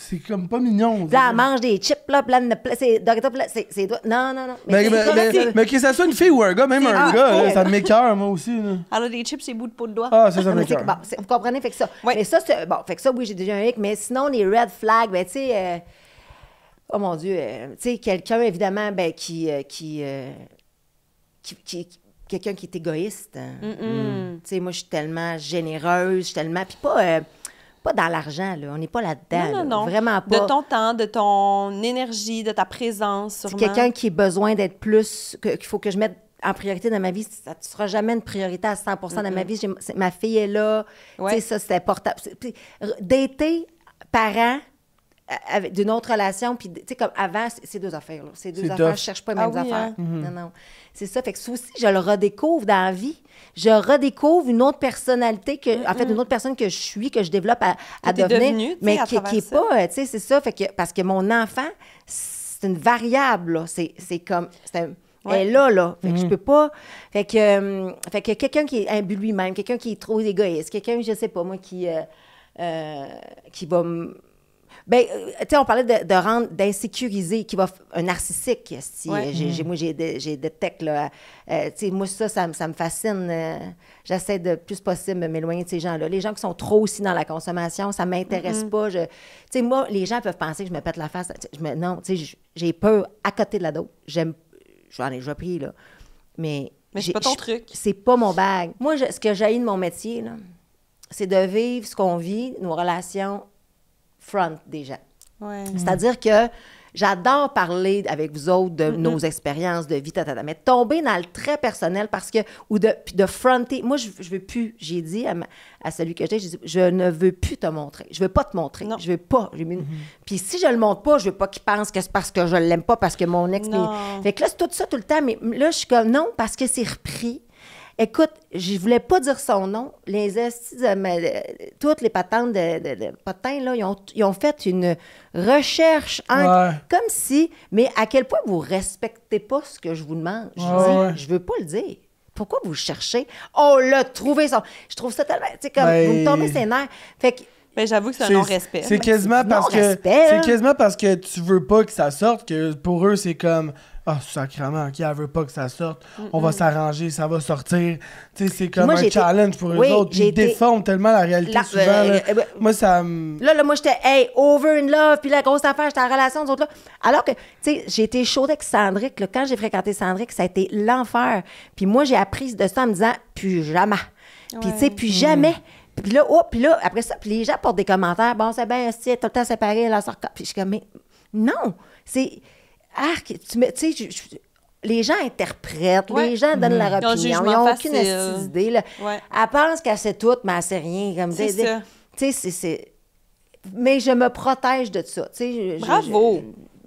C'est comme pas mignon. Là, elle mange des chips, là, plein de... C'est... Non. Mais que ça soit une fille ou un gars, même un gars, là, ça m'écoeure, moi aussi. Là. Alors, des chips, c'est bout de peau de doigt. Ah, ça m'écoeure. Bon, vous comprenez? Fait que ça... Mais ça, fait que ça, oui, j'ai déjà un hic, mais sinon, les red flags, ben, tu sais... oh, mon Dieu, tu sais, quelqu'un, évidemment, ben, quelqu'un qui est égoïste. Tu sais, moi, je suis tellement généreuse, je suis tellement... Puis pas dans l'argent, là. On n'est pas là-dedans. Non. Vraiment pas. De ton temps, de ton énergie, de ta présence, sûrement. C'est quelqu'un qui a besoin d'être plus... qu'il faut que je mette en priorité dans ma vie. Ça ne sera jamais une priorité à 100% dans ma vie. Ma fille est là. Tu sais, ça, c'est important. Dater parents avec d'une autre relation, puis tu sais, comme avant, c'est deux affaires, là. C'est deux affaires, je cherche pas les mêmes affaires. Non. C'est ça, fait que ça aussi, je le redécouvre dans la vie. Je redécouvre une autre personnalité, en fait, une autre personne que je suis, que je développe à devenir, mais qui est pas, tu sais, c'est ça, fait que, parce que mon enfant, c'est une variable, là. C'est comme, elle est là. Fait que je peux pas, fait que quelqu'un qui est imbu lui-même, quelqu'un qui est trop égoïste, quelqu'un, je sais pas, moi, qui va ben, tu sais, on parlait d'insécuriser, qui va un narcissique. Moi, j'ai des techs, là. Tu sais, moi, ça me fascine. J'essaie de plus possible de m'éloigner de ces gens-là. Les gens qui sont trop aussi dans la consommation, ça m'intéresse pas. Tu sais, moi, les gens peuvent penser que je me pète la face. Non, tu sais, j'ai peur à côté de la d'autre. J'en ai déjà pris, là. Mais c'est pas ton truc. C'est pas mon bag. Moi, ce que j'haïs de mon métier, là, c'est de vivre ce qu'on vit, nos relations front des gens. Ouais. C'est-à-dire que j'adore parler avec vous autres de nos expériences de vie, mais tomber dans le très personnel parce que, ou de fronter, moi, je veux plus, j'ai dit à celui que j'ai dit, je ne veux plus te montrer, je veux pas te montrer, je veux pas. Puis si je le montre pas, je veux pas qu'il pense que c'est parce que je l'aime pas, parce que mon ex... Fait que là, c'est tout ça tout le temps, mais là, je suis comme, non, parce que c'est repris. Écoute, je voulais pas dire son nom. Toutes les patentes de potins, là, ils ont fait une recherche comme si... Mais à quel point vous respectez pas ce que je vous demande? Je dis, je veux pas le dire. Pourquoi vous cherchez? Oh, l'a trouvé son... Je trouve ça tellement... Tu sais, comme, vous me tombez ses nerfs. Fait que... Ben, j'avoue que c'est un non-respect. C'est quasiment parce que tu veux pas que ça sorte, que pour eux, c'est comme... Ah, sacrément, qui elle veut pas que ça sorte, on va s'arranger, ça va sortir. Tu sais, c'est comme un challenge pour eux autres. Ils déforment tellement la réalité souvent. Moi, ça me... Là, moi, j'étais, over in love, puis la grosse affaire, j'étais en relation, d'autres là. Alors que, tu sais, j'ai été chaude avec Sandrick. Là, quand j'ai fréquenté Sandrick, ça a été l'enfer. Puis moi, j'ai appris de ça en me disant, plus jamais. Puis, tu sais, plus jamais. Puis là, après ça, puis les gens portent des commentaires. Bon, c'est bien, si, tout le temps séparé, là, sort. Puis je suis comme, mais non, c'est... tu sais, les gens interprètent, les gens donnent leur opinion, ils n'ont aucune idée. Là. Elle pense qu'elle sait tout, mais elle sait rien. Comme c'est ça. Tu sais, mais je me protège de ça. Bravo!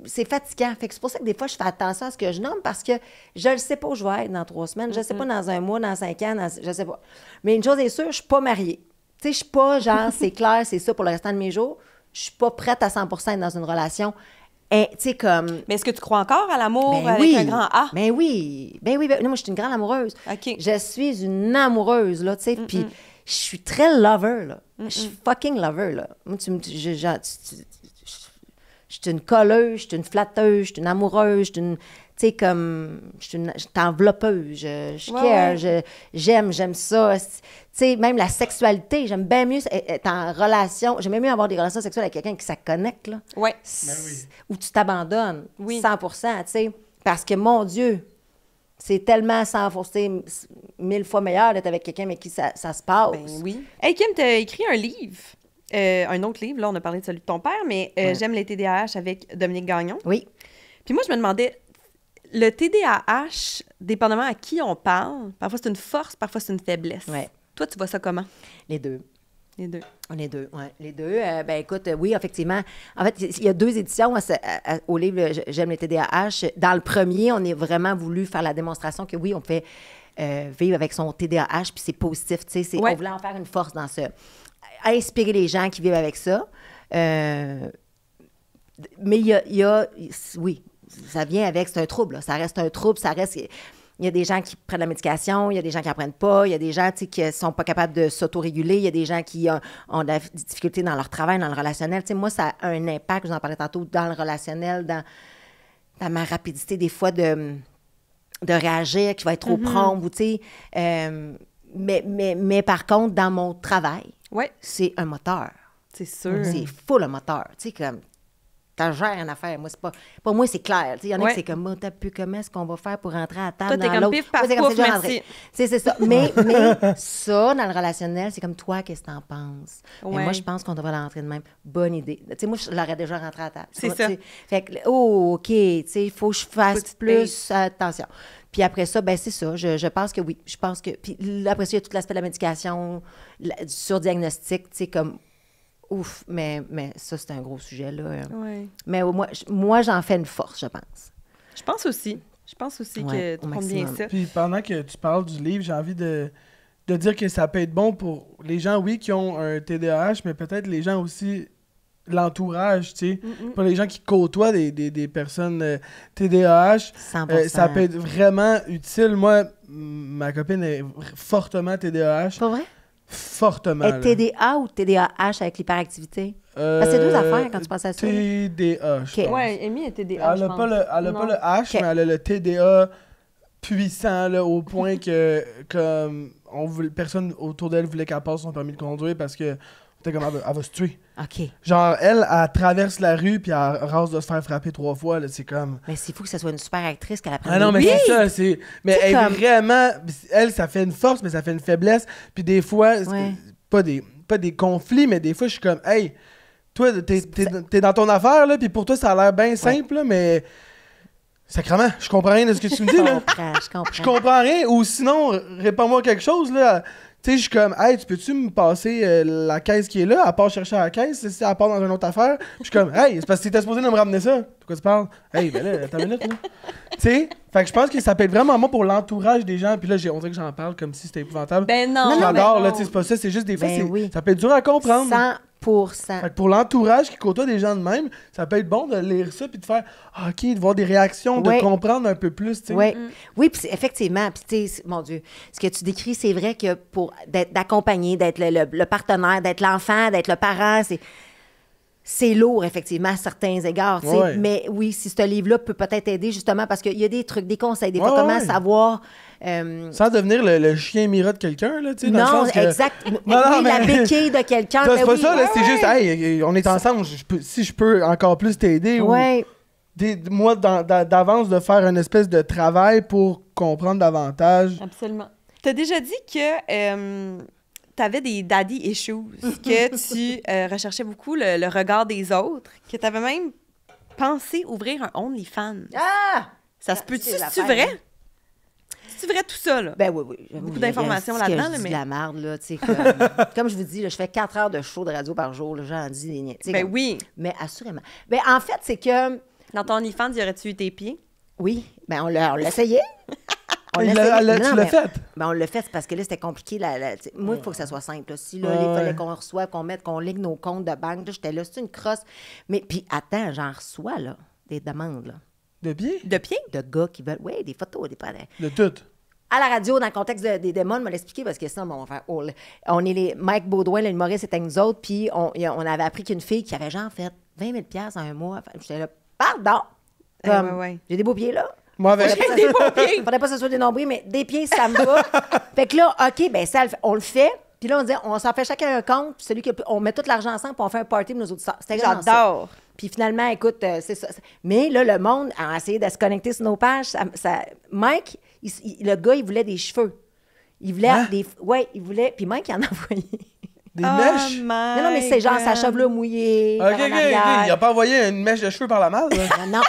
C'est fatigant. Fait que c'est pour ça que des fois, je fais attention à ce que je nomme parce que je ne sais pas où je vais être dans 3 semaines. Je ne sais pas dans 1 mois, dans 5 ans, je ne sais pas. Mais une chose est sûre, je ne suis pas mariée. Tu sais, je ne suis pas genre, c'est clair, c'est ça pour le restant de mes jours. Je ne suis pas prête à 100% être dans une relation. Tu sais, comme... Mais est-ce que tu crois encore à l'amour avec un grand A? Ben oui. Non, moi, je suis une grande amoureuse. OK. Je suis une amoureuse, là, tu sais. Puis je suis très lover, là. Je suis fucking lover, là. Moi, je suis une colleuse, je suis une flatteuse, je suis une amoureuse, je suis une... Tu sais, comme... Je suis enveloppeuse, je care, j'aime ça. Tu sais, même la sexualité, j'aime bien mieux être en relation. J'aime bien mieux avoir des relations sexuelles avec quelqu'un qui ça connecte, là. Oui. Où tu t'abandonnes, 100%, tu sais. Parce que, mon Dieu, c'est tellement 100%, 1000 fois meilleur d'être avec quelqu'un avec qui ça se passe. Ben oui. Hey, Kim, t'as écrit un livre. Un autre livre, là, on a parlé de celui de ton père, mais J'aime les TDAH avec Dominique Gagnon. Oui. Puis moi, je me demandais, le TDAH, dépendamment à qui on parle, parfois c'est une force, parfois c'est une faiblesse. Ouais. Toi, tu vois ça comment? Les deux. Les deux. Les deux, oui. Les deux. Ben écoute, oui, effectivement. En fait, il y a 2 éditions au livre J'aime les TDAH. Dans le premier, on a vraiment voulu faire la démonstration que oui, on peut vivre avec son TDAH, puis c'est positif. Tu sais, on voulait en faire une force dans ça. Inspirer les gens qui vivent avec ça. Mais oui, ça vient avec, c'est un trouble. Là. Ça reste un trouble, ça reste... Il y a des gens qui prennent la médication, il y a des gens qui n'en prennent pas, il y a des gens qui ne sont pas capables de s'autoréguler, il y a des gens qui ont des difficultés dans leur travail, dans le relationnel. T'sais, moi, ça a un impact, je vous en parlais tantôt, dans le relationnel, dans ma rapidité des fois de réagir, qui va être trop prompte. Mais par contre, dans mon travail, c'est un moteur. C'est sûr. C'est full un moteur. Tu sais, comme... T'as gère une affaire. Moi, c'est pas... Pour moi, c'est clair. Il y en a qui c'est comme, t'as pu comment est-ce qu'on va faire pour rentrer à table. Toi, t'es comme pif, paf, pouf, merci. C'est ça. Mais ça, dans le relationnel, c'est comme toi, qu'est-ce que t'en penses? Mais moi, je pense qu'on devrait rentrer de même. Bonne idée. Tu sais, moi, je l'aurais déjà rentré à table. C'est ça. Fait que, OK, tu sais, il faut que je fasse plus attention. Puis après ça, ben c'est ça. Je pense que oui. Je pense que... Puis après ça, il y a tout l'aspect de la médication, du surdiagnostic, tu sais, comme... Ouf, mais ça, c'est un gros sujet, là. Mais moi, j'en fais une force, je pense. Je pense aussi que tu prends bien ça. Puis pendant que tu parles du livre, j'ai envie de dire que ça peut être bon pour les gens, oui, qui ont un TDAH, mais peut-être les gens aussi, l'entourage, tu sais. Pour les gens qui côtoient des personnes TDAH, ça peut être vraiment utile. Moi, ma copine est fortement TDAH. Pas vrai? Fortement. Est TDA ou TDAH avec l'hyperactivité? Parce que c'est 2 affaires quand tu penses à ça. TDA, je pense. Oui, Amy est TDA, elle n'a pas le H, mais elle a le TDA puissant, là, au point que comme personne autour d'elle voulait qu'elle passe son permis de conduire parce que c'était comme, elle va se tuer. OK. Genre, elle traverse la rue puis elle rase de se faire frapper 3 fois, là, c'est comme... Mais s'il faut que ça soit une super actrice qu'elle apprenne. Ah non, mais c'est ça, c'est... Mais elle est vraiment... Elle, ça fait une force, mais ça fait une faiblesse. Puis des fois, pas des conflits, mais des fois, je suis comme, hey, toi, t'es dans ton affaire, là, puis pour toi, ça a l'air bien simple, là, mais... Sacrément, je comprends rien de ce que tu me dis, là. Je comprends. Je comprends rien. Ou sinon, réponds-moi quelque chose, là. Tu sais, je suis comme, hey, tu peux-tu me passer la caisse qui est là, à part chercher la caisse, si elle part dans une autre affaire? Puis je suis comme, hey, c'est parce que t'étais supposé de me ramener ça. De quoi tu parles? Hey, ben là, attends une minute, là. Tu sais, fait que je pense que ça peut être vraiment moi pour l'entourage des gens. Puis là, on dirait que j'en parle comme si c'était épouvantable. Ben non. Je l'adore, là, tu sais, c'est pas ça, c'est juste des fois, ça peut être dur à comprendre. 100%. Fait que pour l'entourage qui côtoie des gens de même, ça peut être bon de lire ça puis de faire OK, de voir des réactions, de comprendre un peu plus, tu sais. Oui, puis effectivement, puis tu sais, mon Dieu, ce que tu décris, c'est vrai que pour d'accompagner, d'être le partenaire, d'être l'enfant, d'être le parent, c'est lourd, effectivement, à certains égards. Ouais. Mais oui, si ce livre-là peut peut-être aider, justement, parce qu'il y a des trucs, des conseils, des fois, comment savoir... Sans devenir le chien mira de quelqu'un, là, tu sais, dans non, le sens que... exact. Non, la béquille de quelqu'un. C'est pas ça, là, c'est juste, hey, on est ensemble, si je peux encore plus t'aider, ou moi, d'avance, de faire une espèce de travail pour comprendre davantage. Absolument. T'as déjà dit que... t'avais des daddy issues, que tu recherchais beaucoup le regard des autres, que t'avais même pensé ouvrir un OnlyFans. Ah! Ça se peut-tu? C'est-tu vrai? C'est-tu vrai tout ça, là? Ben oui. Beaucoup d'informations là-dedans, là, mais... de la merde, là, tu sais, comme je vous dis, là, je fais 4 heures de show de radio par jour, là, j'en dis des niais. Ben oui. Mais assurément. Ben en fait, c'est que... Dans ton OnlyFans, y aurais-tu eu tes pieds? Oui. Ben on l'essayait. Tu l'as fait? Ben on l'a fait, c'est parce que là, c'était compliqué. Moi, il faut que ça soit simple. Là. Si là, il fallait qu'on reçoive, qu'on ligue nos comptes de banque, là, j'étais là, c'est une crosse. Mais puis attends, j'en reçois, là, des demandes, là. De pieds? De pieds? De gars qui veulent... Oui, des photos, des... De tout? À la radio, dans le contexte des démons, on m'a l'expliqué parce que sinon, on va faire... Oh, on est les... Mike Baudouin, l'humoriste, c'était nous autres, puis on avait appris qu'une fille qui avait genre fait 20 000 $ en un mois. J'étais là, pardon! J'ai des beaux pieds, là. Moi, avec des beaux pieds. Faudrait pas que ce soit des nombrils, mais des pieds, ça me va. Fait que là, OK, ben ça, on le fait. Puis là, on dit, on s'en fait chacun un compte. Puis celui on met tout l'argent ensemble, puis on fait un party pour nos autres sœurs. C'était genre ça. J'adore. Puis finalement, écoute, c'est ça. Mais là, le monde a essayé de se connecter sur nos pages. Mike, le gars, il voulait des cheveux. Il voulait des... Oui, il voulait... Puis Mike, il en a envoyé. Des mèches? Non, mais c'est genre sa chevelure mouillée. OK. Il a pas envoyé une mèche de cheveux par la malle, là. Non,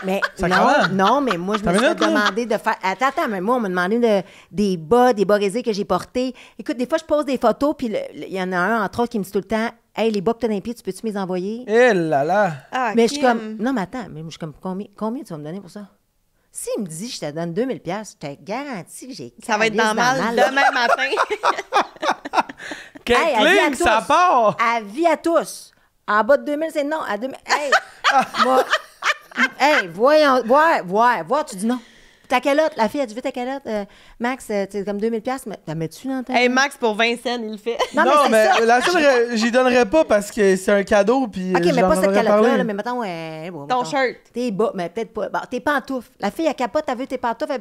mais moi, je me suis demandé de faire... Attends, mais moi, on m'a demandé des bas risés que j'ai portés. Écoute, des fois, je pose des photos, puis il y en a un, entre autres, qui me dit tout le temps, « Hey, les bas que t'as dans les pieds, tu peux-tu me les envoyer? » Eh là là! Mais je suis comme... Non, mais attends, mais je suis comme, combien tu vas me donner pour ça? S'il me dit, je te donne 2000 $, je te garantis que j'ai... Ça va être dans mal demain matin. Quelle clique, ça part! Avis à tous. En bas de 2000, c'est non. À 2000... Hey! Hey, voyons... Voir, tu dis non. Ta calotte, la fille, a dit, veux ta calotte? Max, c'est comme 2000 $, mais t'as mets-tu dans ta... Hey, Max, pour 20 cents, il le fait. Non, mais la seule, j'y donnerais pas parce que c'est un cadeau, puis OK, mais pas cette calotte-là, mais mettons... Ton shirt. Tes bas, mais peut-être pas... Bon, tes pantoufles. La fille, elle capote, elle veut tes pantoufles.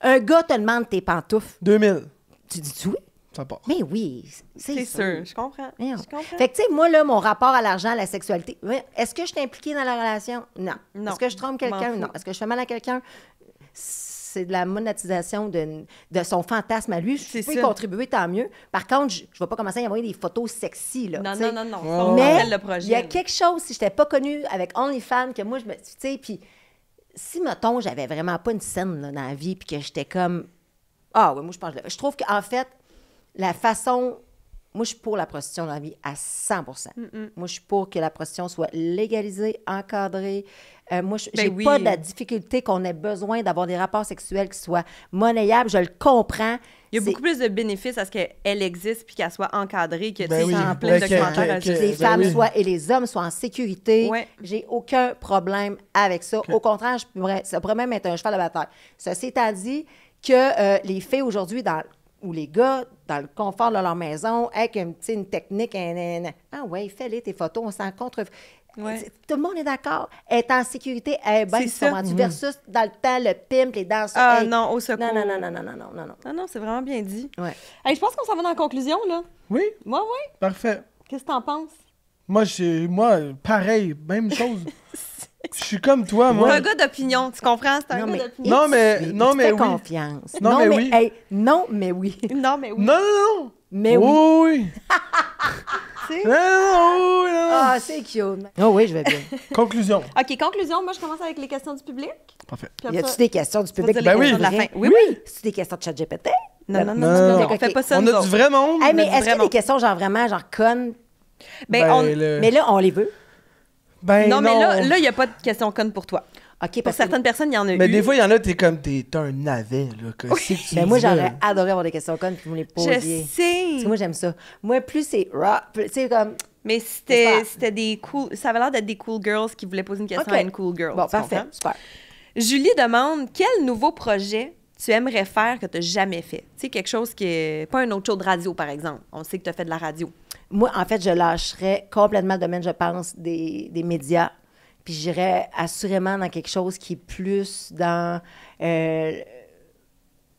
Un gars te demande tes pantoufles. 2000. Tu dis oui? Ça part. Mais oui, c'est sûr. Je comprends. Fait que, tu sais, moi, là, mon rapport à l'argent, à la sexualité, est-ce que je suis impliquée dans la relation? Non. Est-ce que je trompe quelqu'un? Non. Est-ce que je fais mal à quelqu'un? C'est de la monétisation de son fantasme à lui. Je peux y contribuer, tant mieux. Par contre, je ne vais pas commencer à y envoyer des photos sexy, là. Non. Mais il y a quelque chose, si je n'étais pas connue avec OnlyFans, que moi, je me... Tu sais, puis si, mettons, j'avais vraiment pas une scène là, dans la vie, puis que j'étais comme... Ah oui, moi, je pense... Je trouve qu'en fait, la façon... Moi, je suis pour la prostitution dans la vie à 100 %. Moi, je suis pour que la prostitution soit légalisée, encadrée. Moi, je n'ai pas de la difficulté qu'on ait besoin d'avoir des rapports sexuels qui soient monnayables. Je le comprends. Il y a beaucoup plus de bénéfices à ce qu'elle existe puis qu'elle soit encadrée que en plein documentaire. Que les femmes et les hommes soient en sécurité. J'ai aucun problème avec ça. Au contraire, ça pourrait même être un cheval de bataille. Ceci étant dit, que les filles aujourd'hui, ou les gars, dans le confort de leur maison, avec une technique, ah ouais, fais-les tes photos, on s'en contre. Tout le monde est d'accord. Être en sécurité, bien, versus dans le temps, le pimp, les danseurs. Ah non, au secours. Non, c'est vraiment bien dit. Ouais. Hey, je pense qu'on s'en va dans la conclusion, là. Oui? Oui. Parfait. Qu'est-ce que t'en penses? Moi, pareil, même chose. Je suis comme toi, moi. C'est un gars d'opinion, tu comprends? C'est un gars d'opinion. Non, mais fais oui. confiance. Non, mais oui. Non, mais oui. Non, mais oui. Non. Mais oui. Oui. sais. Non. Ah, c'est cute. Oh oui, je vais bien. Conclusion. OK, conclusion. Moi, je commence avec les questions du public. Parfait. Puis Y après a-tu des questions du public? dire les questions de la fin. Oui, oui. C'est des questions de ChatGPT? Non, Non. on fait pas ça, On nous a du autres. vrai monde. Hey, mais du est-ce qu'il y a vraiment. des questions genre vraiment genre connes? Ben, Mais là, on les veut. non, mais là, il n'y a pas de question conne pour toi. OK, Pour parce certaines personnes, il y en a Mais eu. des fois, il y en a, t'es comme, t'es un navet, là. Que c'est que tu Ben moi, dis, là? j'aurais adoré avoir des questions connes puis vous les Je posiez. sais. Parce que moi, j'aime ça. Moi, plus c'est rap, tu sais, comme... Mais c'était des cool... Ça avait l'air d'être des cool girls qui voulaient poser une question OK. à une cool girl. Bon, tu parfait, comprends? super. Julie demande, quel nouveau projet tu aimerais faire que tu n'as jamais fait? Tu sais, quelque chose qui est... Pas un autre show de radio, par exemple. On sait que tu as fait de la radio. Moi, en fait, je lâcherais complètement le domaine, je pense, des médias. Puis j'irais assurément dans quelque chose qui est plus dans...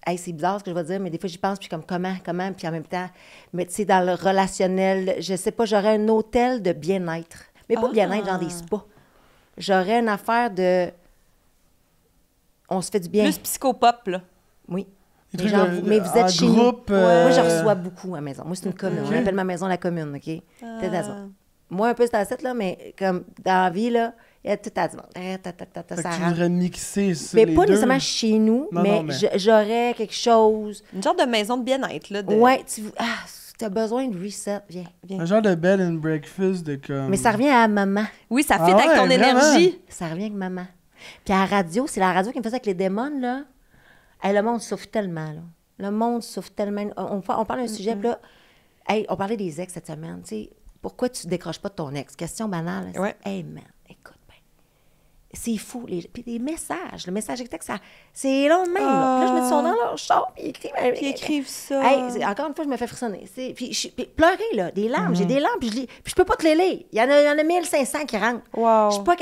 Hey, c'est bizarre ce que je vais dire, mais des fois, j'y pense, puis comme comment, puis en même temps, mais tu sais, dans le relationnel, je sais pas, j'aurais un hôtel de bien-être. Mais pas bien-être, genre des spas. J'aurais une affaire de... On se fait du bien. Plus psychopop, là. Oui. Des Mais, trucs genre, mais vous êtes en chez groupe, nous. Moi, je reçois beaucoup à la maison. Moi, c'est une commune. Ok. On appelle ma maison la commune, OK? Peut-être à ça. Moi, un peu, c'est à cette, là, mais comme dans la vie, là, il y a tout à du monde. Fait que Ça tu rentre. voudrais mixer ça, Mais les pas deux. nécessairement chez nous, Non, mais, non, mais- j'aurais quelque chose. Une genre de maison de bien-être, là. De... Ouais, tu as besoin de reset, viens. Un genre de bed and breakfast de comme... Mais ça revient à maman. Oui, ça Ah fit avec ouais, ton vraiment? énergie. Ça revient avec maman. Puis à la radio, c'est la radio qui me faisait avec les démons, là. Hey, le monde souffre tellement, là. Le monde souffre tellement. On parle d'un sujet, puis là, hey, on parlait des ex cette semaine, tu sais. Pourquoi tu ne décroches pas de ton ex? Question banale. C'est, Ouais. hey, man, écoute, ben, c'est fou. Puis des messages, le message texte, ça, c'est long de même, là. Puis là, je me dis, ils sont dans leur char, puis ils écrivent. Qui écrivent ça. Hey, encore une fois, je me fais frissonner. Puis pleurer, là, des larmes. J'ai des larmes, puis je peux pas te les lire. Il y en a 1500 qui rentrent. Wow. Je suis pas...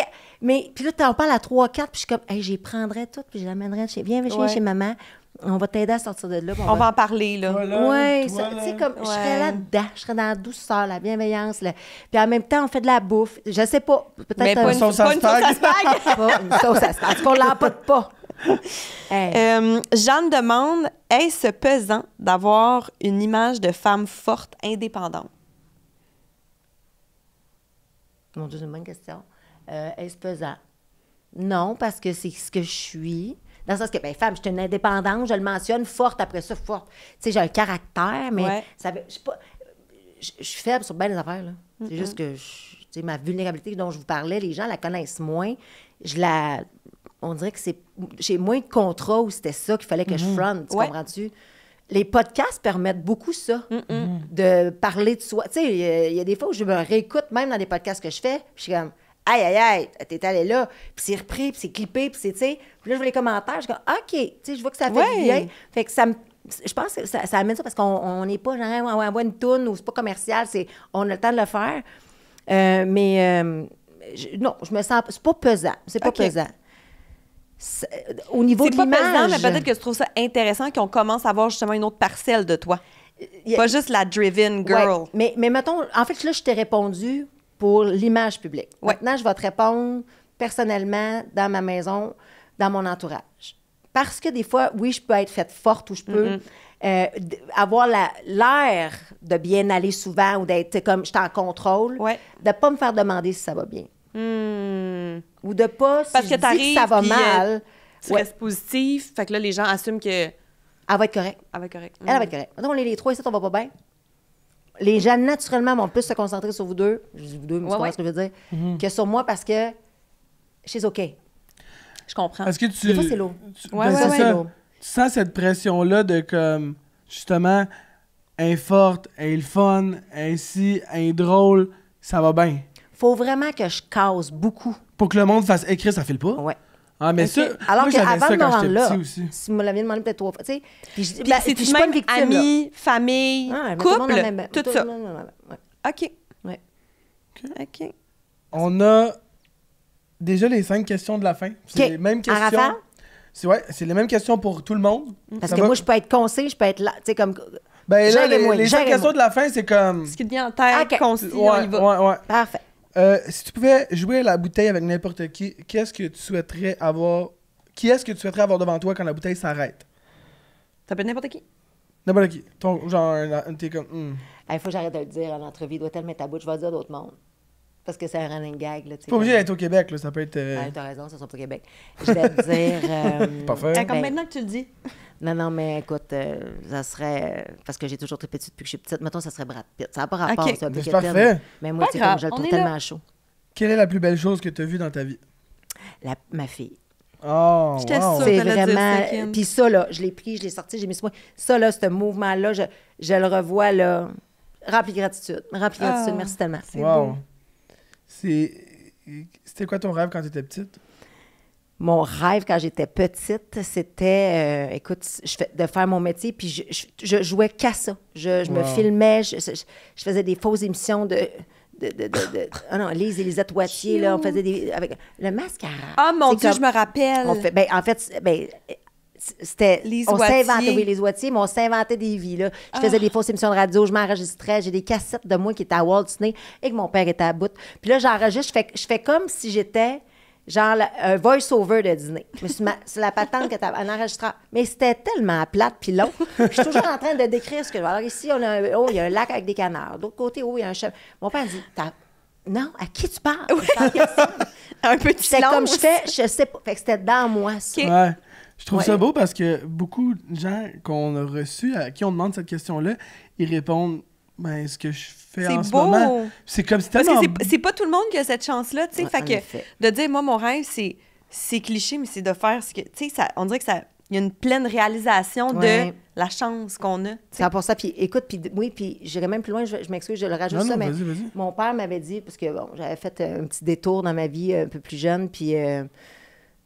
Mais puis là, tu en parles à 3-4, puis je suis comme, hey, j'y prendrais toutes, puis je l'amènerais chez... Viens chez maman. On va t'aider à sortir de là. On va en parler, là. Voilà, Oui, toi, tu là. sais, comme, je serais Ouais. là-dedans. Je serais dans la douceur, la bienveillance. Puis en même temps, on fait de la bouffe. Je sais pas. Peut-être Mais pas une sauce pas à une sauce à spag. pas une sauce à spag. Parce qu'on l'empote pas. Hey. Jeanne demande, est-ce pesant d'avoir une image de femme forte, indépendante? Mon Dieu, c'est une bonne question. Est-ce pesant? Non, parce que c'est ce que je suis. Dans le sens que, ben, femme, je suis une indépendante, je le mentionne, forte après ça, forte. Tu sais, j'ai un caractère, mais Ouais. ça veut- je suis pas- je suis faible sur bien des affaires, là. C'est juste que, tu sais, ma vulnérabilité dont je vous parlais, les gens la connaissent moins. On dirait que j'ai moins de contrats où c'était ça qu'il fallait que je front, tu Ouais. comprends-tu? Les podcasts permettent beaucoup ça, de parler de soi. Tu sais, il y a des fois où je me réécoute, même dans des podcasts que je fais, puis je suis comme, aïe, aïe, aïe, t'es allé là, puis c'est repris, puis c'est clippé, puis c'est, tu sais. Puis là, je vois les commentaires, je suis comme, OK, tu sais, je vois que ça fait Ouais. du bien. Fait que je pense que ça amène ça parce qu'on n'est pas genre, on envoie une toune ou c'est pas commercial, on a le temps de le faire. Non, je me sens, c'est pas pesant, c'est pas OK. pesant. Au niveau C'est de pas pesant, l'image... mais peut-être que tu trouves ça intéressant qu'on commence à voir justement une autre parcelle de toi. y a- Pas juste la driven girl. Ouais, mais mettons, en fait, là, je t'ai répondu pour l'image publique. Ouais. Maintenant, je vais te répondre personnellement dans ma maison, dans mon entourage. Parce que des fois, oui, je peux être faite forte ou je peux avoir l'air de bien aller souvent ou d'être comme je suis en contrôle, Ouais. de ne pas me faire demander si ça va bien. Hmm. Ou de pas, si Parce je que dis t'arrives, que ça va puis, mal, Tu ouais, restes positif, fait que là, les gens assument que... elle va être correcte. Ah, ben, correct. Elle va être correcte. Mettons, on est les trois ici, on va pas bien. Les gens, naturellement, vont plus se concentrer sur vous deux. Je dis vous deux, mais tu Ouais, comprends ouais. ce que je veux dire. Que sur moi parce que she's OK. Je comprends. Est-ce que tu... Des fois, c'est lourd. Ouais, ben, ouais, c'est ouais. ça. lourd. Tu sens cette pression-là de comme, justement, elle est forte, elle est le fun, elle est ci, elle est drôle, ça va bien. Faut vraiment que je casse beaucoup. Pour que le monde fasse écrire, ça file pas. Ouais. Ah, mais OK. ça, Alors moi, j'avais qu'avant ça de me quand rendre j'étais là, petit aussi. si vous me l'aviez demandé peut-être 3 fois, tu sais, puis je dis, Puis c'est je suis pas une victime, là. amis, famille, Ah, mais tout le monde couple, a le même- tout le ça. monde a le même- ouais. OK. Ouais. OK. On a déjà les 5 questions de la fin. C'est OK. les mêmes En questions. rafale? C'est les mêmes questions pour tout le monde. Parce Ça que va? moi, je peux être conseil, je peux être là, tu sais, comme... Ben là, Gérez-moi, les 5 gérez-moi. questions de la fin, c'est comme... Ce qui te vient en tête, OK. concis, on y va. ouais. Parfait. Si tu pouvais jouer à la bouteille avec n'importe qui, qui est-ce que tu souhaiterais avoir devant toi quand la bouteille s'arrête? Ça peut être n'importe qui. N'importe qui. T'es comme... Il faut que j'arrête de le dire en entrevue. Il doit tellement être à bout. Je vais le dire d'autres mondes. Parce que c'est un running gag. Là, pas obligé d'être au Québec, là. Ça peut être... T'as raison, ça sera pas au Québec. Je vais te dire... pas fait. Comme maintenant que tu le dis. Non, mais écoute, ça serait... Parce que j'ai toujours été petite depuis que je suis petite. Mettons, ça serait Brad Pitt. Ça n'a pas rapport, Okay. c'est un peu C'est parfait. Mais moi, Pas c'est grave, comme je le on trouve est tellement là. chaud. Quelle est la plus belle chose que tu as vue dans ta vie? Ma fille. Oh, J'étais wow. sûre. C'est t'allais dire vraiment... ça, Kim. Puis ça, là, je l'ai pris, je l'ai sorti, j'ai mis ce mois. Ça, là, ce mouvement-là, je le revois, là, rempli de gratitude. Rempli de gratitude, merci tellement. C'est Wow. beau. C'était quoi ton rêve quand tu étais petite? Mon rêve quand j'étais petite, c'était, écoute, de faire mon métier, puis je jouais qu'à ça. Je me filmais, je faisais des fausses émissions ah non, Lise et Lisette Wattier, là, on faisait avec le mascara. Ah, mon C'est Dieu, comme- je me rappelle. en fait, c'était... Lise on Wattier. s'inventait, oui, les Wattier, mais on s'inventait des vies, là. Je faisais des fausses émissions de radio, je m'enregistrais, j'ai des cassettes de moi qui étaient à Walt Disney et que mon père était à bout. Puis là, j'enregistre, je fais comme si j'étais... genre un voice-over de Disney. C'est la patente que t'as un enregistreur. Mais c'était tellement plate puis long. Je suis toujours en train de décrire ce que je veux. Alors ici, il y a un lac avec des canards. D'autre côté, il y a un chef. Mon père dit, non, à qui tu parles? Un petit C'était comme silence. je sais pas. Fait que c'était dans moi, ça. Ok. Ouais. Je trouve Ouais. ça beau parce que beaucoup de gens qu'on a reçus, à qui on demande cette question-là, ils répondent ben, ce que je fais C'est en ce beau. moment. C'est comme si Parce tellement... que c'est pas tout le monde qui a cette chance-là, tu sais. Ouais, Fait en que effet. de dire, moi, mon rêve, c'est cliché, mais c'est de faire ce que. Tu sais, on dirait que il y a une pleine réalisation Ouais. de la chance qu'on a. tu sais. 100%. Puis écoute, puis j'irai même plus loin, je m'excuse, je le rajoute Non, ça, non, mais vas-y. mon père m'avait dit, parce que bon, j'avais fait un petit détour dans ma vie un peu plus jeune, puis il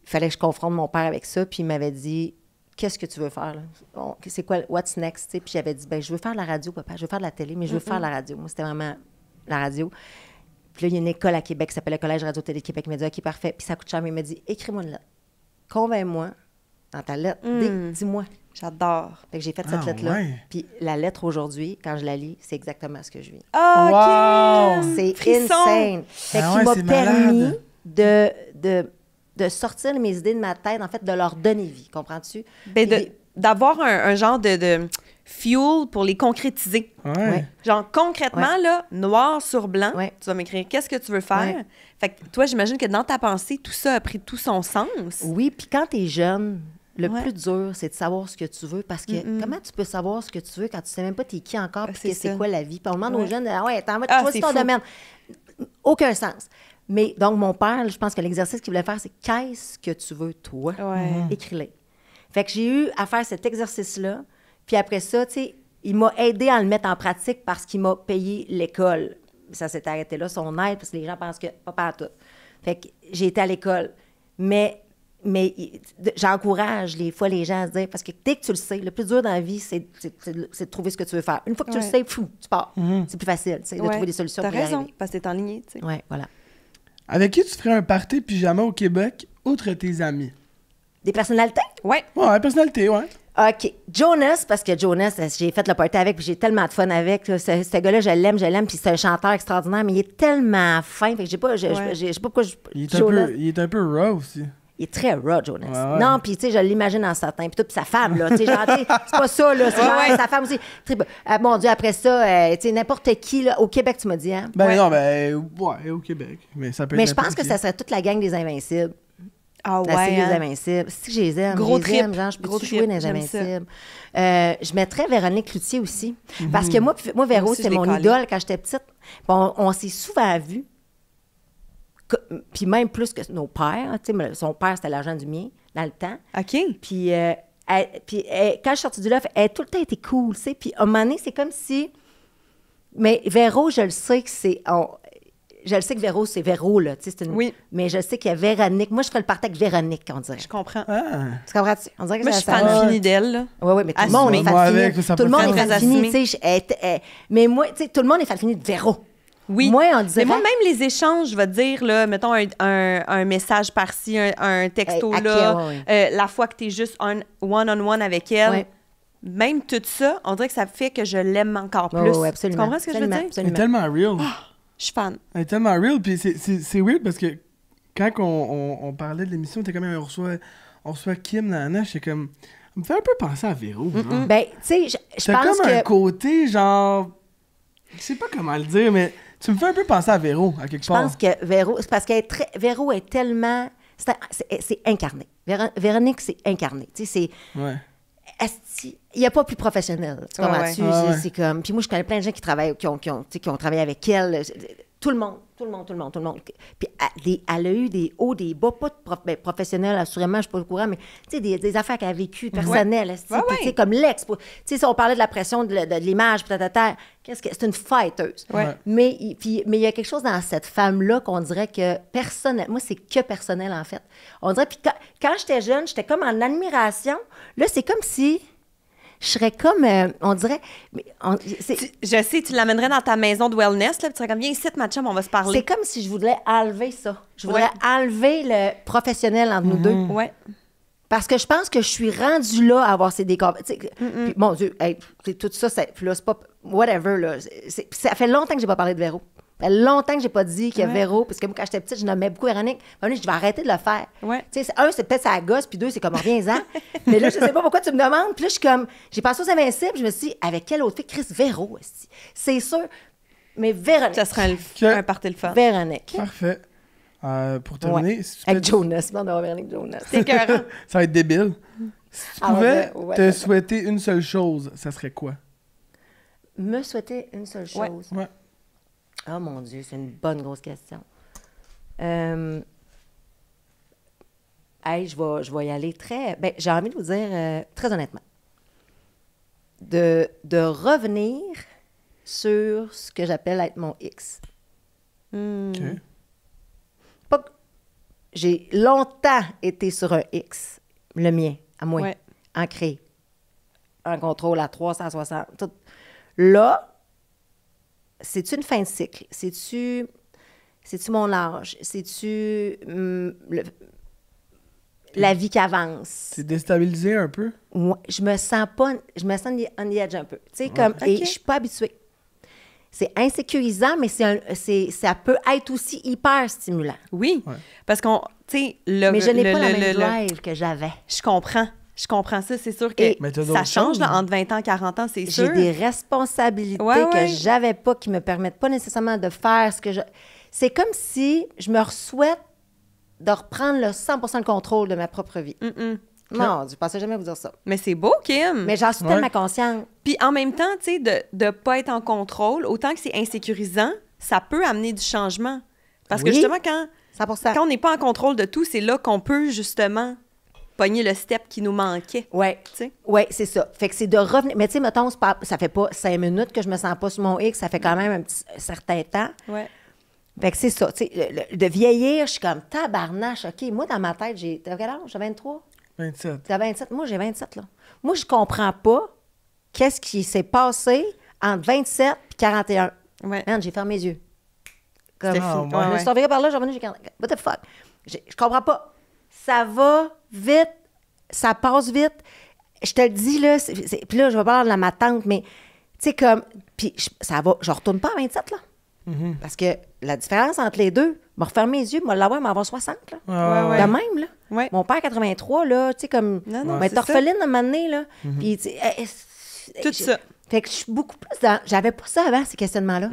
fallait que je confronte mon père avec ça, puis il m'avait dit, qu'est-ce que tu veux faire, là? Bon, c'est quoi, what's next? Tu sais, puis j'avais dit, ben je veux faire de la radio, papa, je veux faire de la télé, mais je veux faire de la radio. Moi, c'était vraiment la radio. Puis là, il y a une école à Québec qui s'appelle le Collège Radio-Télé Québec. Il m'a dit, OK, parfait. Puis ça coûte cher, mais il m'a dit, écris-moi une lettre. Convainc-moi dans ta lettre. Dis-moi. J'adore. Fait que j'ai fait cette Ah, lettre-là. ouais. Puis la lettre aujourd'hui, quand je la lis, c'est exactement ce que je vis. Ah, Wow! OK! C'est Frisson. insane. Fait Ah qu'il ouais, m'a c'est permis malade. de sortir mes idées de ma tête, en fait, de leur donner vie. Comprends-tu? Ben, Puis d'avoir un genre de fuel pour les concrétiser. Ouais. Ouais. Genre, concrètement, là, noir sur blanc, Ouais. tu vas m'écrire qu'est-ce que tu veux faire. Ouais. Fait que toi, j'imagine que dans ta pensée, tout ça a pris tout son sens. Oui, puis quand tu es jeune, le Ouais. plus dur, c'est de savoir ce que tu veux. Parce que comment tu peux savoir ce que tu veux quand tu sais même pas t'es qui encore puis C'est que c'est ça. quoi la vie? Puis on demande aux Ouais. jeunes, ah ouais, t'en vas, Ah, choisis c'est ton fou. domaine. Aucun sens. Mais donc, mon père, je pense que l'exercice qu'il voulait faire, c'est qu'est-ce que tu veux, toi? Ouais. Écris-le. Fait que j'ai eu à faire cet exercice-là. Puis après ça, tu sais, il m'a aidé à le mettre en pratique parce qu'il m'a payé l'école. Ça s'est arrêté là, son aide, parce que les gens pensent que pas partout. Fait que j'ai été à l'école. Mais j'encourage les fois les gens à se dire, parce que dès que tu le sais, le plus dur dans la vie, c'est de trouver ce que tu veux faire. Une fois que tu le Ouais. sais, fou, tu pars. C'est plus facile, tu sais, de Ouais. trouver des solutions T'as pour y raison, arriver. parce que t'es en ligne, tu sais. Oui, voilà. Avec qui tu ferais un party pyjama au Québec, outre tes amis? Des personnalités? Ouais. Ouais, personnalité, ouais. OK. Jonas, parce que Jonas, j'ai fait le party avec, puis j'ai tellement de fun avec. Là. Ce gars-là, je l'aime, puis c'est un chanteur extraordinaire, mais il est tellement fin. Fait que j'ai pas, je sais pas pourquoi Il est, Jonas. il est un peu raw aussi. Il est très raw, Jonas. Ouais. Non, puis tu sais, je l'imagine en satin. Puis tout, puis sa femme, là. Tu sais, genre, tu sais, c'est pas ça, là. C'est genre, sa femme aussi. Mon Dieu, après ça, tu sais, n'importe qui, là. Au Québec, tu m'as dit, hein? Ben Ouais. non, ouais, au Québec. Mais ça peut être Mais je pense n'importe que qui. ça serait toute la gang des Invincibles. Ah La série ouais. des hein. Invincibles. Si je les aime, Gros je les aime, trip. genre, je peux Gros jouer trip, dans les j'aime ça. Invincibles. Je mettrais Véronique Cloutier aussi. Parce que moi, Véro, Moi aussi, c'est je l'ai mon collé. idole quand j'étais petite. Bon, on s'est souvent vus. Puis même plus que nos pères. Tu sais, son père, c'était l'agent du mien, dans le temps. OK. Puis, quand je suis sortie du loft, elle a tout le temps été cool, tu sais. Puis, à un moment donné, c'est comme si... Mais Véro, je le sais que c'est... Je le sais que Véro, c'est Véro, là. Tu sais, c'est une... Oui. Mais je sais qu'il y a Véronique. Moi, je ferais le party avec Véronique, on dirait. Je comprends. Ah. Tu comprends-tu? On dirait que Moi, je ça... suis ça- fan finie d'elle, là. Oui, mais tout le monde Assumé. est Moi, fan avec, fini. ça Tout le peut monde est faire. fan fini, Assumé. tu sais. Mais moi, tu sais, tout le monde est fan fini de Véro. Oui. Moi, on disait... Mais moi, même les échanges, je vais te dire, là, mettons un message par-ci, un texto Hey, à là, quel, la fois que tu es juste one-on-one avec elle, Ouais. même tout ça, on dirait que ça fait que je l'aime encore Oui, plus. oui, absolument. Tu comprends ce que je veux dire? Elle est Absolument. tellement real. Je suis fan. Elle est tellement real. Puis c'est weird parce que quand on parlait de l'émission, t'es comme on reçoit Kim, Nana, j'étais comme me fait un peu penser à Véro. Genre. Ben, tu sais, je T'as pense comme un que... côté, genre... Je sais pas comment le dire, mais tu me fais un peu penser à Véro, à quelque part. Je pense que Véro... C'est parce Véro est tellement... C'est incarné. Véronique, c'est incarné. Tu sais, c'est... Ouais. Il n'y a pas plus professionnel. Tu comprends-tu? Ouais. C'est comme... Puis moi, je connais plein de gens qui travaillent, qui ont travaillé avec elle. Tout le monde. Puis elle a eu des hauts, des bas, pas de professionnels, assurément, je ne suis pas au courant, mais tu sais, des affaires qu'elle a vécues, personnelles. Puis tu sais, comme l'ex. Tu sais, si on parlait de la pression de l'image, c'est une fighteuse. Ouais. Mais il y a quelque chose dans cette femme-là qu'on dirait que personnel. Moi, c'est que personnel, en fait. On dirait, puis quand j'étais jeune, j'étais comme en admiration. Là, c'est comme si... Je serais comme, on dirait... Je sais, tu l'amènerais dans ta maison de wellness, là, puis tu serais comme, viens ici, ma chum, on va se parler. C'est comme si je voulais enlever ça. Je voudrais enlever le professionnel entre nous deux. Ouais. Parce que je pense que je suis rendue là à avoir ces décors. Puis, mon Dieu, hey, tout ça, c'est pas... Whatever, là. Ça fait longtemps que j'ai pas parlé de Véro. Ça fait longtemps que j'ai pas dit qu'il y a Véro, parce que moi, quand j'étais petite, je nommais beaucoup Véronique. Je vais arrêter de le faire. Ouais. Tu sais, un, c'est peut-être sa gosse, puis deux, c'est comme, reviens-en. Mais là, je sais pas pourquoi tu me demandes. Puis là, je suis comme, j'ai pensé aux Invincibles, je me suis dit, avec quelle autre fille? Chris Véro, c'est sûr. Mais Véronique. Ça serait un party le fun. Véronique. Parfait. Pour terminer... Si tu avec Jonas, non, d'avoir Véronique Jonas. C'est écœurant. Ça va être débile. Si tu pouvais ouais, te souhaiter une seule chose, ça serait quoi? Me souhaiter une seule chose. Ouais. Oh mon Dieu, c'est une bonne grosse question. Je vais y aller très... Ben, j'ai envie de vous dire, très honnêtement, de revenir sur ce que j'appelle être mon X. OK. Pas que- J'ai longtemps été sur un X, le mien, à moi, ancré, en contrôle à 360. Tout. Là, c'est-tu une fin de cycle? C'est-tu mon âge? C'est-tu la vie qui avance? C'est déstabilisé un peu? Ouais, je me sens on the edge un peu. Tu sais, comme, et je suis pas habituée. C'est insécurisant, mais ça peut être aussi hyper stimulant. Oui, parce qu'on, tu sais, mais je n'ai pas la même drive que j'avais. Je comprends ça, c'est sûr que ça change là, entre 20 ans et 40 ans, c'est sûr. J'ai des responsabilités que j'avais pas, qui me permettent pas nécessairement de faire ce que je... C'est comme si je me souhaite de reprendre le 100% de contrôle de ma propre vie. Non, je pensais jamais vous dire ça. Mais c'est beau, Kim. Mais j'en suis tellement consciente. Puis en même temps, tu sais, de pas être en contrôle, autant que c'est insécurisant, ça peut amener du changement. Parce que justement, quand 100%. on n'est pas en contrôle de tout, c'est là qu'on peut justement pogner le step qui nous manquait. Oui, c'est ça. Fait que c'est de revenir. Mais tu sais, mettons, ça fait pas 5 minutes que je me sens pas sur mon X, ça fait quand même un certain temps. Ouais. Fait que c'est ça. Tu sais, de vieillir, je suis comme tabarnache. OK, moi, dans ma tête, t'as quel âge? J'ai 23? 27. T'as 27? Moi, j'ai 27, là. Moi, je comprends pas qu'est-ce qui s'est passé entre 27 et 41. Ouais. Man, j'ai fermé les yeux. Comme, fou. je me suis revirée par là, j'ai revenu, j'ai 40. What the fuck? Je comprends pas. Ça va vite, ça passe vite. Je te le dis, là, puis là, je vais parler de ma tante, mais, tu sais, comme, puis ça va, je retourne pas à 27, là. Parce que la différence entre les deux, je vais refermer les yeux, je vais l'avoir, mais avoir 60, là. De même, là. Ouais. Mon père, 83, là, tu sais, comme, t'es orpheline à un moment donné, là. Puis, tu sais, tout ça. Fait que je suis beaucoup plus dans... J'avais pas ça avant, ces questionnements-là.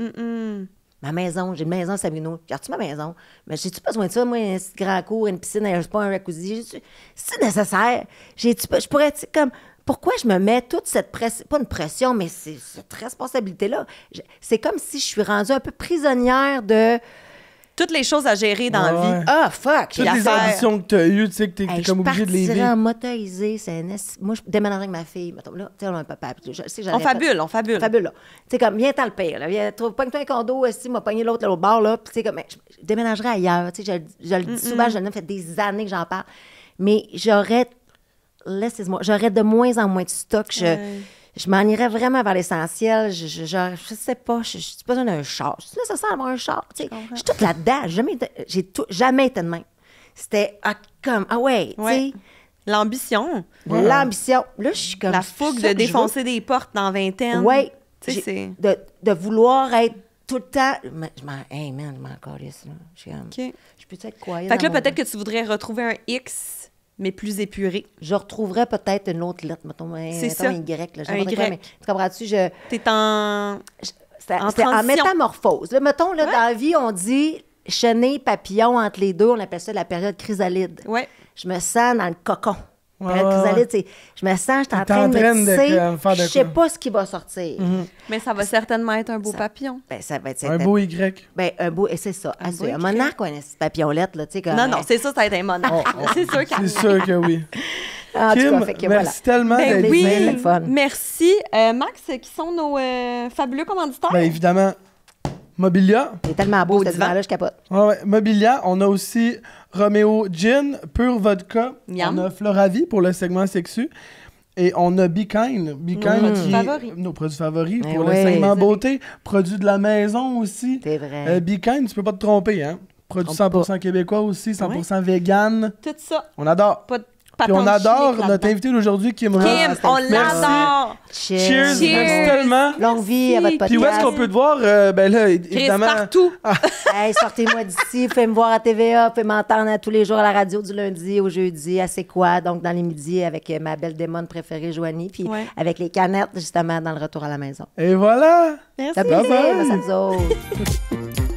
Ma maison, j'ai une maison à Sabino. Regarde-tu ma maison? Mais j'ai-tu besoin de ça, moi, un petit grand cours, une piscine, un spa, un jacuzzi? C'est nécessaire. Je pourrais, tu sais, comme... Pourquoi je me mets toute cette pression, pas une pression, mais c'est cette responsabilité-là? C'est comme si je suis rendue un peu prisonnière de... Toutes les choses à gérer dans la vie. Ah, fuck! Toutes les ambitions que tu as eues, tu sais, que tu es comme obligé de les vivre. Je partirais en motorisé. Moi, je déménagerais avec ma fille. Mettons, là, tu sais, on a un papa. Je sais que On fabule. On fabule, là. Tu sais, comme, viens-t'en le pire, là. Pogne-toi un condo, si m'a pogné l'autre, l'autre bord, là. Puis, tu sais, comme, je déménagerais ailleurs. Tu sais, je le dis souvent, ça fait des années que j'en parle. Mais j'aurais de moins en moins de stock. Je m'en irais vraiment vers l'essentiel. Je sais pas, je suis pas besoin d'un char. C'est nécessaire d'avoir un char. Je suis toute là-dedans. J'ai jamais été de même. C'était tu sais. L'ambition. L'ambition. Là, je suis comme... La fougue de défoncer des portes dans vingtaine. Oui. C'est... De vouloir être tout le temps... Hey, man, je m'en calisse, là. Je suis comme... OK. Je peux être quiet. Fait que là, peut-être que tu voudrais retrouver un X mais plus épuré. Je retrouverais peut-être une autre lettre, mettons ça. un Y. Là, Un Y. Quoi, mais, tu comprends-tu? T'es en... C'était en transition. métamorphose. Là, mettons, là, dans la vie, on dit chenille, papillon, entre les deux, on appelle ça la période chrysalide. Ouais. Je me sens dans le cocon. Ouais, Période ouais, chrysalide, c'est... Je me sens, je suis en train de me tisser, je sais pas ce qui va sortir. Mais ça va certainement être un beau papillon. Ben, ça va être... Un beau Y. Ben, un beau... Et c'est ça. beau Un monarque ou un papillonnette, là, tu sais, comme... Non, c'est ça va être un monarque. C'est sûr C'est sûr que oui. En tout Kim, cas, fait que merci tellement Ben d'être oui, venue. le fun. merci. Max, qui sont nos fabuleux commanditaires? Ben évidemment, Mobilia. C'est tellement beau, Beau ce divan. divan-là, je capote. Ouais. Mobilia, on a aussi Romeo Gin, Pure Vodka. Miam. On a Floravie pour le segment sexu. Et on a Be Kind. Be Kind produits qui favoris. nos produits favoris Eh pour oui. le segment beauté. Produits de la maison aussi. C'est vrai. Be Kind, tu peux pas te tromper, hein? Produits 100% québécois aussi, 100% vegan. Tout ça. On adore. Pas de Puis on patente adore chimique notre là-dedans. invité d'aujourd'hui, Kim Ross. Kim, on Merci. l'adore. Cheers. Cheers. Merci tellement. Longue vie à votre podcast. Puis où est-ce qu'on peut te voir? Ben là, Chris, évidemment. partout. Hey, sortez-moi d'ici, faites me voir à TVA, faites m'entendre tous les jours à la radio du lundi au jeudi, à C'est quoi? Donc, dans les midis avec ma belle démon préférée, Joanie, puis Ouais. avec les canettes, justement, dans le retour à la maison. Et voilà. Merci. Ça plaisir, Bye bye. merci à vous autres.